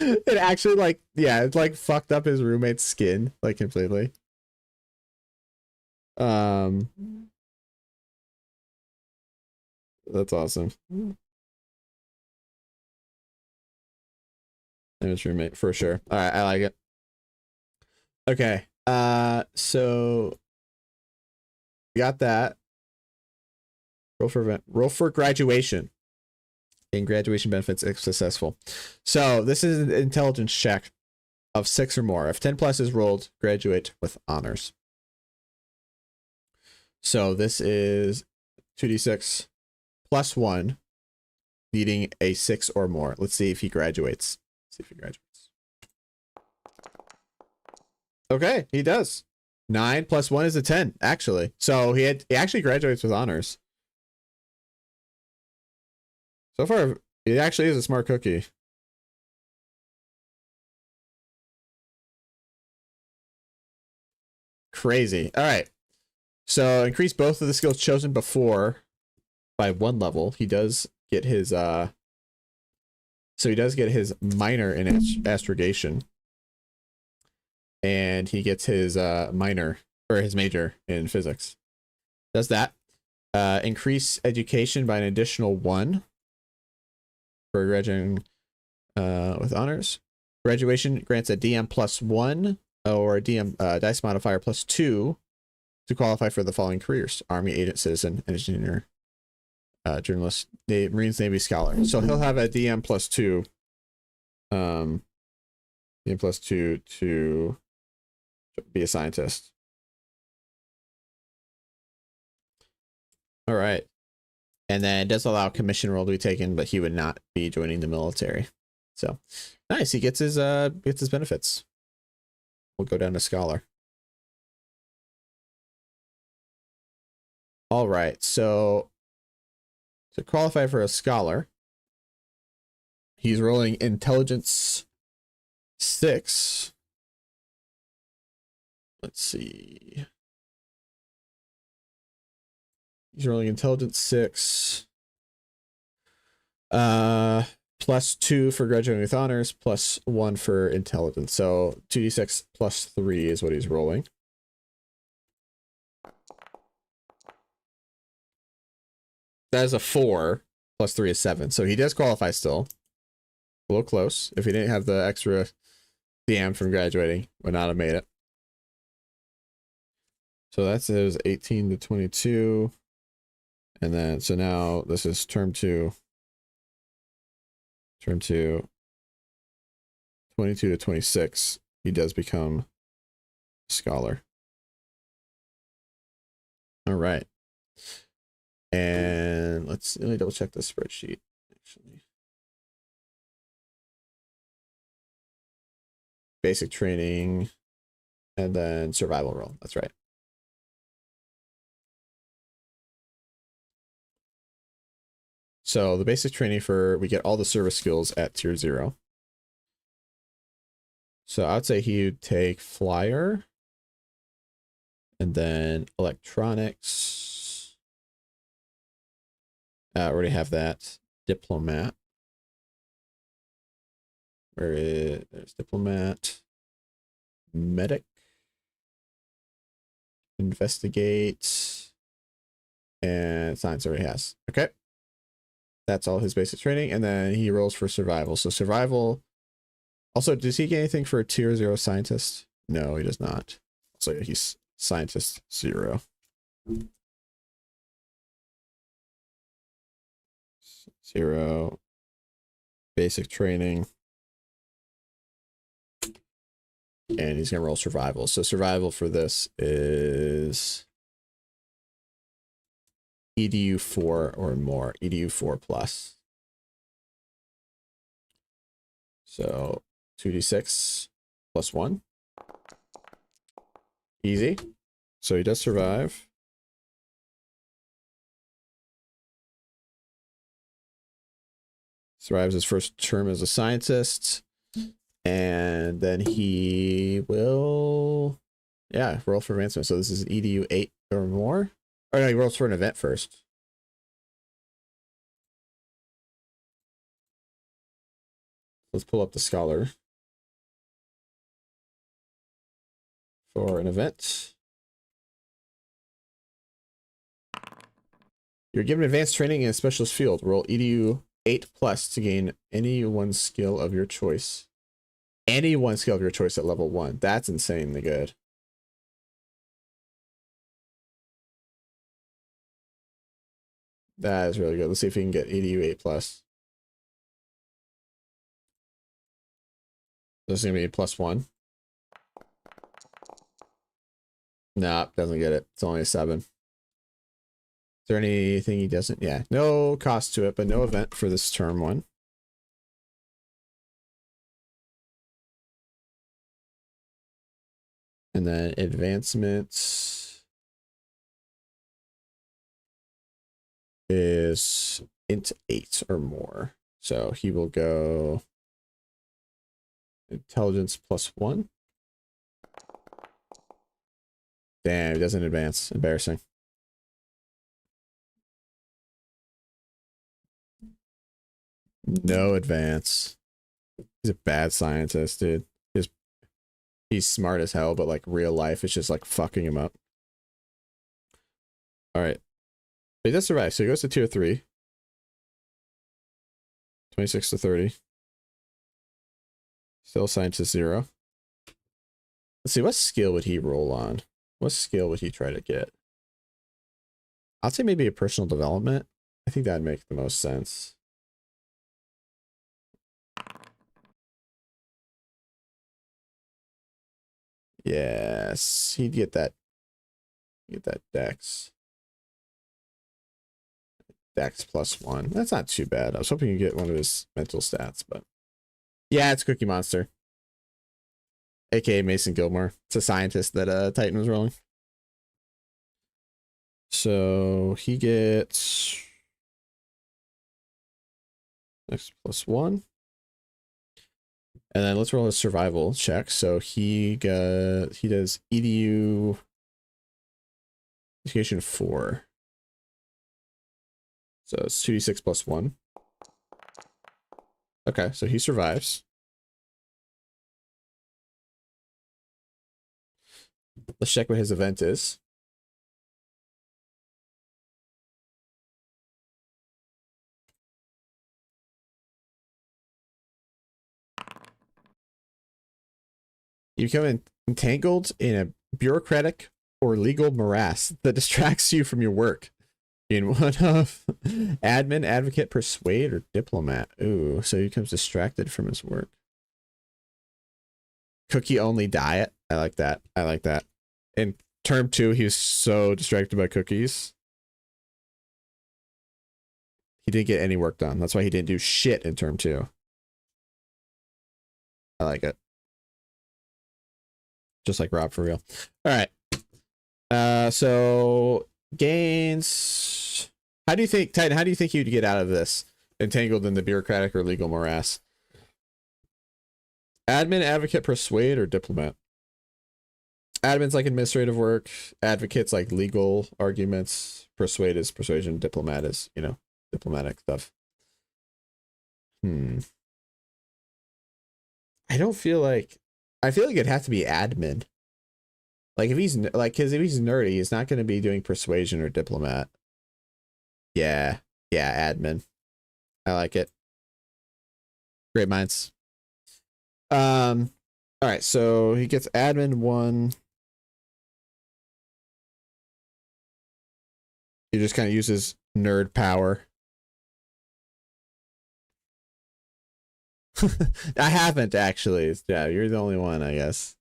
It actually like, yeah, it like fucked up his roommate's skin like completely. That's awesome. And his roommate for sure. All right, I like it. Okay. So we got that. Roll for graduation. In graduation benefits if successful. So this is an intelligence check of 6 or more. If 10 plus is rolled, graduate with honors. So this is 2d6 plus 1, needing a 6 or more. Let's see if he graduates. Okay, he does. 9 plus 1 is a 10, actually. So he actually graduates with honors. So far, he actually is a smart cookie. Crazy. All right. So increase both of the skills chosen before by 1 level. He does get his so he does get his minor in astrogation. And he gets his minor or his major in physics. Does that. Increase education by an additional 1 for graduating with honors. Graduation grants a DM plus 1 or a DM dice modifier plus 2 to qualify for the following careers: Army, agent, citizen, engineer, journalist, Marines, Navy, scholar. So he'll have a DM plus 2. DM plus 2 to be a scientist. All right. And then it does allow commission roll to be taken, but he would not be joining the military. So nice. He gets his benefits. We'll go down to scholar. All right. So to qualify for a scholar, he's rolling intelligence 6. Let's see. He's rolling intelligence 6. Plus 2 for graduating with honors, plus 1 for intelligence. So 2d6 plus 3 is what he's rolling. That is a 4. Plus 3 is 7. So he does qualify still. A little close. If he didn't have the extra DM from graduating, would not have made it. So that's his 18 to 22. And then, so now this is term 2. Term 2. 22 to 26. He does become a scholar. All right. And let me double check the spreadsheet, actually. Basic training, and then survival roll. That's right. So the basic training we get all the service skills at tier 0. So I'd say he would take flyer, and then electronics. I already have that. Diplomat. There's diplomat. Medic. Investigate. And science already has. Okay. That's all his basic training. And then he rolls for survival. So survival. Also, does he get anything for a tier 0 scientist? No, he does not. So he's scientist 0. 0. Basic training. and he's gonna roll survival. So survival for this is EDU 4 or more, EDU 4 plus. So 2d6 plus 1. Easy. So he does survive. Survives his first term as a scientist. And then he will, yeah, roll for advancement. So this is an EDU 8 or more. Or no, he rolls for an event first. Let's pull up the scholar for an event. You're given advanced training in a specialist field. Roll EDU 8 plus to gain any one skill of your choice. Any one skill of your choice at level 1. That's insanely good. That is really good. Let's see if we can get EDU 8 plus. This is going to be plus 1. Nah, doesn't get it. It's only a 7. Is there anything he doesn't? Yeah, no cost to it, but no event for this term 1. And then advancement is int 8 or more. So he will go intelligence plus 1. Damn, he doesn't advance. Embarrassing. No advance. He's a bad scientist, dude. He's smart as hell, but like real life is just like fucking him up. All right. But he does survive. So he goes to tier 3. 26 to 30. Still scientist 0. Let's see, what skill would he roll on? What skill would he try to get? I'll say maybe a personal development. I think that'd make the most sense. Yes, he'd get that. Get that dex. Dex plus 1. That's not too bad. I was hoping you get one of his mental stats, but yeah, it's Cookie Monster, aka Mason Gilmore. It's a scientist that Titan was rolling. So he gets Dex plus 1. And then let's roll a survival check. So he does EDU education 4. So it's 2d6 plus 1. Okay, so he survives. Let's check what his event is. You become entangled in a bureaucratic or legal morass that distracts you from your work. In one of admin, advocate, persuade, or diplomat. Ooh, so he becomes distracted from his work. Cookie only diet. I like that. I like that. In term 2, he was so distracted by cookies. He didn't get any work done. That's why he didn't do shit in term 2. I like it. Just like Rob, for real. All right. So gains. How do you think, Titan? How do you think you'd get out of this? Entangled in the bureaucratic or legal morass. Admin, advocate, persuade, or diplomat? Admin's like administrative work. Advocate's like legal arguments. Persuade is persuasion. Diplomat is, you know, diplomatic stuff. I don't feel like. I feel like it'd have to be admin. Like if he's like, because if he's nerdy, he's not going to be doing persuasion or diplomat. Yeah, admin. I like it. Great minds. All right, so he gets admin 1. He just kind of uses nerd power. I haven't actually. Yeah, you're the only one, I guess.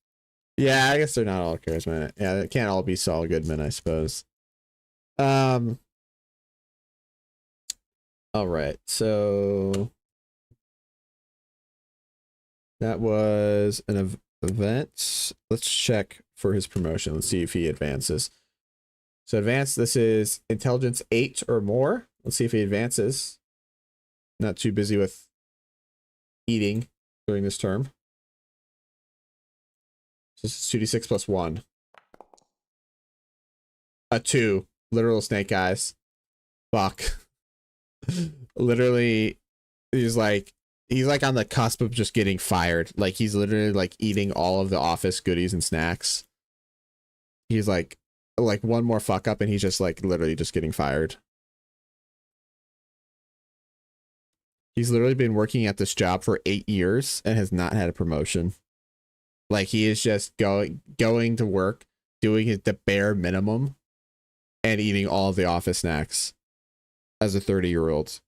Yeah, I guess they're not all charismatic. Yeah, they can't all be Saul Goodman, I suppose. All right, so that was an event. Let's check for his promotion. Let's see if he advances. So advanced, this is intelligence 8 or more. Let's see if he advances. Not too busy with eating during this term. So this is 2d6 plus 1. A 2. Literal snake eyes. Fuck. Literally, he's like on the cusp of just getting fired. Like he's literally like eating all of the office goodies and snacks. He's like one more fuck up and he's just like literally just getting fired. He's literally been working at this job for 8 years and has not had a promotion. Like he is just going to work, doing the bare minimum and eating all of the office snacks as a 30-year-old.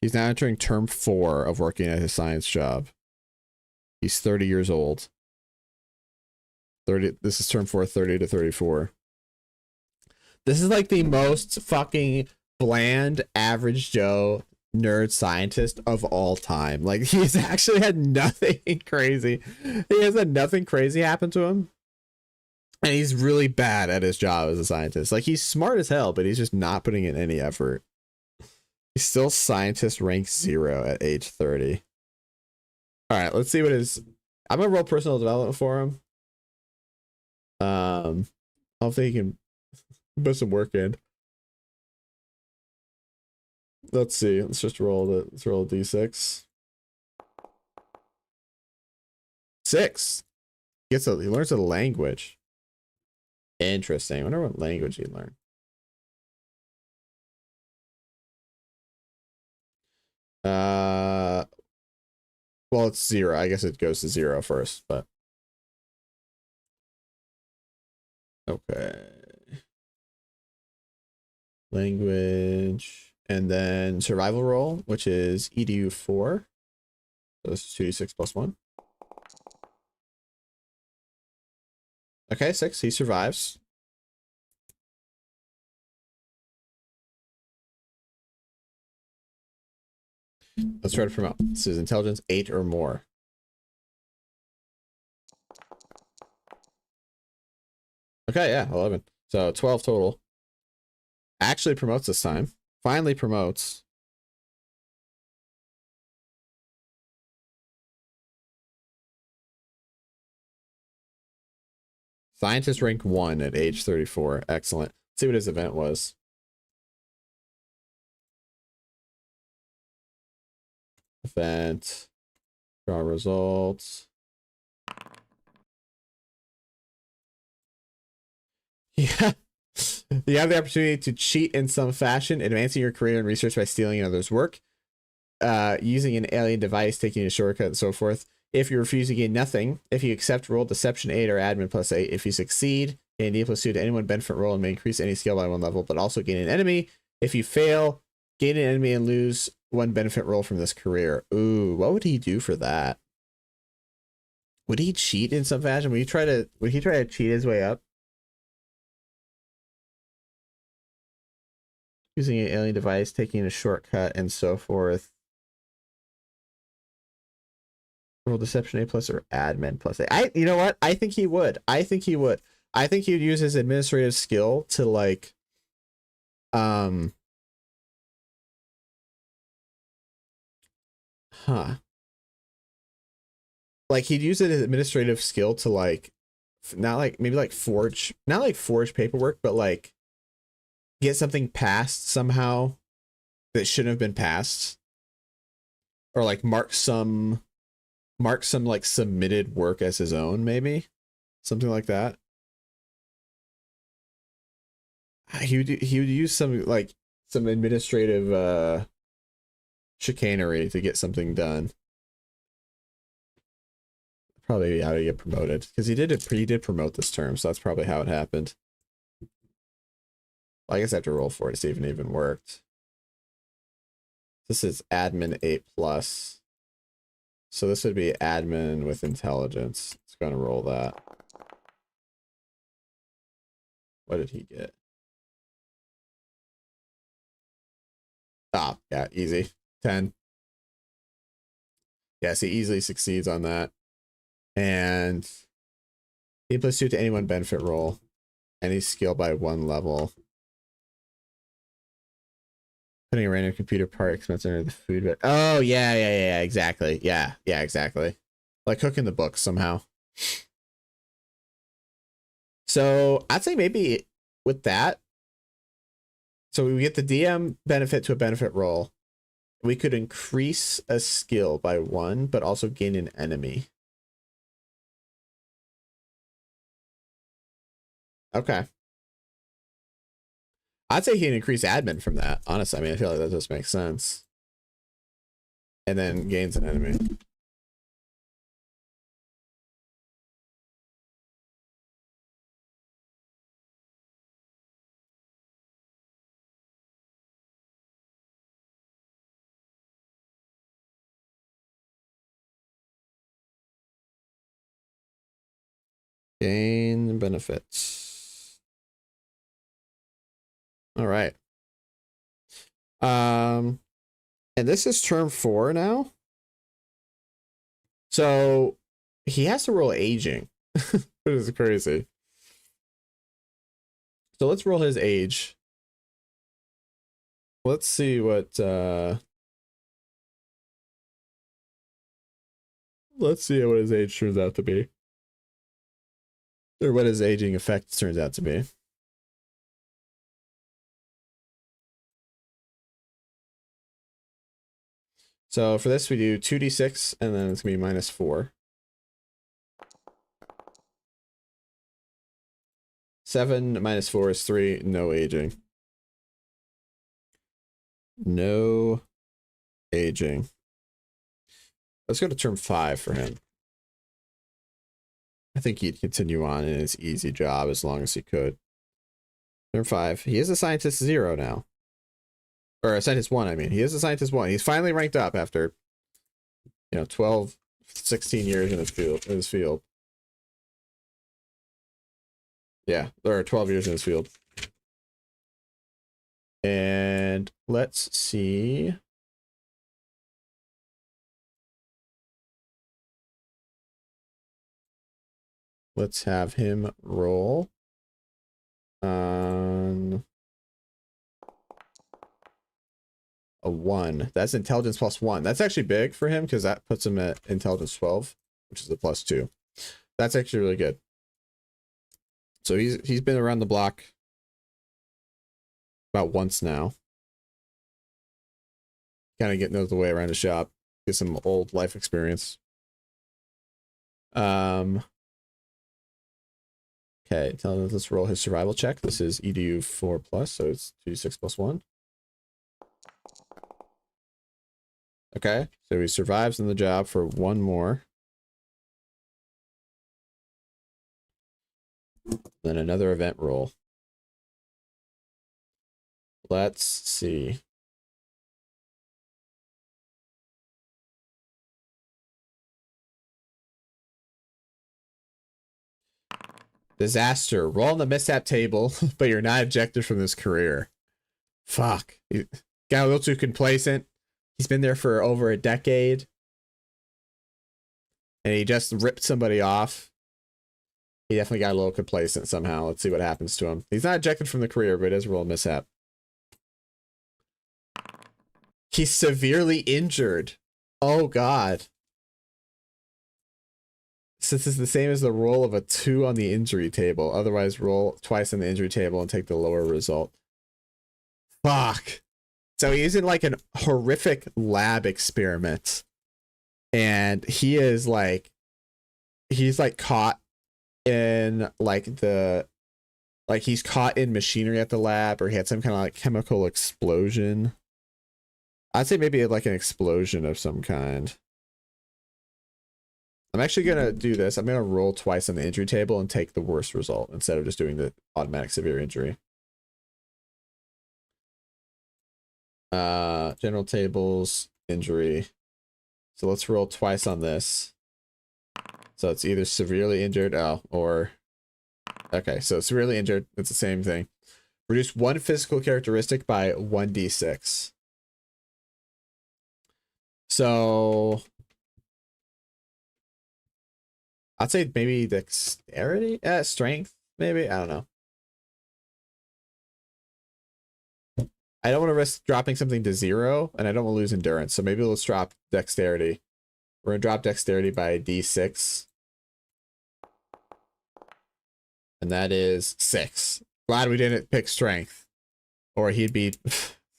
He's now entering term 4 of working at his science job. He's 30 years old. 30. This is term 4, 30 to 34. This is like the most fucking bland, average Joe nerd scientist of all time. Like he's actually had nothing crazy. He has had nothing crazy happen to him. And he's really bad at his job as a scientist. Like he's smart as hell, but he's just not putting in any effort. He's still scientist rank 0 at age 30. All right, let's see what his... I'm gonna roll personal development for him. Hopefully he can put some work in. Let's see. Let's just roll it. Let's roll a d6. 6. He learns a language. Interesting. I wonder what language he learned. Well, it's 0. I guess it goes to 0 first, but okay. Language, and then survival roll, which is edu 4. So this is 2d6 plus 1. Okay, 6. He survives. Let's try to promote. This is intelligence 8 or more. Okay, yeah, 11. So 12 total. Actually promotes this time. Finally promotes. Scientist rank 1 at age 34. Excellent. Let's see what his event was. Event. Draw results. Yeah. You have the opportunity to cheat in some fashion, advancing your career and research by stealing another's work, using an alien device, taking a shortcut, and so forth. If you refuse, you gain nothing. If you accept, roll deception 8 or admin plus 8. If you succeed, gain D plus 2 to any one benefit roll and may increase any skill by 1 level, but also gain an enemy. If you fail, gain an enemy and lose 1 benefit roll from this career. Ooh, what would he do for that? Would he cheat in some fashion? Would he try to cheat his way up? Using an alien device, taking a shortcut, and so forth. Roll deception 8 plus or admin plus 8. You know what? I think he would. I think he would use his administrative skill to like like he'd use his administrative skill to like forge paperwork, but like get something passed somehow that shouldn't have been passed, or like mark some like submitted work as his own, maybe something like that. He would use some administrative chicanery to get something done. Probably how to get promoted, because he did promote this term, so that's probably how it happened. Well, I guess I have to roll for it to see if it even worked. This is admin 8 plus. So this would be admin with intelligence. Let's go and roll that. What did he get? Ah, yeah, easy. 10. Yes, he easily succeeds on that. And he +2 to any one benefit roll. Any skill by 1 level. Putting a random computer part expense under the food. But oh yeah, exactly. Yeah, exactly. Like cooking the books somehow. So I'd say maybe with that. So we get the DM benefit to a benefit roll. We could increase a skill by 1, but also gain an enemy. Okay. I'd say he can increase admin from that. Honestly, I mean, I feel like that just makes sense. And then gains an enemy. Gain benefits. All right. And this is turn 4 now. So he has to roll aging. Which is crazy. So let's roll his age. Let's see what his age turns out to be. Or what his aging effect turns out to be. So for this we do 2d6 and then it's gonna be -4. 7 -4 is 3, no aging. No aging. Let's go to turn 5 for him. I think he'd continue on in his easy job as long as he could. Turn 5. He is a scientist 0 now. Or a scientist 1, I mean. He is a scientist 1. He's finally ranked up after, 12, 16 years in his field. Yeah, there are 12 years in his field. And let's see. Let's have him roll on a 1. That's intelligence +1. That's actually big for him because that puts him at intelligence 12, which is a +2. That's actually really good. So he's been around the block about once now. Kind of knows the way around the shop. Get some old life experience. Okay, let's roll his survival check. This is EDU 4+, so it's 2d6 +1. Okay, so he survives in the job for 1 more. Then another event roll. Let's see. Disaster. Roll on the mishap table, but you're not ejected from this career. Fuck. Got a little too complacent. He's been there for over a decade. And he just ripped somebody off. He definitely got a little complacent somehow. Let's see what happens to him. He's not ejected from the career, but it is a roll mishap. He's severely injured. Oh, God. Since it's the same as the roll of a 2 on the injury table. Otherwise, roll twice on the injury table and take the lower result. Fuck. So he's in like an horrific lab experiment. And he's like caught in he's caught in machinery at the lab, or he had some kind of like chemical explosion. I'd say maybe like an explosion of some kind. I'm actually gonna do this. I'm gonna roll twice on the injury table and take the worst result instead of just doing the automatic severe injury. General tables, injury. So let's roll twice on this. So it's either severely injured, or Okay, so severely injured. It's the same thing. Reduce one physical characteristic by 1d6. So I'd say maybe dexterity, strength, maybe. I don't know. I don't want to risk dropping something to 0, and I don't want to lose endurance. So maybe let's drop dexterity. We're gonna drop dexterity by d6, and that is 6. Glad we didn't pick strength, or he'd be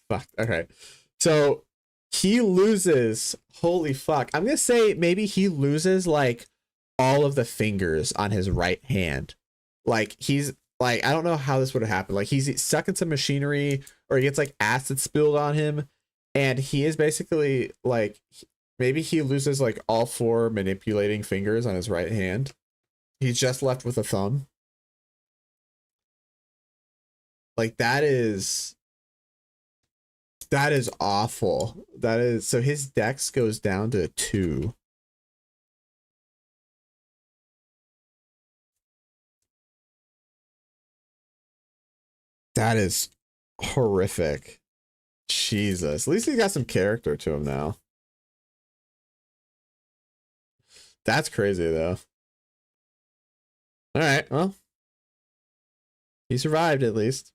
fucked. Okay, so he loses. Holy fuck! I'm gonna say maybe he loses like all of the fingers on his right hand. Like he's like, I don't know how this would have happened. Like he's stuck in some machinery, or he gets like acid spilled on him, and he is basically like, maybe he loses like all 4 manipulating fingers on his right hand. He's just left with a thumb. Like that is awful. That is, so his dex goes down to 2. That is horrific. Jesus. At least he got some character to him now. That's crazy though. All right, well, he survived at least.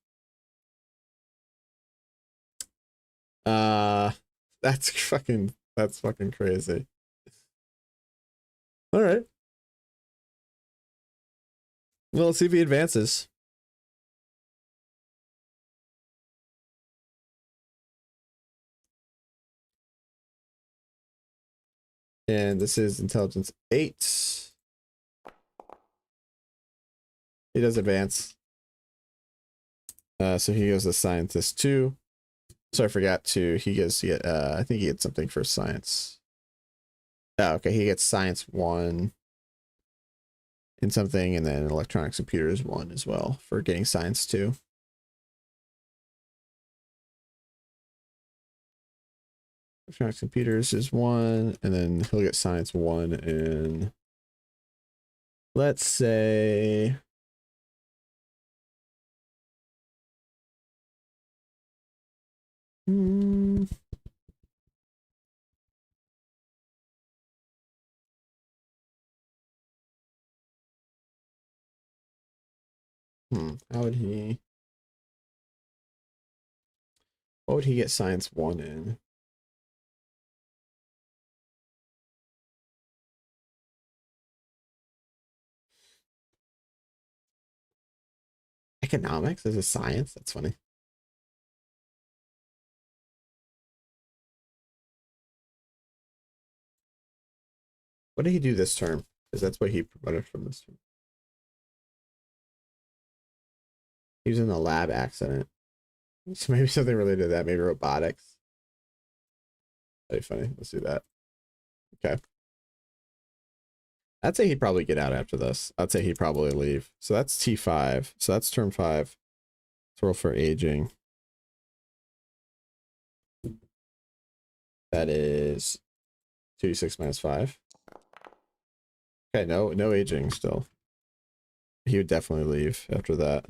That's fucking crazy. All right. Well, let's see if he advances. And this is intelligence 8. He does advance. So he goes to scientist 2. So I forgot to, he gets, I think he gets something for science. Oh, okay, he gets science 1 in something, and then electronics computers 1 as well for getting science 2. Electronics computers is 1, and then he'll get science 1 in, let's say, how would he, what would he get science 1 in? Economics is a science? That's funny. What did he do this term? Because that's what he promoted from this term. He was in a lab accident. So maybe something related to that. Maybe robotics. That'd be funny. Let's do that. Okay. I'd say he'd probably get out after this. I'd say he'd probably leave. So that's T5. So that's term 5. Let's roll for aging. That is 2d6 minus 5. Okay, no aging still. He would definitely leave after that.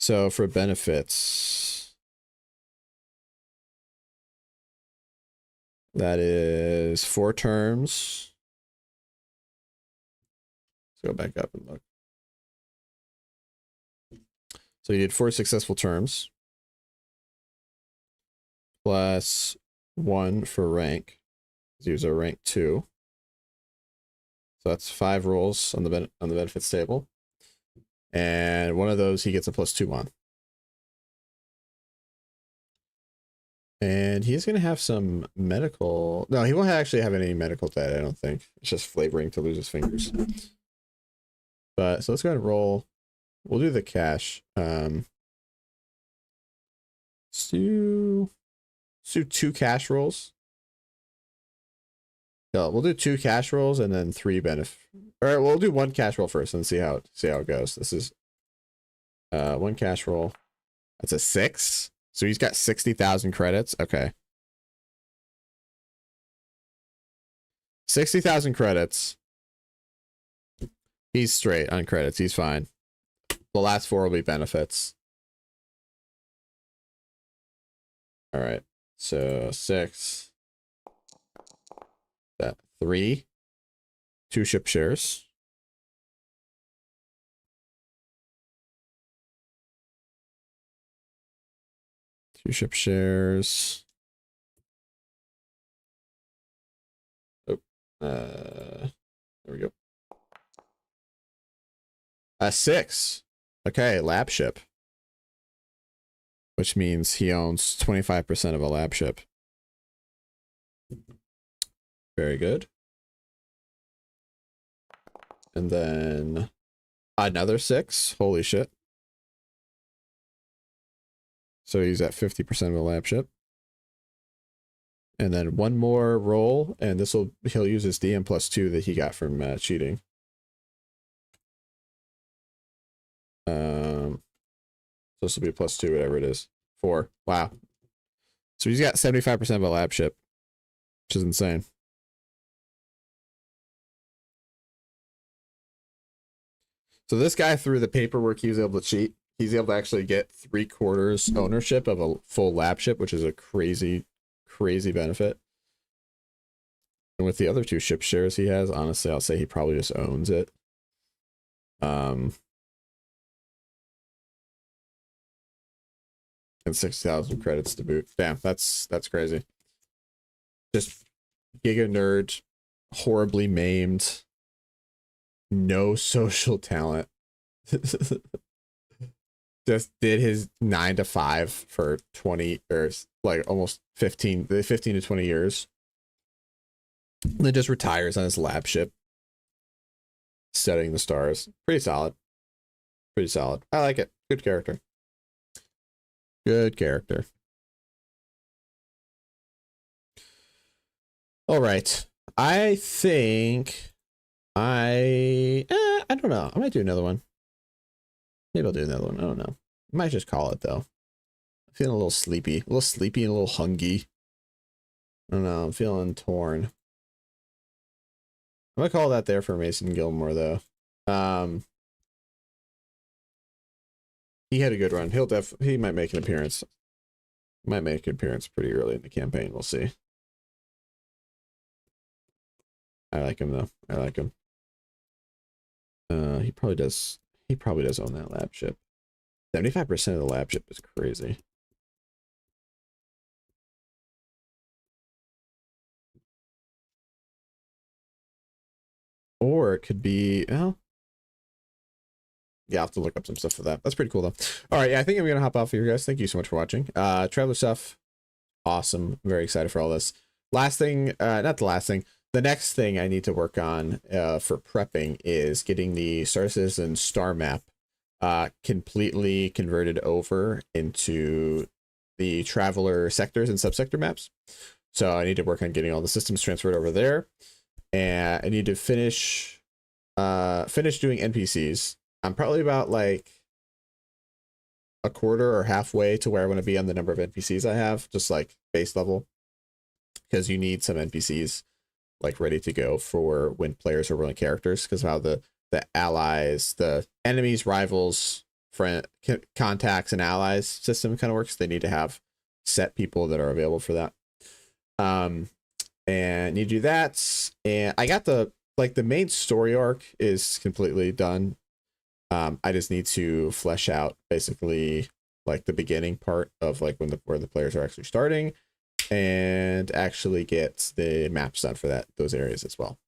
So for benefits, that is 4 terms. Let's go back up and look. So you did 4 successful terms, plus 1 for rank. He was a rank 2. So that's 5 rolls on the benefits table. And one of those he gets a +2 on. And he's going to have some medical... No, he won't actually have any medical debt, I don't think. It's just flavoring to lose his fingers. But, so let's go ahead and roll. We'll do the cash. Let's do 2 cash rolls. No, we'll do 2 cash rolls and then 3 benefit. All right, we'll do 1 cash roll first and see how it goes. This is 1 cash roll. That's a 6. So he's got 60,000 credits. Okay. 60,000 credits. He's straight on credits. He's fine. The last 4 will be benefits. All right. So 6. That 3. 2 ship shares. Two ship shares. Oh, there we go. A 6. Okay, lab ship. Which means he owns 25% of a lab ship. Very good. And then another 6. Holy shit. So he's at 50% of a lab ship. And then one more roll, and he'll use his DM +2 that he got from cheating. So this will be +2, whatever it is. 4. Wow. So he's got 75% of a lab ship, which is insane. So this guy, through the paperwork he was able to cheat, he's able to actually get 3/4 ownership of a full lab ship, which is a crazy benefit. And with the other 2 ship shares he has, honestly, I'll say he probably just owns it. And 6,000 credits to boot. Damn, that's crazy. Just giga nerd, horribly maimed, no social talent. Just did his 9 to 5 for 20 or like almost 15 to 20 years. And then just retires on his lab ship, studying the stars. Pretty solid. Pretty solid. I like it. Good character. Good character. All right. I think I don't know. I might do another one. Maybe I'll do another one. I don't know. I might just call it though. I'm feeling a little sleepy. A little sleepy and a little hungry. I don't know. I'm feeling torn. I'm gonna call that there for Mason Gilmore though. He had a good run. He might make an appearance. Might make an appearance pretty early in the campaign. We'll see. I like him though. I like him. He probably does own that lab ship. 75% of the lab ship is crazy. Or it could be, well, yeah, I'll have to look up some stuff for that. That's pretty cool though. All right, yeah, I think I'm gonna hop off here, guys. Thank you so much for watching. Traveler stuff, awesome. I'm very excited for all this. Last thing, not the last thing. The next thing I need to work on for prepping is getting the Star Citizen star map completely converted over into the Traveler sectors and subsector maps. So I need to work on getting all the systems transferred over there, and I need to finish doing NPCs. I'm probably about like a quarter or halfway to where I want to be on the number of NPCs I have, just like base level, because you need some NPCs like ready to go for when players are rolling characters, because of how the allies, the enemies, rivals, friend, contacts, and allies system kind of works. They need to have set people that are available for that. And you do that, and I got the main story arc is completely done. I just need to flesh out basically like the beginning part of like where the players are actually starting, and actually get the maps done for those areas as well.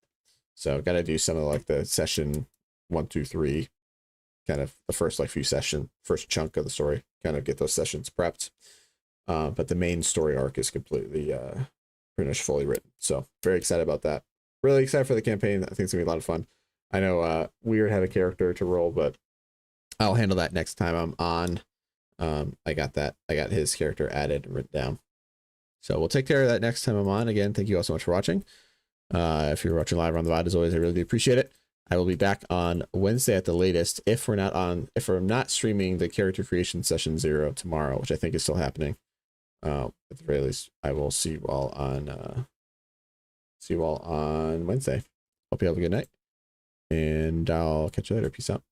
So got to do some of like the session 1, 2, 3, kind of the first like first chunk of the story, kind of get those sessions prepped. But the main story arc is completely pretty much fully written. So very excited about that. Really excited for the campaign. I think it's gonna be a lot of fun. I know Weird had a character to roll, but I'll handle that next time I'm on. I got his character added and written down. So we'll take care of that next time I'm on. Again, thank you all so much for watching. If you're watching live on the VOD, as always, I really do appreciate it. I will be back on Wednesday at the latest. If I'm not streaming the character creation session 0 tomorrow, which I think is still happening. At the very least, I will see you all on Wednesday. Hope you have a good night. and I'll catch you later. Peace out.